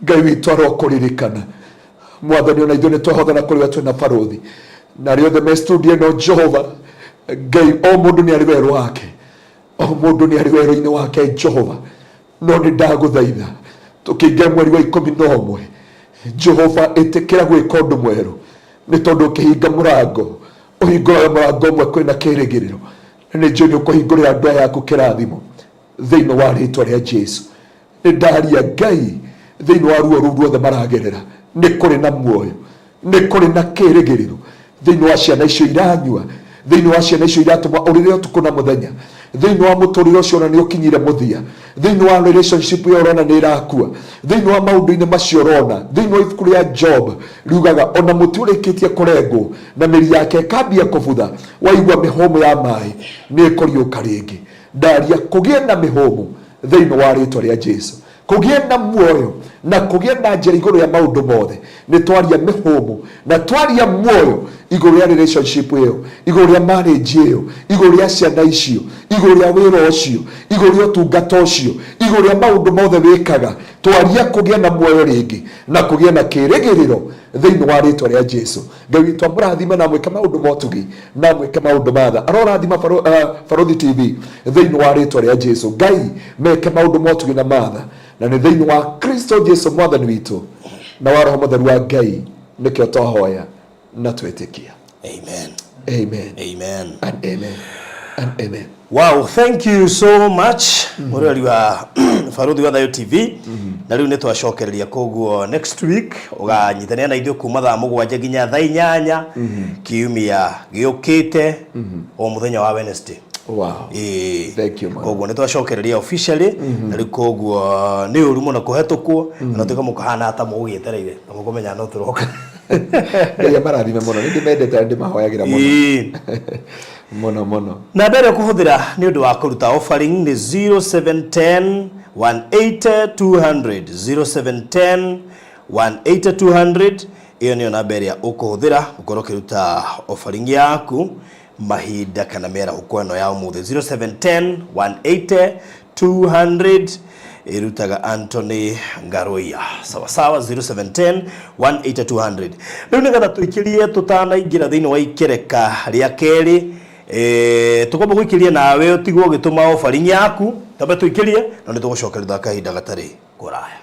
Ngai witu arokuririkana Mwathani, ona ithuĩ nĩtwahothana kũrĩ we twĩna barothi na arĩa othe me studio ĩno Jehova Ngai, o mũndũ nĩ arĩ werũ wake, o mũndũ nĩ arĩ werũ-inĩ wake Jehova, no nĩ ndagũthaitha tũkĩingia mweri wa 11 Jehova ĩtĩkĩra gwĩka ũndũ mwerũ, nĩ tondũ ũkĩhinga mũrango ũhingũraga mũrango ũmwe kwĩna kĩrĩgĩrĩro, na nĩ njũĩ nĩ ũkũhingũrĩra andũ aya yaku kĩrathimo thĩinĩ wa rĩtwa rĩa Jesu. Nĩ ndaria Ngai thĩinĩ wa ruo rũu ruothe maragerera, nĩ kũrĩ na muoyo, nĩ kũrĩ na kĩrĩgĩrĩro thĩinĩ wa ciana icio iranyua, thĩinĩ wa ciana icio iratũma ũrĩre ũtukũ na mũthenya, thĩinĩ wa mũtũrĩre ũcio ona nĩ ũkinyire mũthia, thĩinĩ wa relationship yo ũrona nĩ ĩrakua, thĩinĩ wa maũndũ-inĩ macio ũrona, thĩinĩ wa ibuku rĩa Job riugaga ona mũtĩ ũrĩkĩtie kũrengwo na mĩri yake ĩkambia kũbutha, waigua mĩhũmũ ya maĩ nĩ ĩkũriũka rĩngĩ. Ndaria kũgĩe na mĩhũmũ thĩinĩ wa rĩtwa rĩa Jesu, kũgĩe na muoyo na kũgĩe na njĩra igũrũ ya maũndũ mothe. Nĩ twaria mĩhũmũ na twaria muoyo igũrũ rĩa relationship ĩyo, igũrũ rĩa marriage ĩyo, igũrũ rĩa ciana icio, igũrũ rĩa wĩra ũcio, igũrũ rĩa ũtungata ũcio, igũrũ rĩa maũndũ mothe wĩkaga. Twaria kũgĩe na muoyo rĩngĩ na kũgĩe na kĩrĩgĩrĩro thĩinĩ wa rĩtwa rĩa Jesu. Ngai witũ amũrathime na mwĩke maũndũ motugi na mwĩke maũndũ matha. Arorathima Barothi TV thĩinĩ wa rĩtwa rĩa Jesu. Ngai meke maũndũ motugi na matha, na nĩ thĩinĩ wa Kristo Jesu Mwathani witũ na wa Roho Mũtheru wa Ngai nĩkĩo twahoya na twĩtĩkia.
Amen.
Amen.
Amen.
And amen. And amen.
Wow, thank you so much. Mũrori wa Barothi wa Thayo TV. Na rĩu nĩtwacokereria koguo next week ũganyitania na ithuĩ kuma thaa 7 nginya thaa 8 kiumia gĩũkĩte o mũthenya wa Wednesday.
Wow. Thank you man.
Koguo nĩtwacokereria officially na rĩu koguo nĩ ũru mũno kũhetũkwo na tũkamũkahana hata mũgĩetereire na mũkũmenya no tũroka.
Ngai marathime mũno, nĩ ndĩmendete ndĩmahoyagĩra mũno mũno mũno. Na
mbere kũhũthĩra nĩ ũndũ wa kũruta offering nĩ 0710 180 200 0710 180 200. Iyo nĩyo namba ĩrĩa ũkũhũthĩra gũkorwo ũkĩruta offering yaku mahinda kana mĩara ũkwano ya ũmũthĩ. 0710 180 200 irutaga Anthony Ngaruiya. Sawa 0710 180 200. Rĩu nĩgetha tũikirie tũtanaingĩra thĩinĩ wa ikereka rĩa kerĩ, tukomba gũikirie nawe ũtigwo ũgĩtũma offering yaku, tambe tũikirie na nĩ tũgũcokerera kahinda gatarĩ kũraya.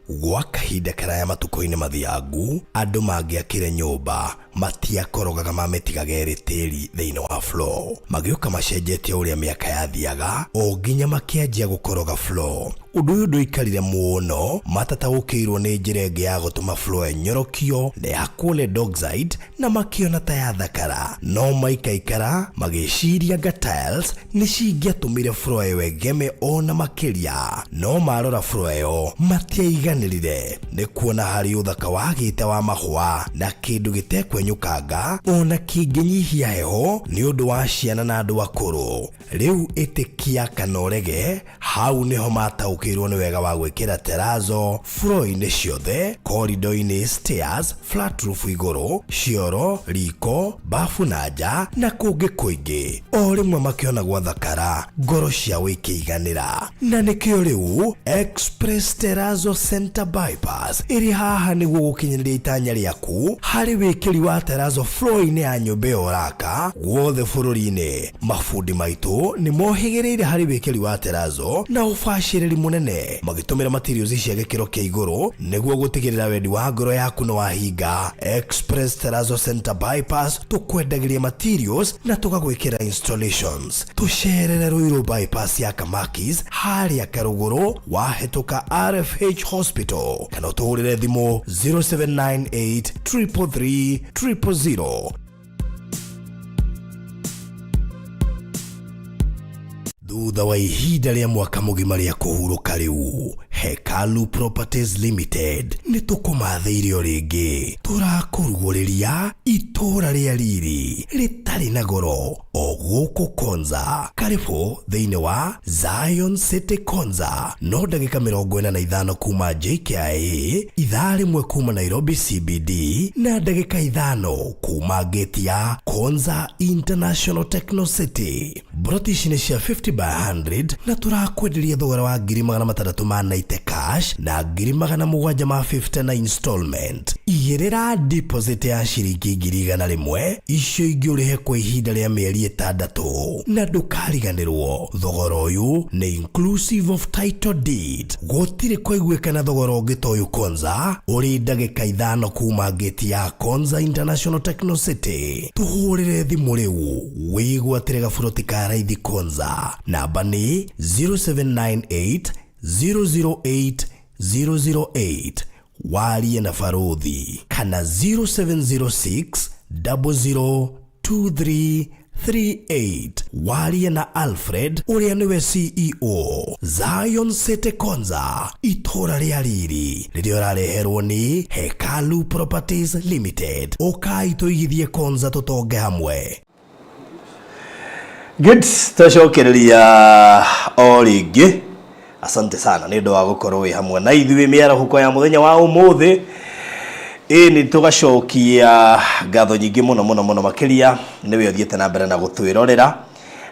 Gwa kahinda karaya matuko-inĩ mathiangu, andũ mangĩakire nyũmba matiakorogaga mamĩtigaga ĩrĩ tĩri thĩinĩ wa floor. Magĩũka macenjetie ũrĩa mĩaka yathiaga o nginya makĩanjia gũkoroga floor. Ũndũ ũyũ ndũikarire mũno, matataũkĩirwo nĩ njĩra ĩngĩ ya gũtũma floor enyorokio na yakwo nĩ dogside na makĩona ta yathakara. No maikaikara magĩciria anga tiles nĩ cingĩatũmire floor ĩyo ĩgeme ona makĩria. No marora floor ĩyo matiaiganĩrire nĩ kuona harĩ ũthaka wagĩte wa mahũa na kĩndũ gĩtekwenyũkanga ona kĩngĩnyihia heho nĩ ũndũ wa ciana na andũ akũrũ. Rĩu ĩtĩkia kana ũrege, hau nĩho mataũkĩirwo nĩ wega wa gwĩkĩra terazo floor-inĩ ciothe, corridor-inĩ, stairs, flat roof igũrũ, cioro, riko, bafu na nja na kũngĩ kũingĩ. O rĩmwe makĩona gwathakara, ngoro ciao ikĩiganĩra. Na nĩkĩo rĩu Express Terrazzo Center Bypass ĩrĩ haha nĩguo gũkinyĩria itanya rĩaku harĩ wĩkĩri wa terrazzo floor-inĩ ya nyũmba ĩyo ũraka guothe bũrũri-inĩ. Mafundi maitũ nĩ mohĩgĩrĩire harĩ wĩkĩri wa terrazzo na ũbacĩrĩri mũnene, magĩtũmĩra materials cia gĩkĩro kĩa igũrũ nĩguo gũtigĩrĩra wendi wa ngoro yaku nĩ wahinga. Express Terrazzo Center Bypass tũkwendagĩria materials na tũgagwĩkĩra installations. Tũcerere Ruiru bypass ya Kamakis harĩa Karũgũrũ wahĩtũka RFH Hospital, kana ũtũhũrĩre thimũ 0798 333 000. Thutha wa ihinda rĩa mwaka mũgima rĩa kũhurũka rĩu, Hekalu Properties Limited nĩ tũkũmathĩirio rĩngĩ. Tũrakũrugũrĩria itũra rĩa riri rĩtarĩ itarĩ na goro o gũkũ Konza. Karibu thĩinĩ wa Zion City Konza. No ndagĩka 45 kuma JKIA, ithaa rĩmwe kuma Nairobi CBD na ndagĩka 5 kuma gate ya Konza International Techno City. Broti ici nĩ cia 50 by 100 na tũrakwenderia thogora wa 690 cash na 750 na installment. Igĩrĩra deposit ya ciringi 100 icio ingĩ ũrĩhe kwa ihinda rĩa mĩeri 6 na ndũkariganĩrwo. Thogora ũyũ nĩ inclusive of title deed. Gũtirĩ kũiguĩka na thogora ũngĩ ta ũyũ Konza ũrĩ ndagĩka 5 kuma gate ya Konza International Techno City. Tũhũrĩre thimũ rĩu wĩgwatĩre gaburoti ka raithi Konza. Namba nĩ 0798 008 008 warie na Farodhi, kana 0706 002338 warie na Alfred ũrĩa nĩwe CEO. Zion City Konza, itũra rĩa riri rĩrĩa ũrareherwo nĩ Hekalu Properties Limited. Ũkai tũigithie Konza tũtonge hamwe.
Good, tũcokereria o rĩngĩ. Asante sana nĩ ũndũ wa gũkorwo wĩ hamwe na ithuĩ mĩarahuko ya mũthenya wa ũmũthĩ. Nĩ tũgacokia ngatho nyingĩ mũno makĩria nĩwe ũthiĩte na mbere na gũtwĩrorera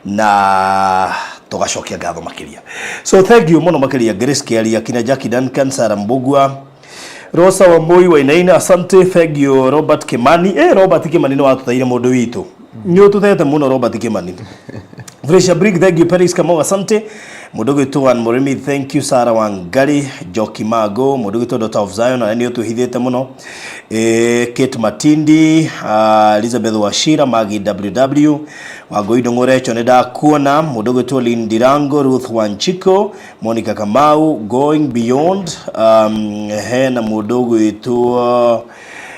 na tũgacokia ngatho makĩria. So thank you mũno makĩria Grace Kiaria, kina Jackie Duncan, Sarah Mbugua, Rosa Wambui Wainaina, asante. Thank you Robert Kimani. Robert Kimani nĩ watũteire mũndũ witũ. Nĩ ũtũthete mũno Robert Kimani. Fresha Brig, thank you. Paris Kamau, asante. Mudogo Tuan Morimi, thank you. Sarah Wangari, Joki Mago, Mudogo to Daughter of Zion, and you to Hideta Mono, Kate Matindi, Elizabeth Washira, Maggie WW, Wagoidongore, Choneda Kuana, Mudogo to Lindirango, Ruth Wanchiko, Monica Kamau, Going Beyond, Hena Mudogo to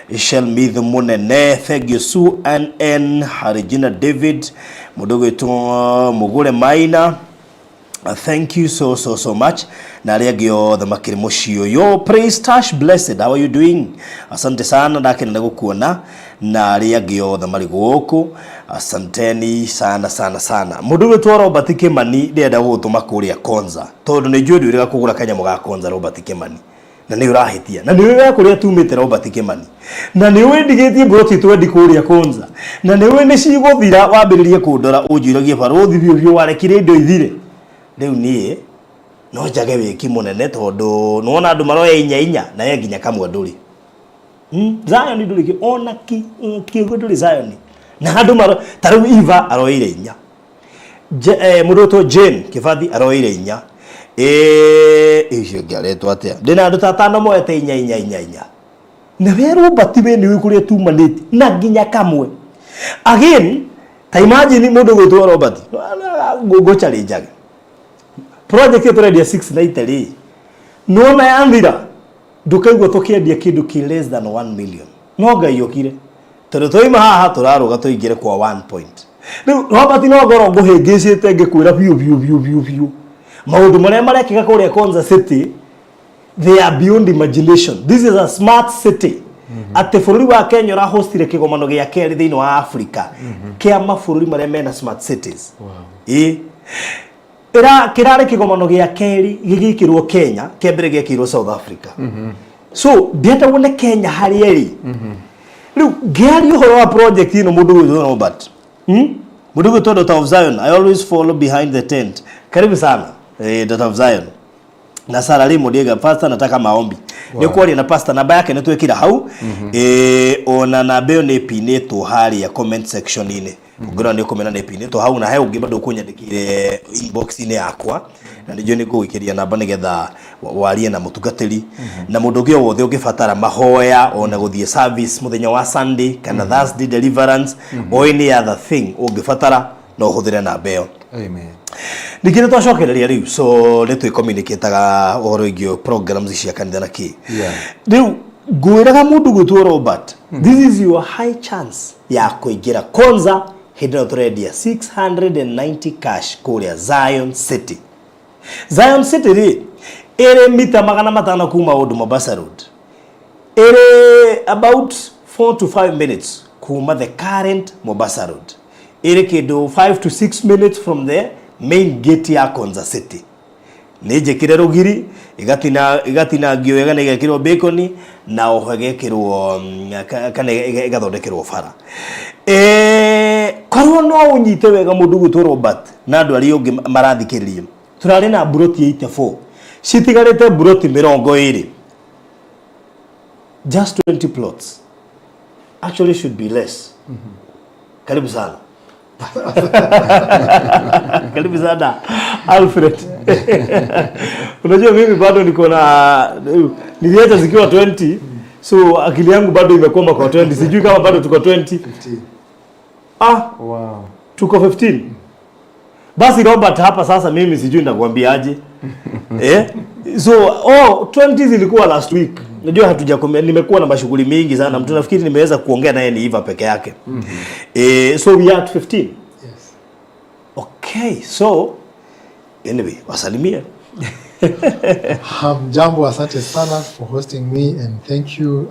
Ishel Mith Munene, thank you. Sue N. Regina David, Mudogo to Mugure Maina. Thank you so much. Nariagio the makirimoshio. Yo, praise Tash, blessed. How are you doing? Asante sana ndake ndago kuona. Nariagio the marigoko. Asanteni sana. Muduwe tu Robert Kimani ndenda gutuma kuria Konza. Tondu ni jodi uriga kugura kanyamo ga Konza Robert Kimani. Na ni urahitia. Na ni wewe kuria tumite Robert Kimani. Na ni wewe ndigetie broti twendi kuria Konza. Na ni wewe ni ciguthira wambiririe kundora unjiragie Farodhi bio warekire indo ithire. Rĩu niĩ no njage wĩki mũnene tondũ nona andũ maroya inya na ye nginya kamwe ndũrĩ. Zion ndũrĩ ona kiugo ndũrĩ Zion na andũ maro tarĩu Eva aroire inya. Mũndũ Jane Kibathi aroire inya. Icio ngĩaretwo atĩa. Ndĩna andũ ta 5 moete inya. Na werwo batiwe nĩ wĩkũrĩa tumanĩte na nginya kamwe. Again, ta imagine mũndũ gwĩtwo Robert. Go challenge. Project yetu ready 690 no na yambira ndukaigwa tukiendia kindu ki less than 1 million no ngai yokire tondu toima haha turaruga tuingire kwa 1 point. Riu Robert no ngoro nguhingicite ngikwira biu maundu maria marekika kuria Konza City, they are beyond imagination. This is a smart city. Ate bururi wa Kenya ra hostire kigomano gia keri thiini wa Africa kia mabũrũri maria mena smart cities. Kirare kigomano gia keri gigikirwo Kenya kembere gekirwo South Africa. So ndienda wone Kenya hari eri. Riu gari uhoro wa project ino mundu gwitwo Robert. Mundu gwitwo Daughter of Zion. I always follow behind the tent. Karibu sana Daughter of Zion. Na Sara Limo Diega pastor nataka maombi. Ni kwaria na pastor namba yake nitwekira hau. Ona na beo ne pinetwo hari ya comment section ine. Ngora ni komena na pinetwo hau na he ungi bado kunyandikire inbox ine yakwa. Na ndijo ni kuikiria namba nigetha warie na mutungatiri na mundu ũngĩ wothe ũngĩbatara mahoya ona guthie service muthenya wa Sunday kana Thursday deliverance o any other thing ũngĩbatara no ũhũthĩre namba ĩyo. Amen. Nikire twacokereria riu so letwe communicateaga ohoro igio programs cia kanitha na ki. Riu ngwiraga mundu gwitwo Robert, this is your high chance ya kuingira Konza hidden trade 690 cash kuria Zion City. Zion City ri ere mita 500 kuma Old Mombasa Road. Ere about 4 to 5 minutes kuma the current Mombasa Road. iri kindu 5 to 6 minutes from the main gate ya Konza City. Nijekire rugiri igatina ngio wega na igekirwo bacon na ohegekirwo kana igathondekerwo bara. Korwo no unyite wega mundu gutwo Robert na andu ari ungi marathikiririo. Turari na buroti 84. Citigarite buroti 20. Just 20 plots. Actually should be less. Karibu sana. Karibu sana Alfred. Unajua mimi bado niko na niliacha zikiwa 20, so akili yangu bado imekoma kwa 20. Sijui kama bado tuko 20. Wow. Tuko 15. Basi Robert hapa sasa mimi sijui ndakwambiaje. So 20 zilikuwa last week. Najua hatujakomea, nimekuwa na mashughuli mingi sana. Mtu nafikiri nimeweza kuongea naye ni Eva peke yake. So we are at 15. Yes. Okay, so anyway, wasalimia.
Jambo, asante sana for hosting me and thank you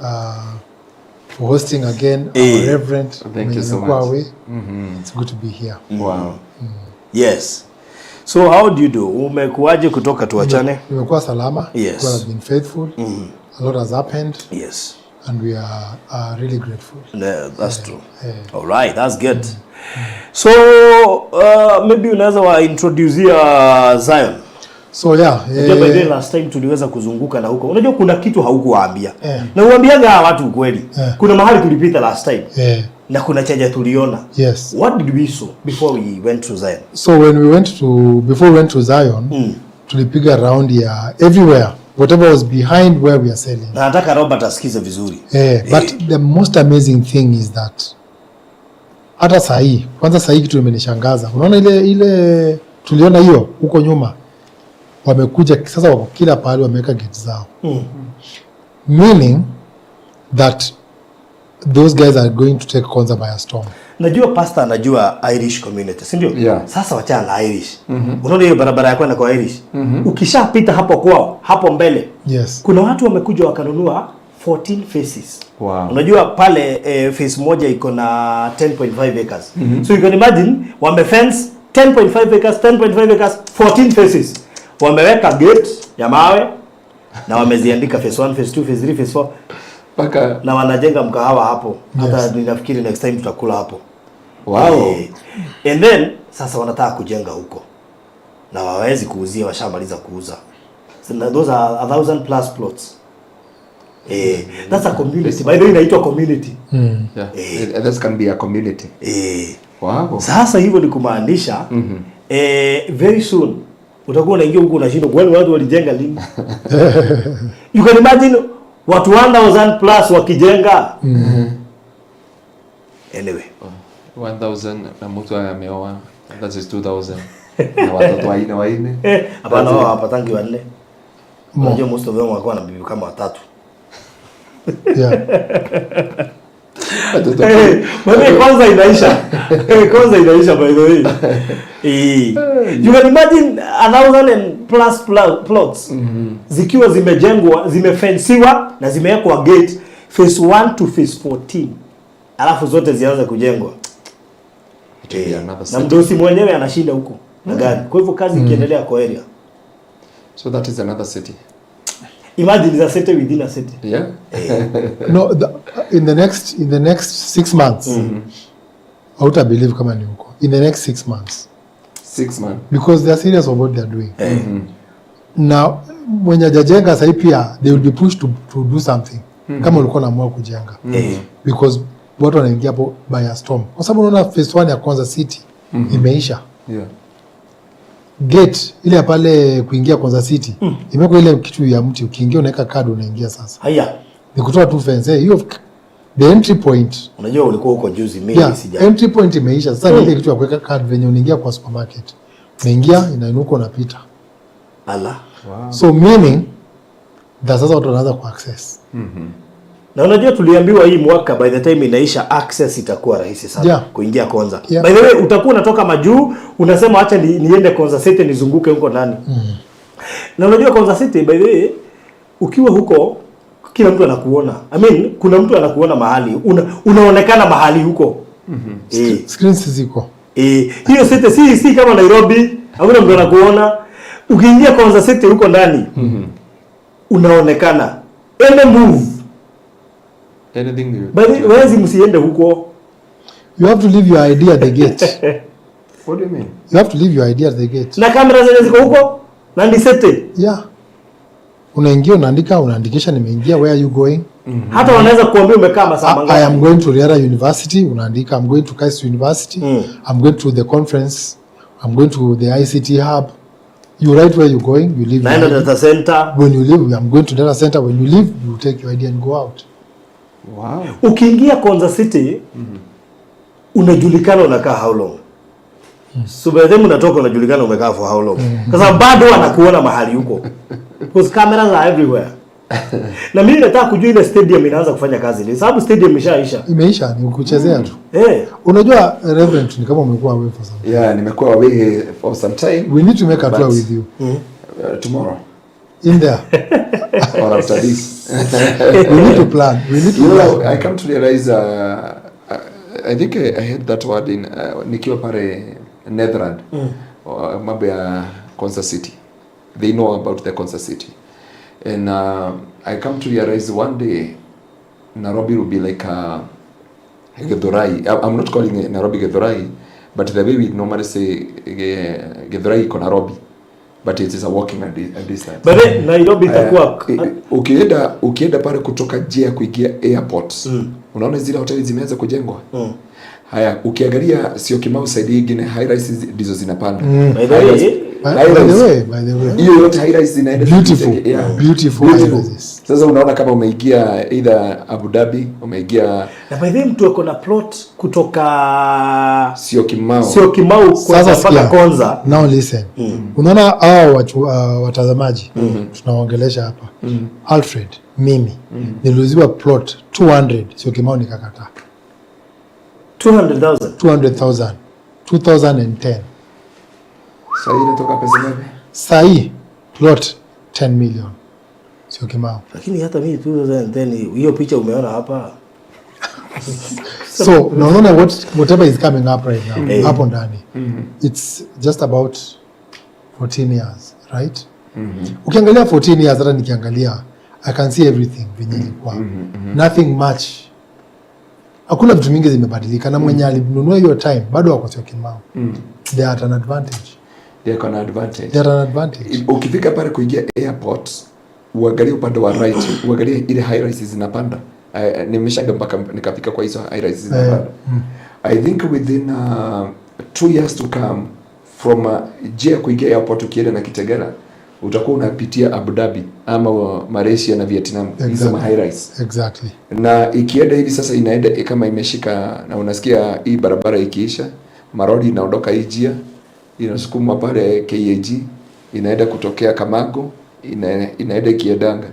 for hosting again our Reverend.
Thank you so much.
It's good to be here.
Wow.
Yes. So how do you do? Umekuaje kutoka tuachane?
Nimekuwa salama.
Yes.
God has been faithful. A lot has happened.
Yes.
And we are really grateful.
Yeah, that's true. All right, that's good. So maybe unaweza wa introduce Zion.
So yeah,
by the last time tuliweza kuzunguka na huko. Unajua kuna kitu haukuwaambia. Na uambiaga watu ukweli. Kuna mahali tulipita last time. Na kuna chaja tuliona.
Yes.
What did we saw before we went to Zion?
So when we went to Zion, tulipiga round ya everywhere. Whatever was behind where we are selling.
Na nataka Robert asikize vizuri.
But the most amazing thing is that hata kwanza sahi kitu imenishangaza. Unaona ile tuliona hiyo huko nyuma. Wamekuja sasa wako kila pahali wameweka gate zao. Meaning that those guys are going to take Konza by a storm.
Najua pastor anajua Irish community, si ndio?
Yeah.
Sasa wachana na Irish. Unaona hiyo barabara ya kwenda kwa Irish. Ukishapita hapo kwao, hapo mbele.
Yes.
Kuna watu wamekuja wakanunua 14 faces.
Wow.
Unajua pale face moja iko na 10.5 acres. So you can imagine wamefence 10.5 acres, 10.5 acres, 14 faces. Wameweka gate ya mawe na wameziandika phase 1, phase 2, phase 3, phase 4.
Paka
Na wanajenga mkahawa hapo. Hata ninafikiri next time tutakula hapo.
Wow.
And then sasa wanataka kujenga huko. Na wawezi kuuzia, washamaliza kuuza. So those are 1,000 plus plots. That's a community. By the way, inaitwa community.
Yeah. This can be a community. Wow.
Sasa hivyo ni kumaanisha very soon utakuwa unaingia huko unashindwa kwani watu walijenga lini? You can imagine watu 1,000 plus wakijenga. Anyway,
1,000 na mtu ameoa, that is 2,000. Na watoto waine.
Hapana, hapa tangi wanne. Unajua most of them wako na bibi kama watatu.
Yeah.
Mimi kwanza inaisha. Kwanza inaisha by the way. You can imagine 1,000 plus plots. Zikiwa zimejengwa, zimefensiwa na zimewekwa gate phase 1 to phase 14. Alafu zote zianze kujengwa. Na mdosi mwenyewe anashinda huko na gari. Kwa hivyo kazi ikiendelea kwa area.
So that is another city.
Imagine the city within a city.
Yeah.
No, in the next 6 months. I would believe kama ni huko. In the next 6 months.
6 months.
Because they are serious about what they are doing. Now when hajajenga sasa pia they will be pushed to do something. Kama ulikuwa unaamua kujenga. Because watu wanaingia hapo by a storm. Kwa sababu unaona phase 1 ya Konza City imeisha.
Yeah.
Gate ile pale kuingia Konza City imekuwa ile kitu ya mti, ukiingia unaweka card unaingia sasa.
Haya.
Ni kutoa tu fence. Hiyo the entry point.
Unajua ulikuwa huko juzi mimi sija.
Entry point imeisha. Sasa ile kitu ya kuweka card venye unaingia kwa supermarket. Unaingia inainuka unapita.
Ala.
Wow. So meaning that sasa watu wanaanza ku access.
Na unajua tuliambiwa hii mwaka by the time inaisha access itakuwa rahisi sana kuingia Konza. By the way utakuwa unatoka majuu unasema acha niende Konza City nizunguke huko ndani. Na unajua Konza City by the way ukiwa huko kila mtu anakuona. I mean kuna mtu anakuona mahali unaonekana mahali huko.
Screens ziko.
Hiyo city si kama Nairobi, hakuna mtu anakuona. Ukiingia Konza City huko ndani, unaonekana. Any move.
Anything you...
But wezi msiende huko.
You have to leave your ID at the gate.
What do you mean?
You have to leave your ID at the gate.
Na kamera zenye ziko huko? Nandi City?
Yeah. Unaingia unaandikisha nimeingia, where are you going?
Hata wanaweza kuambia umekaa masaa mangapi.
I am going to Riara University, unaandika I'm going to KAIST University. I'm going to the conference. I'm going to the ICT hub. You write where you're going, you leave.
Naenda data center.
When you leave, I'm going to data center. When you leave, you take your ID and go out.
Wow.
Ukiingia Konza City, unajulikana unakaa how long? So by the time unatoka unajulikana umekaa for how long? Kwa sababu bado wanakuona mahali huko. Because cameras are everywhere. Na mimi nataka kujua ile stadium inaanza kufanya kazi ile. Sababu stadium imeshaisha.
Imeisha, ni kuchezea tu.
Unajua
Reverend, ni kama umekuwa away for some time.
Yeah, nimekuwa away for some time.
We need to make a tour with you.
Tomorrow.
In there.
Or after this.
We need to plan.
I come to realize I think I heard that word in nikiwa pale Netherlands. Mambo ya Konza City. They know about the Konza City. And I come to realize one day Nairobi will be like Githurai. I'm not calling it Nairobi Githurai, but the way we normally say Githurai iko Nairobi, but it is a walking distance.
But then Nairobi itakuwa
ukienda pale kutoka njia kuingia airport. Unaona zile hoteli zimeanza kujengwa. Haya, ukiangalia sio Kimau side nyingine high rise ndizo zinapanda.
By the way.
Hiyo yote high rise zinaenda
beautiful high rises.
Sasa unaona kama umeingia either Abu Dhabi, umeingia
na by the way mtu akona plot kutoka
sio Kimau
kwa mpaka Konza.
Now listen. Unaona hao watazamaji tunaongelesha hapa. Alfred, mimi niliuziwa plot 200 sio Kimau nikakataa. 200,000 2010.
Sasa inatoka pesa ngapi?
Sahi plot 10 million. Sio Kimau.
Lakini hata mimi 2010 hiyo picha umeona hapa.
So unaona whatever is coming up right now hapo ndani. It's just about 14 years, right? Ukiangalia 14 years hata nikiangalia I can see everything venye ilikuwa. Nothing much. Hakuna vitu mingi zimebadilika na mwenye alinunua hiyo time bado wako sio Kimau. They are an advantage.
Ukifika pale kuingia airport, uangalie upande wa right, uangalie ile high rises zinapanda. Nimeshaga mpaka nikafika kwa hizo high rises zinapanda. I think within 2 years to come from njia kuingia airport ukienda na Kitegera utakuwa unapitia Abu Dhabi ama Malaysia na Vietnam, hizo high rise.
Exactly.
Na ikienda hivi sasa inaenda kama imeshika na unasikia hii barabara ikiisha, marodi inaondoka hii njia, inasukuma pale KAG, inaenda kutokea Kamago, inaenda Kiedanga.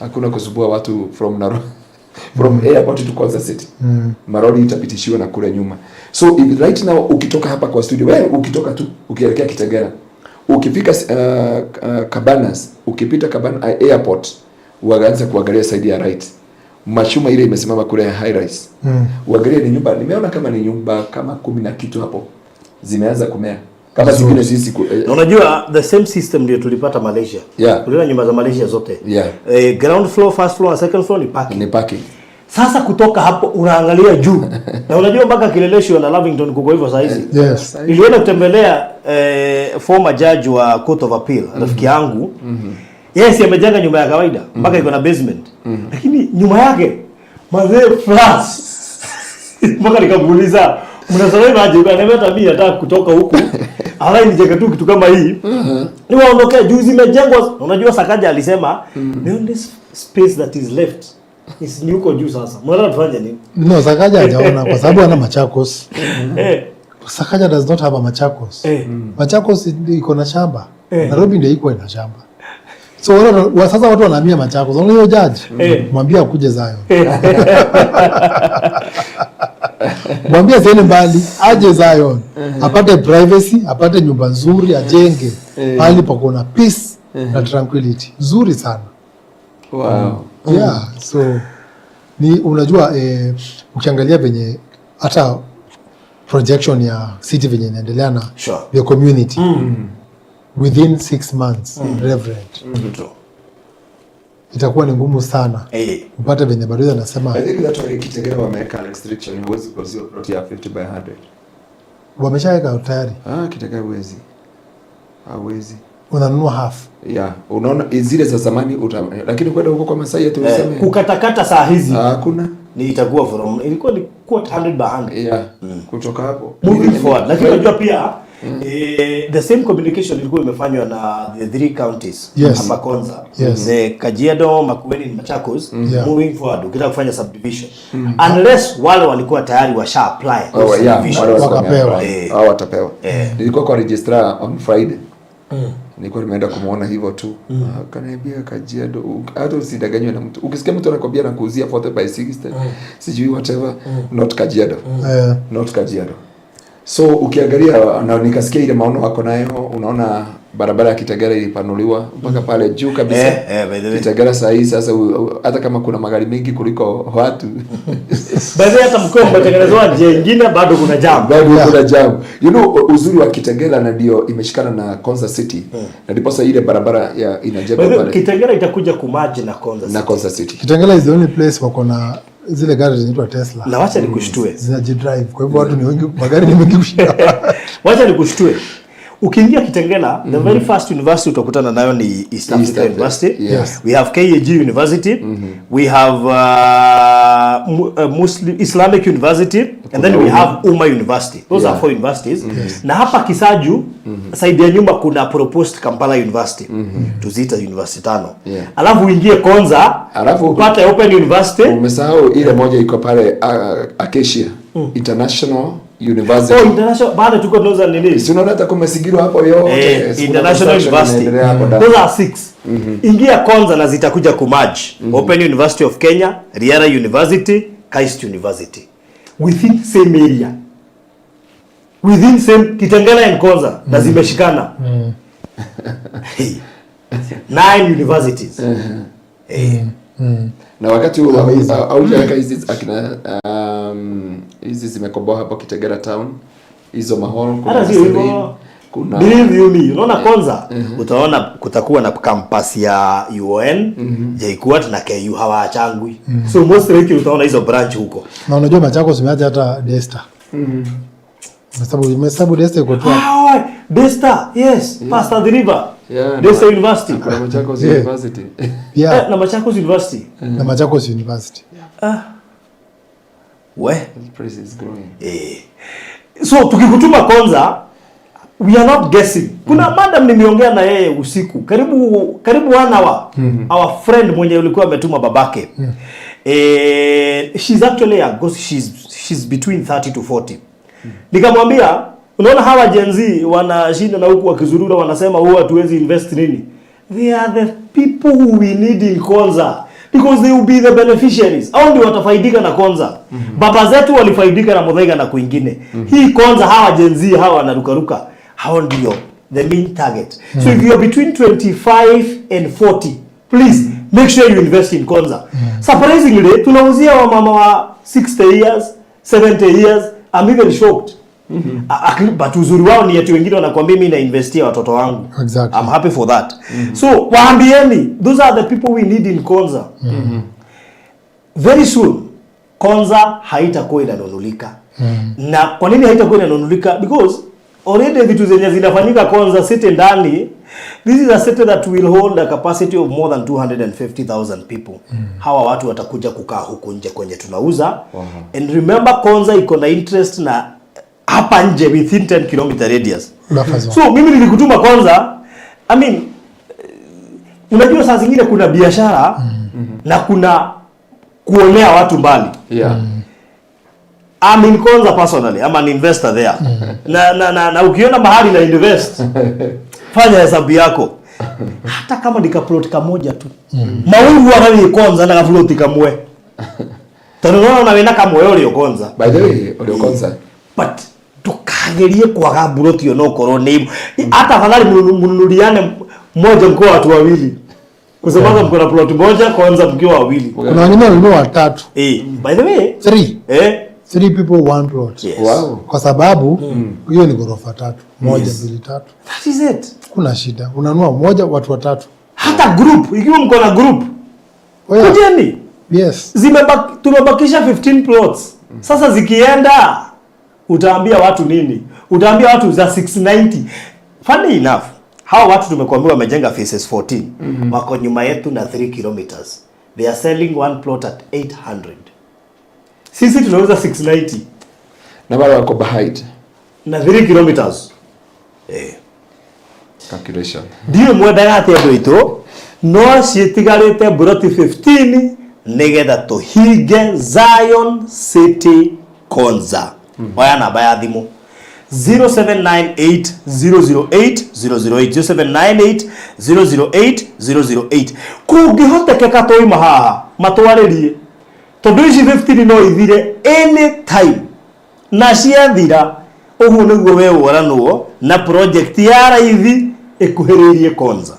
Hakuna kusumbua watu from airport to Konza City. Marodi itapitishiwa na kule nyuma. So if right now ukitoka hapa kwa studio, wewe ukitoka tu ukielekea Kitegera, ukifika Cabanas, ukipita Cabanas airport, uanze kuangalia side ya right. Mashuma ile imesimama kule high rise. Uangalie ni nyumba, nimeona kama ni nyumba kama 10 na kitu hapo. Zimeanza kumea. Kama zingine sisi
unajua the same system ndio tulipata Malaysia. Tuliona nyumba za Malaysia zote. Ground floor, first floor, second floor ni parking. Sasa kutoka hapo unaangalia juu. Na unajua mpaka Kileleshwa na Lavington kuko hivyo saa hizi.
Yes.
Nilienda kutembelea former judge wa Court of Appeal, rafiki yangu. Yes, amejenga nyumba ya kawaida mpaka iko na basement. Lakini nyuma yake mazee flats. Mpaka nikamuuliza, "Mnasema aje bwana, mimi hata mimi nataka kutoka huku." Ala nijenge tu kitu kama hii. Ni waondoke juu zimejengwa. Unajua Sakaja alisema, "The only space that is left is nyuko juu sasa." Mwana tufanye nini?
No, Sakaja hajaona kwa sababu ana Machakos. Sakaja does not have a Machakos. Machakos iko na shamba. Nairobi ndio iko na shamba. So sasa watu wanahamia Machakos. Unaona hiyo judge? Mwambie akuje Zion. Mwambie asiende mbali, aje Zion. Apate privacy, apate nyumba nzuri, ajenge. Pali pako na peace na tranquility. Nzuri sana.
Wow.
Yeah, so ni unajua ukiangalia venye hata projection ya city venye inaendelea na
Sure.
the community within 6 months Reverend, itakuwa ni ngumu sana upate venye bado anasema.
I think that way Kitengela wameweka restriction, huwezi kuuzia plot ya 50 by 100.
Wameshaweka tayari.
Kitengela hawezi.
Unanunua half.
Yeah, unaona zile za zamani lakini kwenda huko kwa Masai tu useme
kukatakata saa hizi
hakuna,
ni itakuwa from ilikuwa ni quote 100 by 100.
Yeah. Kutoka hapo
moving forward, lakini unajua pia the same communication ilikuwa imefanywa na the 3 counties hapa Konza, the Kajiado, Makueni na Machakos. Moving forward ukitaka kufanya subdivision unless wale walikuwa tayari washa apply
wakapewa watapewa. Nilikuwa kwa registrar on Friday, nilikuwa nimeenda kumuona hivyo tu. Akaniambia Kajiado, hata usidanganywe na mtu. Ukisikia mtu anakuambia anakuuzia 40 by 60, sijui whatever, not Kajiado. Not Kajiado. So ukiangalia na nikasikia ile maono wako nayo, unaona barabara ya Kitengela ilipanuliwa mpaka pale juu kabisa. Kitengela saa hii sasa hata kama kuna magari mengi kuliko watu.
Baadhi hata mkoa umetengenezwa njia nyingine bado kuna jam.
Kuna jam. You know uzuri wa Kitengela na ndio imeshikana na Konza City. Na ndipo sasa ile barabara ya inajengwa pale.
Kitengela itakuja kumaji na Konza City.
Na Konza City.
Kitengela is the only place wako na zile gari zinaitwa Tesla.
Na wacha nikushtue.
Zinajidrive. Kwa hivyo watu ni wengi, magari ni mengi kushinda.
Wacha nikushtue. Ukiingia Kitengela, the very first university utakutana nayo ni East Africa University.
Yes.
We have KAG University. We have Muslim Islamic University, and then we have Umma University. Those are 4 universities. Na hapa Kisaju, side ya nyuma kuna proposed Kampala University. Tuzita university 5. Alafu uingie Konza, alafu upate Open University.
Umesahau ile moja iko pale Acacia International University.
International, baada tuko tunaanza nini?
Si unaona hata kumesigirwa hapo yote.
International University. Those are 6. Ingia Konza na zitakuja kumerge. Open University of Kenya, Riara University, Kaist University. Within same area. Within same Kitengela and Konza na zimeshikana. 9 universities.
Na wakati haujaweka hizi akina hizi zimekomboa hapo Kitengela town, hizo mahall kuna
believe you me, unaona Konza utaona kutakuwa na campus ya UON, JKUAT na KU hawaachangwi. So most likely utaona hizo branch huko.
Na unajua Machakos umeacha hata Desta. Mesabu Desta iko tu.
Desta, yes, Pastor the River. Desta University.
Kuna Machakos University.
Na Machakos University.
Na Machakos University.
The place is growing.
So tukikutuma Konza, we are not guessing. Kuna madam nimeongea na yeye usiku. Karibu 1 hour. Our friend mwenye ulikuwa ametuma babake. She's actually she's between 30 to 40. Nikamwambia, unaona hawa Gen Z wanashinda na huku wakizurura wanasema huwa hatuwezi invest nini? They are the people who we need in Konza because they will be the beneficiaries. Hao ndio watafaidika na Konza. Baba zetu walifaidika na Muthaiga na kwingine. Hii Konza hawa Gen Z hawa wanarukaruka. Hao ndio the main target. So if you are between 25 and 40, please make sure you invest in Konza. Surprisingly, tunauzia wa mama wa 60 years, 70 years. I'm even shocked. But uzuri wao ni eti wengine wanakuambia mimi na investia watoto wangu.
Exactly.
I'm happy for that. So waambieni, those are the people we need in Konza. Very soon Konza haitakuwa inanunulika. Na kwa nini haitakuwa inanunulika? Because already vitu zenye zinafanyika Konza city ndani, this is a city that will hold a capacity of more than 250,000 people. Hawa watu watakuja kukaa huko nje kwenye tunauza. And remember Konza iko na interest na hapa nje within 10 km radius. So mimi nilikutuma Konza, I mean unajua saa zingine kuna biashara na kuna kuonea watu mbali. I'm in Konza personally. I'm an investor there. Na ukiona mahali na invest, fanya hesabu yako. Hata kama nikaplot kamoja tu. Mawingu wanani Konza na float kamwe. Tunaona na wena kamwe yole Konza.
By the way, ole Konza.
But tukagerie kwa gabroti ono koro name. Hata afadhali mnunuliane moja mkoa watu wawili. Kusemaza mko na plot moja Konza mkiwa wawili.
Kuna wengine wanunua 3.
By the way,
3. 3 people 1 plot.
Yes.
Wow.
Kwa sababu hiyo ni ghorofa 3, 1
Yes.
2 3.
That is it.
Kuna shida. Unanua moja watu 3.
Hata group, ikiwa mko na group.
Oh, yeah.
Kujeni.
Yes.
Tumebakisha 15 plots. Sasa zikienda utaambia watu nini? Utaambia watu za 690. Funny enough, hao watu tumekuambia wamejenga phases 14. Wako nyuma yetu na 3 kilometers. They are selling 1 plot at 800. Sisi tunauza 690
Na wale wako behind.
na 3 kilometers.
Calculation.
Ndio mwenda ate andu itu no cietigarite buroti 15 nigetha tuhinge Zion City Konza. Oya namba ya thimu 0798008008 0798008008 kungihotekeka toima haha matwaririe tondu ici 15 no ithire anytime na ciathira uguo niguo we woranwo na project ya raithi ikuhiririe Konza.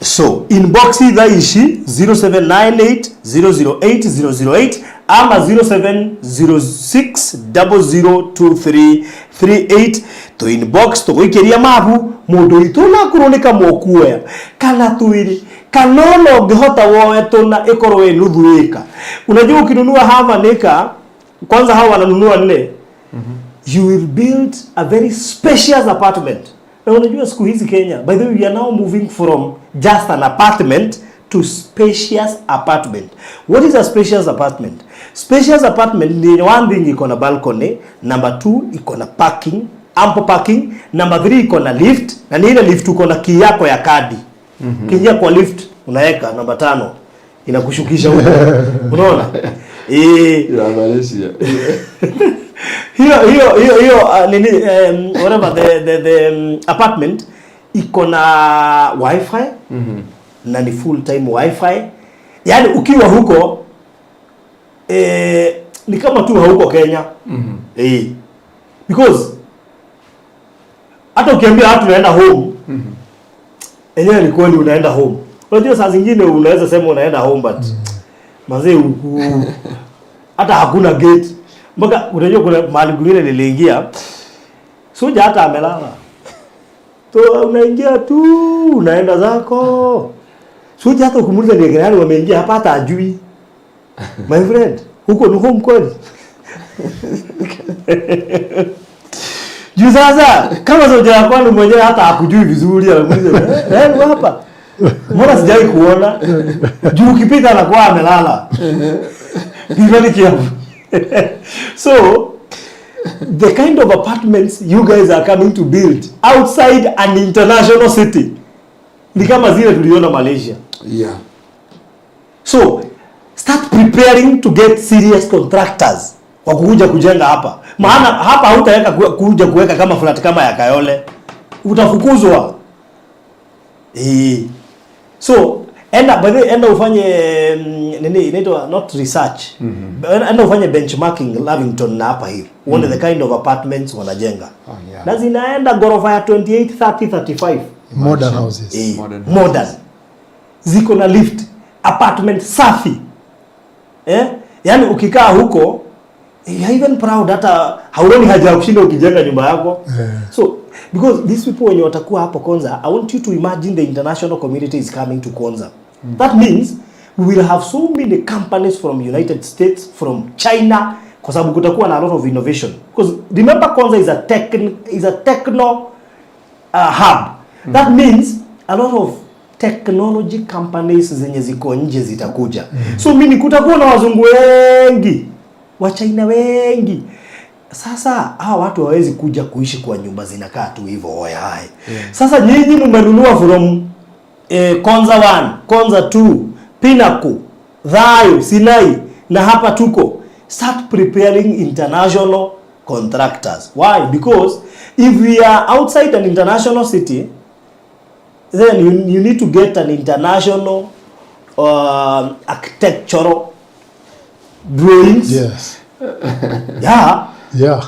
So inbox tha ici 0798008008 ama 0706002338 to inbox to guikiria mabu mundu ituna kuronika mokuoya kana tuiri kanono ngihota wowe tuna ikorwe nuthu ika. Unajua ukinunua hava nika kwanza hawa wananunua 4 you will build a very spacious apartment. Na unajua siku hizi Kenya, by the way, we are now moving from just an apartment to spacious apartment. What is a spacious apartment? Spacious apartment ni one thing iko na balcony, number 2 iko na parking, ample parking, number 3 iko na lift, na ni ile lift uko na key yako ya kadi. Kingia kwa lift unaweka number 5 inakushukisha huko. Unaona?
Ya Malaysia.
Hiyo nini whatever the apartment iko na wifi na ni full time wifi. Yaani ukiwa huko ni kama tu hauko Kenya. Because hata ukiambia watu unaenda home enyewe ni kweli unaenda home. Unajua saa zingine unaweza sema unaenda home but mazee hata hakuna gate. Mpaka unajua kuna mahali kwingine niliingia soja hata amelala. To unaingia tu unaenda zako. Soja hata ukumuuliza ni gani wameingia hapa hata ajui. My friend, huko ni home kweli. Juu sasa kama soja yako ni mwenyewe hata hakujui vizuri anamuuliza hapa. Mbona sijai kuona? Juu ukipita anakuwa amelala. Be very careful. So the kind of apartments you guys are coming to build outside an international city ni kama zile tuliona Malaysia.
Yeah.
So start preparing to get serious contractors kwa kuja kujenga hapa. Maana hapa hutaweka kuja kuweka kama flat kama ya Kayole. Utafukuzwa. So enda ufanye nini inaitwa not research. Enda ufanye benchmarking Lavington na hapa hivi. Uone the kind of apartments wanajenga.
Yeah.
Na zinaenda ghorofa ya 28, 30, 35.
Modern houses.
Modern. Ziko na lift, apartment safi. Yaani ukikaa huko you are even proud hata hauroni haja ya kushinda ukijenga nyumba yako. So because these people when you watakuwa hapo Konza, I want you to imagine the international community is coming to Konza. That means we will have so many companies from United States, from China, kwa sababu kutakuwa na a lot of innovation. Because remember Konza is a techno hub. That means a lot of technology companies zenye ziko nje zitakuja. So mimi kutakuwa na wazungu wengi, wa China wengi. Sasa hawa watu hawezi kuja kuishi kwa nyumba zinakaa tu hivyo oyai. Sasa nyinyi mmenunua from Konza 1, Konza 2, Pinnacle, Dhayo, Sinai na hapa tuko. Start preparing international contractors. Why? Because if we are outside an international city, then you need to get an international architectural drawings.
Yes.
Yeah.
Yeah.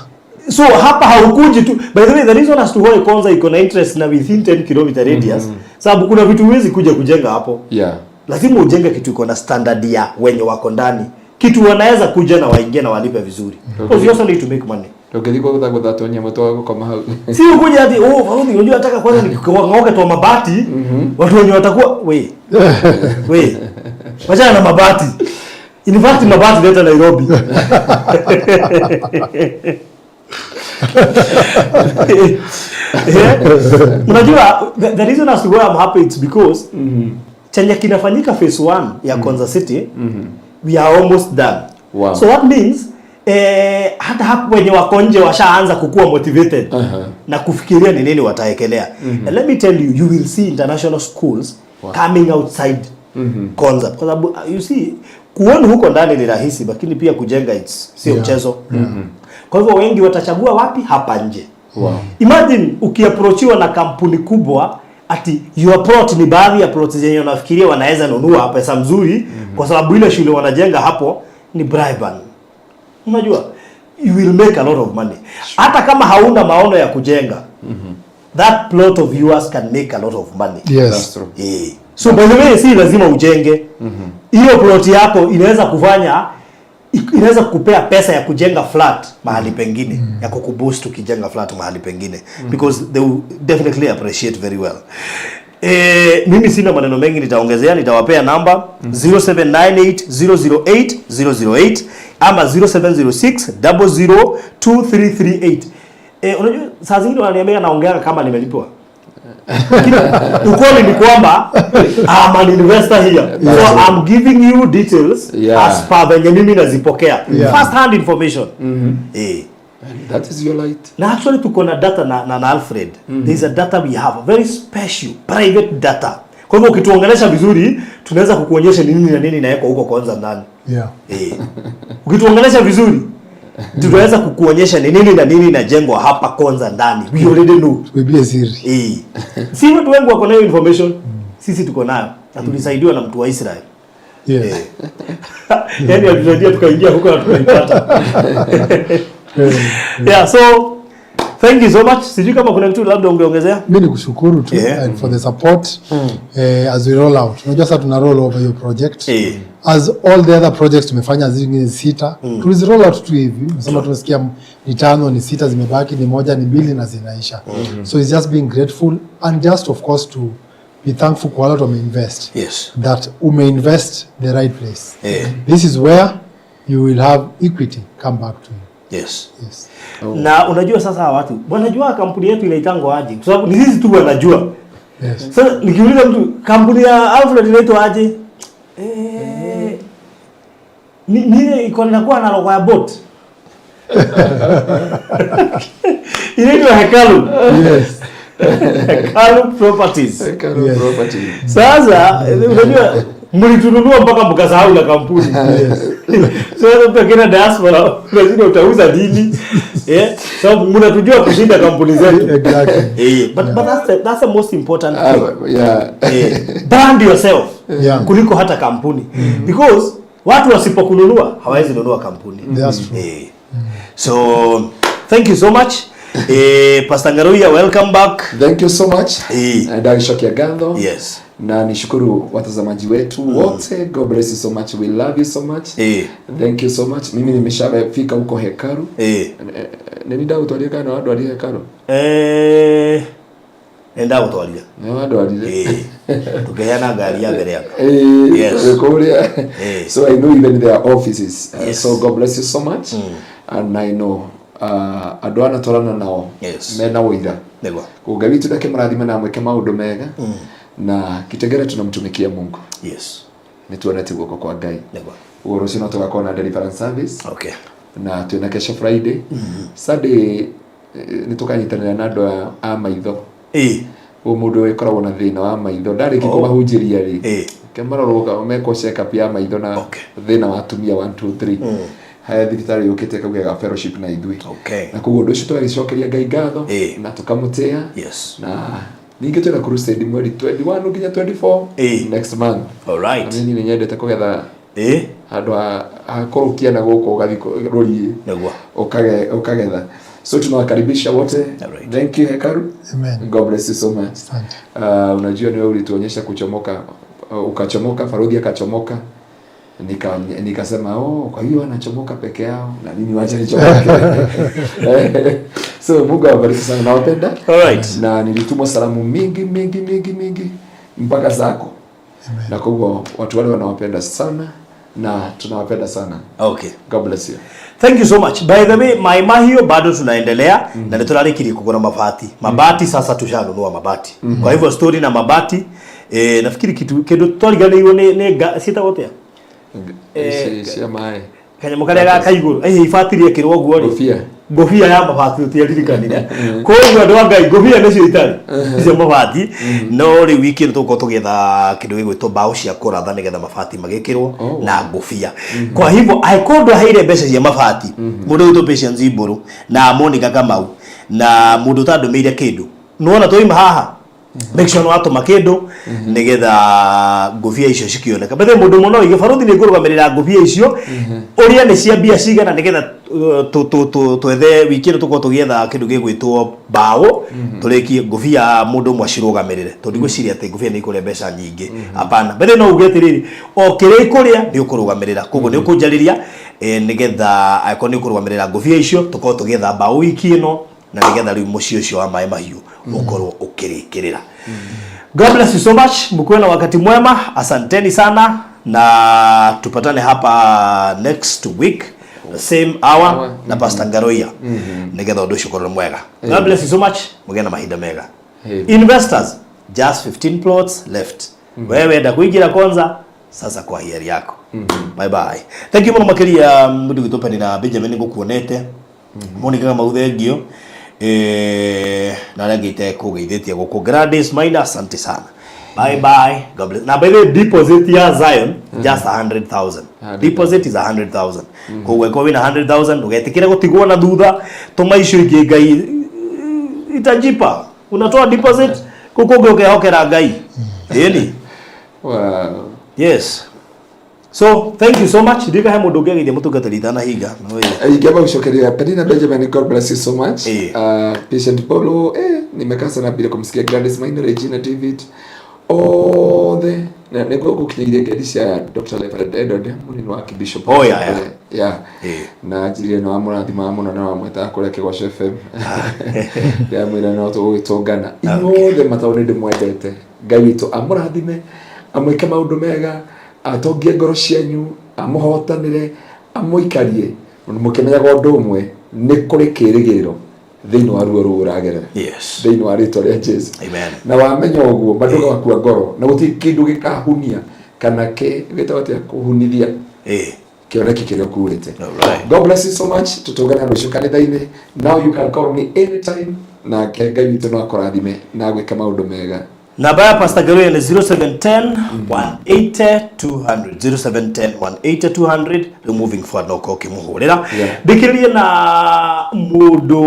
So hapa haukuji tu. By the way, the reason as to why Konza iko na interest na within 10 km radius, sababu kuna vitu huwezi kuja kujenga hapo.
Yeah.
Lazima ujenge kitu iko na standard ya wenye wako ndani. kitu wanaweza kuja na waingie na walipe vizuri. Because you also need to make money.
Ukidiko kutatonya moto wako kama hau.
Si ukuja hadi Farudi unajua nataka kwanza nikaongoke tu mabati. Watu wenye watakuwa we. Wacha na mabati. In fact mabati leta Nairobi. Unajua the reason as to why I'm happy it's because chenye kinafanyika phase 1 ya Konza City we are almost done.
Wow.
So what means hata hapo wenye wako nje washaanza kukua motivated na kufikiria ni nini wataekelea. And let me tell you, you will see international schools coming outside Konza. Kwa sababu you see kuona huko ndani ni rahisi, lakini pia kujenga sio mchezo. Kwa hivyo wengi watachagua wapi? Hapa nje.
Wow.
Imagine ukiapproachiwa na kampuni kubwa ati your plot ni baadhi ya plots zenye unafikiria wanaweza nunua pesa mzuri kwa sababu ile shule wanajenga hapo ni Brighton. Unajua you will make a lot of money. Hata kama hauna maono ya kujenga. That plot of yours can make a lot of money.
Yes.
That's true.
So by the way, si lazima ujenge. Hiyo plot yako inaweza kupea pesa ya kujenga flat mahali pengine, ya kukuboost ukijenga flat mahali pengine, because they will definitely appreciate very well. Mimi sina maneno mengi, nitaongezea, nitawapea namba 0798008008 ama 0706002338. Unajua saa zingine wananiambia naongea kama nimelipwa. Ukweli ni kwamba I'm an investor here. So I'm giving you details as per venye mimi nazipokea. First hand information.
That is your light.
Na actually tuko na data na Alfred. There is a data we have, a very special private data. Kwa hivyo ukituongelesha vizuri tunaweza kukuonyesha nini na nini inawekwa huko kwanza ndani. Ukituongelesha vizuri tunaweza kukuonyesha ni nini na nini inajengwa hapa kwanza ndani. We already know.
Biblia siri.
Si watu wengi wako nayo information. Sisi tuko nayo. Na tulisaidiwa na mtu wa Israel. Yaani alisaidia tukaingia huko na tukaipata. So thank you so much. Sijui kama kuna kitu labda ungeongezea.
Mimi nikushukuru tu and for the support as we roll out. Unajua sasa tuna roll over your project. As all the other projects tumefanya zingine 6. Tulizi roll out tu hivi. Nasema tumesikia ni 5, ni 6 zimebaki, ni 1, ni 2 na zinaisha. So it's just being grateful and just of course to be thankful kwa wale wameinvest. That umeinvest the right place. This is where you will have equity come back to you.
Na unajua sasa watu wanajua kampuni yetu inaitangwa aje, kwa sababu ni sisi tu wanajua. Sasa nikiuliza mtu kampuni ya Alfred inaitwa aje, ni iko inakuwa na logo ya boat. Inaitwa Hekalu. Hekalu Properties. Sasa unajua mlitununua mpaka mkasahau la kampuni. Sasa pekee diaspora lazima utauza dini. So mnatujua kushinda kampuni zetu. But that's the most important thing. Brand yourself kuliko hata kampuni. Because watu wasipokununua hawawezi nunua kampuni.
That's true.
So thank you so much. Pastor Ngaruiya, welcome back.
Thank you so much. Ndagishokia Gandho. Na nishukuru watazamaji wetu wote. God bless you so much. We love you so much. Thank you so much. Mimi nimeshafika huko Hekalu. Nini dawa utwalia kana watu wa Hekalu?
Enda utwalia.
Na watu wa
tukeana gari ya mbele yako.
So I know even their offices. So God bless you so much. And I know adwana tolana nao mena wira kugawi tudake marathime na mweke maundu mega na kitegere tunamtumikia Mungu. Nituonete guko kwa Ngai. Uro sino tugakora na deliverance service. Na tuena kesho Friday. Sunday nitukanyitana na ndo a maitho. Umudu wekoragwo na thina wa maitho ndari kikubahunjiria ri. Kemaroroka meko check up ya maitho na thina wa tumia 1 2 3. Haya thirikari yokete kaguya fellowship na idhui. Na kugo ndo cyo twagicokeria Ngai ngatho na tukamutea. Na ninge twena crusade mweri 21 nginya 24 next month. Mimi ni nyendete kugetha handu akorokia na guko ugathiko rori ukagetha. So tunawakaribisha wote. Thank you Hekalu. God bless you so much. Unajua ni wewe ulituonyesha kuchomoka, ukachomoka, Farudi akachomoka. Nikasema kwa hiyo anachomoka peke yao na mimi wacha nichomoke. So Mungu awabariki sana, nawapenda.
Alright.
Na nilitumwa salamu mingi mpaka zako. Amen. Na kwa hivyo watu wale wanawapenda sana na tunawapenda sana.
Okay.
God bless you.
Thank you so much. By the way, maima hiyo bado tunaendelea na tunarikiri kugura mabati sasa tushanunua mabati. Kwa hivyo story na mabati nafikiri kitu twariganirwo ni sita wote.
Sia mae.
Kanya mukare ga kaiguru ifatirie kirwo guo ri. Ngofia ya mabati utiaririkanire. Ko hivyo ndo Ngai ngofia nicio itari. Icio mabati no ri wiki tuko tugetha kindu gigwitwo bao cia kuratha nigetha mabati magikirwo na ngofia. Kwa hivyo aikondo haire mbeca cia mabati. Mundu witwo Patience Iburu na Monica Kamau na mundu tandumeire kindu. Nuona toima haha. Make sure no atoma kindu nigetha ngofia icio cikioneka. Bethe mundu muno igibaruthi ni ngurugamirira ngofia icio uria ni cia bia cigana nigetha twethe wiki ino tuko tugietha kindu gigwitwo bao turekie ngofia mundu mwacirugamirire tondu gwiciria ati ngofia ni ikuria mbeca nyingi. Hapana, bethe no uge atiriri o kire ikuria ni ukurugamirira koguo ni ukunjariria nigetha aiko ni ukurugamirira ngofia icio tuko tugietha bao wiki ino na nigetha riu mucio ucio wa mai mahiu ukorwo ukirikirira. God bless you so much. Mkuwe na wakati mwema. Asanteni sana na tupatane hapa next week the same hour na Pastor Ngaruiya. Nigetha undu ucio ukorwo mwega. God bless you so much. Mugena na mahinda mega. Investors, just 15 plots left. Wewe enda kuingira kwanza sasa kwa hiari yako. Bye bye. Thank you muno makiria mundu gitopani na Benjamin ngukuonete. Monica Kamau thengio. Na rangite kugeithĩtie gũkũ Gladys Maina, asante sana. Bye bye. God bless. Na by the deposit ya Zion just 100,000. Deposit is 100,000. Koguo kwa wina 100,000 ugetikira gutigwo na thutha tuma icio ingi Ngai itajipa. Unatoa deposit kuko ukehokera Ngai. Really?
Wow.
Yes. So, thank you so much. Ndika he mundu ngegeithia mutungatiri tana hinga.
Ingeba gushokeria Penina Benjamin, God bless you so much. Patient Paulo, nimekaa sana bila kumsikia Gladys Maina, Regina David. Neko kukinyire gedisha Dr. Leonard Edward, munini wa Bishop. Yeah. Na ajili no amurathima muno na wamweta kule Kigosho FM. Ya mwira no tugitongana. Inyothe matauni ndimwendete. Ngai witu amurathime, amwike maundu mega. Atongie ngoro cianyu, amuhotanire, amuikarie mukimenyaga undu umwe ni kuri kirigiriro thiini wa ruo ruragerera.
Yes.
Thiini wa ritwa ria Jesu.
Amen.
Na wamenya uguo maduga wakua ngoro na guti kindu gikahunia kana gitawatia kuhunithia kioneki kirio kurite. God bless you so much. Tutungana rucio kanitha-ini. Now you can call me anytime na Ngai witu no akorathime na gwika maundu mega.
Namba ya Pastor Ngaruiya ni 0710 180 200 0710 180 200 removing forward no koke muhurira bikiriye na mundu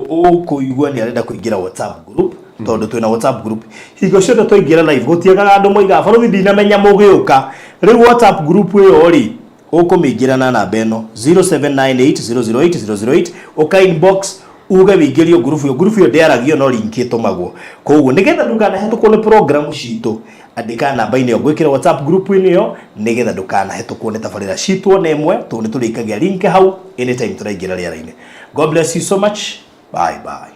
ukuigwa ni arenda kuingira WhatsApp group tondu twina WhatsApp group higo ciondo twaingira live gutiagaga andu moiga baruthi ndinamenya mugiuka riu WhatsApp group iyo ri ukumingira na namba eno 0798008008 uka inbox uga wigerio group yo ndiaragio no link itumagwo koguo nigetha ndukana hetukwo ni program citu andika namba ine gwikira WhatsApp group ine yo nigetha ndukana hetukwo ni tabarira citwo nemwe tu ni turikagia link hau anytime turaingira riara-ine. God bless you so much. Bye bye.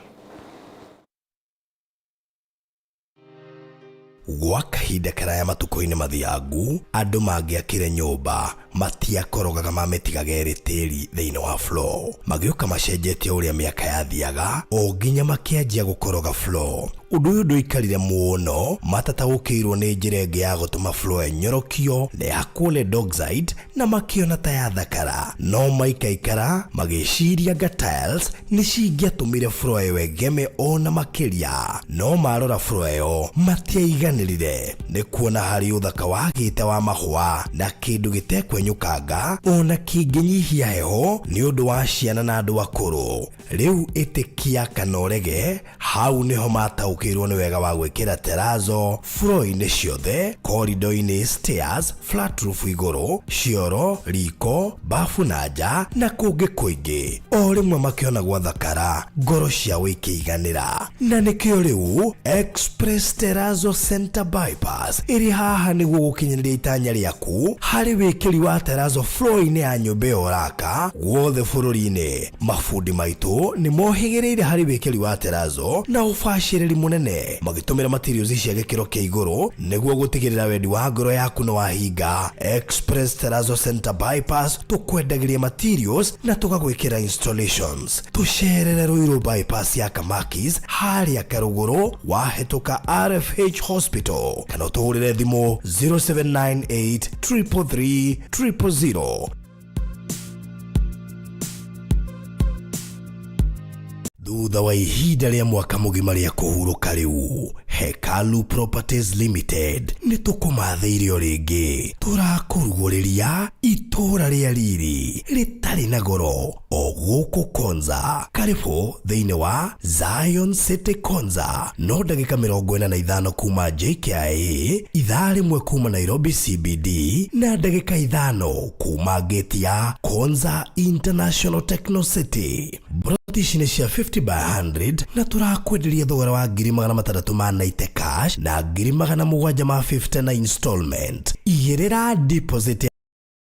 Gwa kahinda karaya matuko-ini mathiangu andu mangiakire nyumba matiakorogaga mametigagere tiri thiini wa floor magioka macenjetie uria miaka yathiaga o nginya makianjia gukoroga floor. Undu uyu nduikarire muno matataukirwo ni njira ingi ya gutuma floor enyorokio na yakule dogside na makiona ta ya thakara no maikaikara magiciria nga tiles ni cingiatumire floor iyo egeme ona makiria no marora floor iyo matiaiganirire ni kuona hari uthaka wagite wa mahua na kindu gitekwenyukanga ona kinginyihia heho ni undu wa ciana na andu akuru. Riu itikia kana urege hau niho mataukirwo ni wega wa gwikira terazo floor-ini ciothe, corridor-ini, stairs, flat roof iguru, cioro, riko, bafu na nja na kungi kuingi. O rimwe makiona gwa thakara ngoro ciao ikiiganira na nikio riu Express Terazo Center Center Bypass iri haha niguo gukinyanĩria itanya rĩaku harĩ wĩkĩri wa terazo floor-inĩ ya nyũmba ya ũraka guothe bũrũri-inĩ. Mafundi maitũ nĩ mohĩgĩrĩire harĩ wĩkĩri wa terazo na ũbacĩrĩri mũnene magĩtũmĩra materials cia gĩkĩro kĩa igũrũ nĩguo gũtigĩrĩra wendi wa ngoro yaku nĩ wahinga. Express Terazo Center Bypass tũkwendagĩria materials na tũgagwĩkĩra installations. Tũcerere Ruiru bypass ya Kamakis harĩa Karũgũrũ wahĩtũka RFH Hospital kana ũtũhũrĩre thimũ 0798 333 000. Thutha wa ihinda rĩa mwaka mũgima rĩa kũhurũka rĩu, Hekalu Properties Limited nĩ tũkũmathĩire rĩngĩ. Tũrakũrugũrĩria itũra rĩa riri rĩtarĩ na goro o gũkũ Konza. Karibu thĩinĩ wa Zion City Konza. No ndagĩka 45 kuma JKIA, ithaa rĩmwe kuma Nairobi CBD na ndagĩka 5 kuma gate ya Konza International Techno City. Ici nĩ cia 50 by 100 na tũrakwenderia thogora wa 690 cash na 750 na installment. Igĩrĩra deposit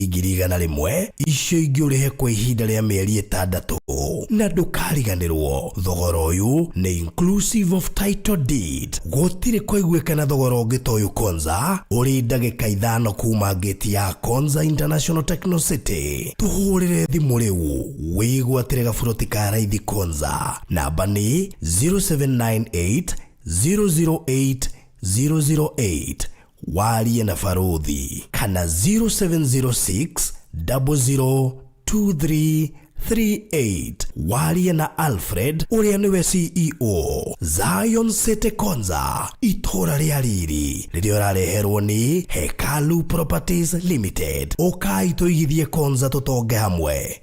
igirigana rimwe icio ingĩũrĩhe kwa ihinda rĩa mĩeri 6 na ndũkariganĩrwo. Thogora ũyũ nĩ inclusive of title deed. Gũtirĩ kũiguĩkana thogora ũngĩ ta ũyũ Konza ũrĩ ndagĩka 5 kuma gate ya Konza International Techno City. Tũhũrĩre thimũ rĩu wĩgwatĩre gaburoti ka raithi Konza. Namba nĩ 0798 008 008 warie na Farodhi kana 0706 002338 warie na Alfred ũrĩa nĩwe CEO. Zion City Konza, itũra rĩa riri rĩrĩa ũrareherwo nĩ Hekalu Properties Limited. Ũkai tũigithie Konza tũtonge hamwe.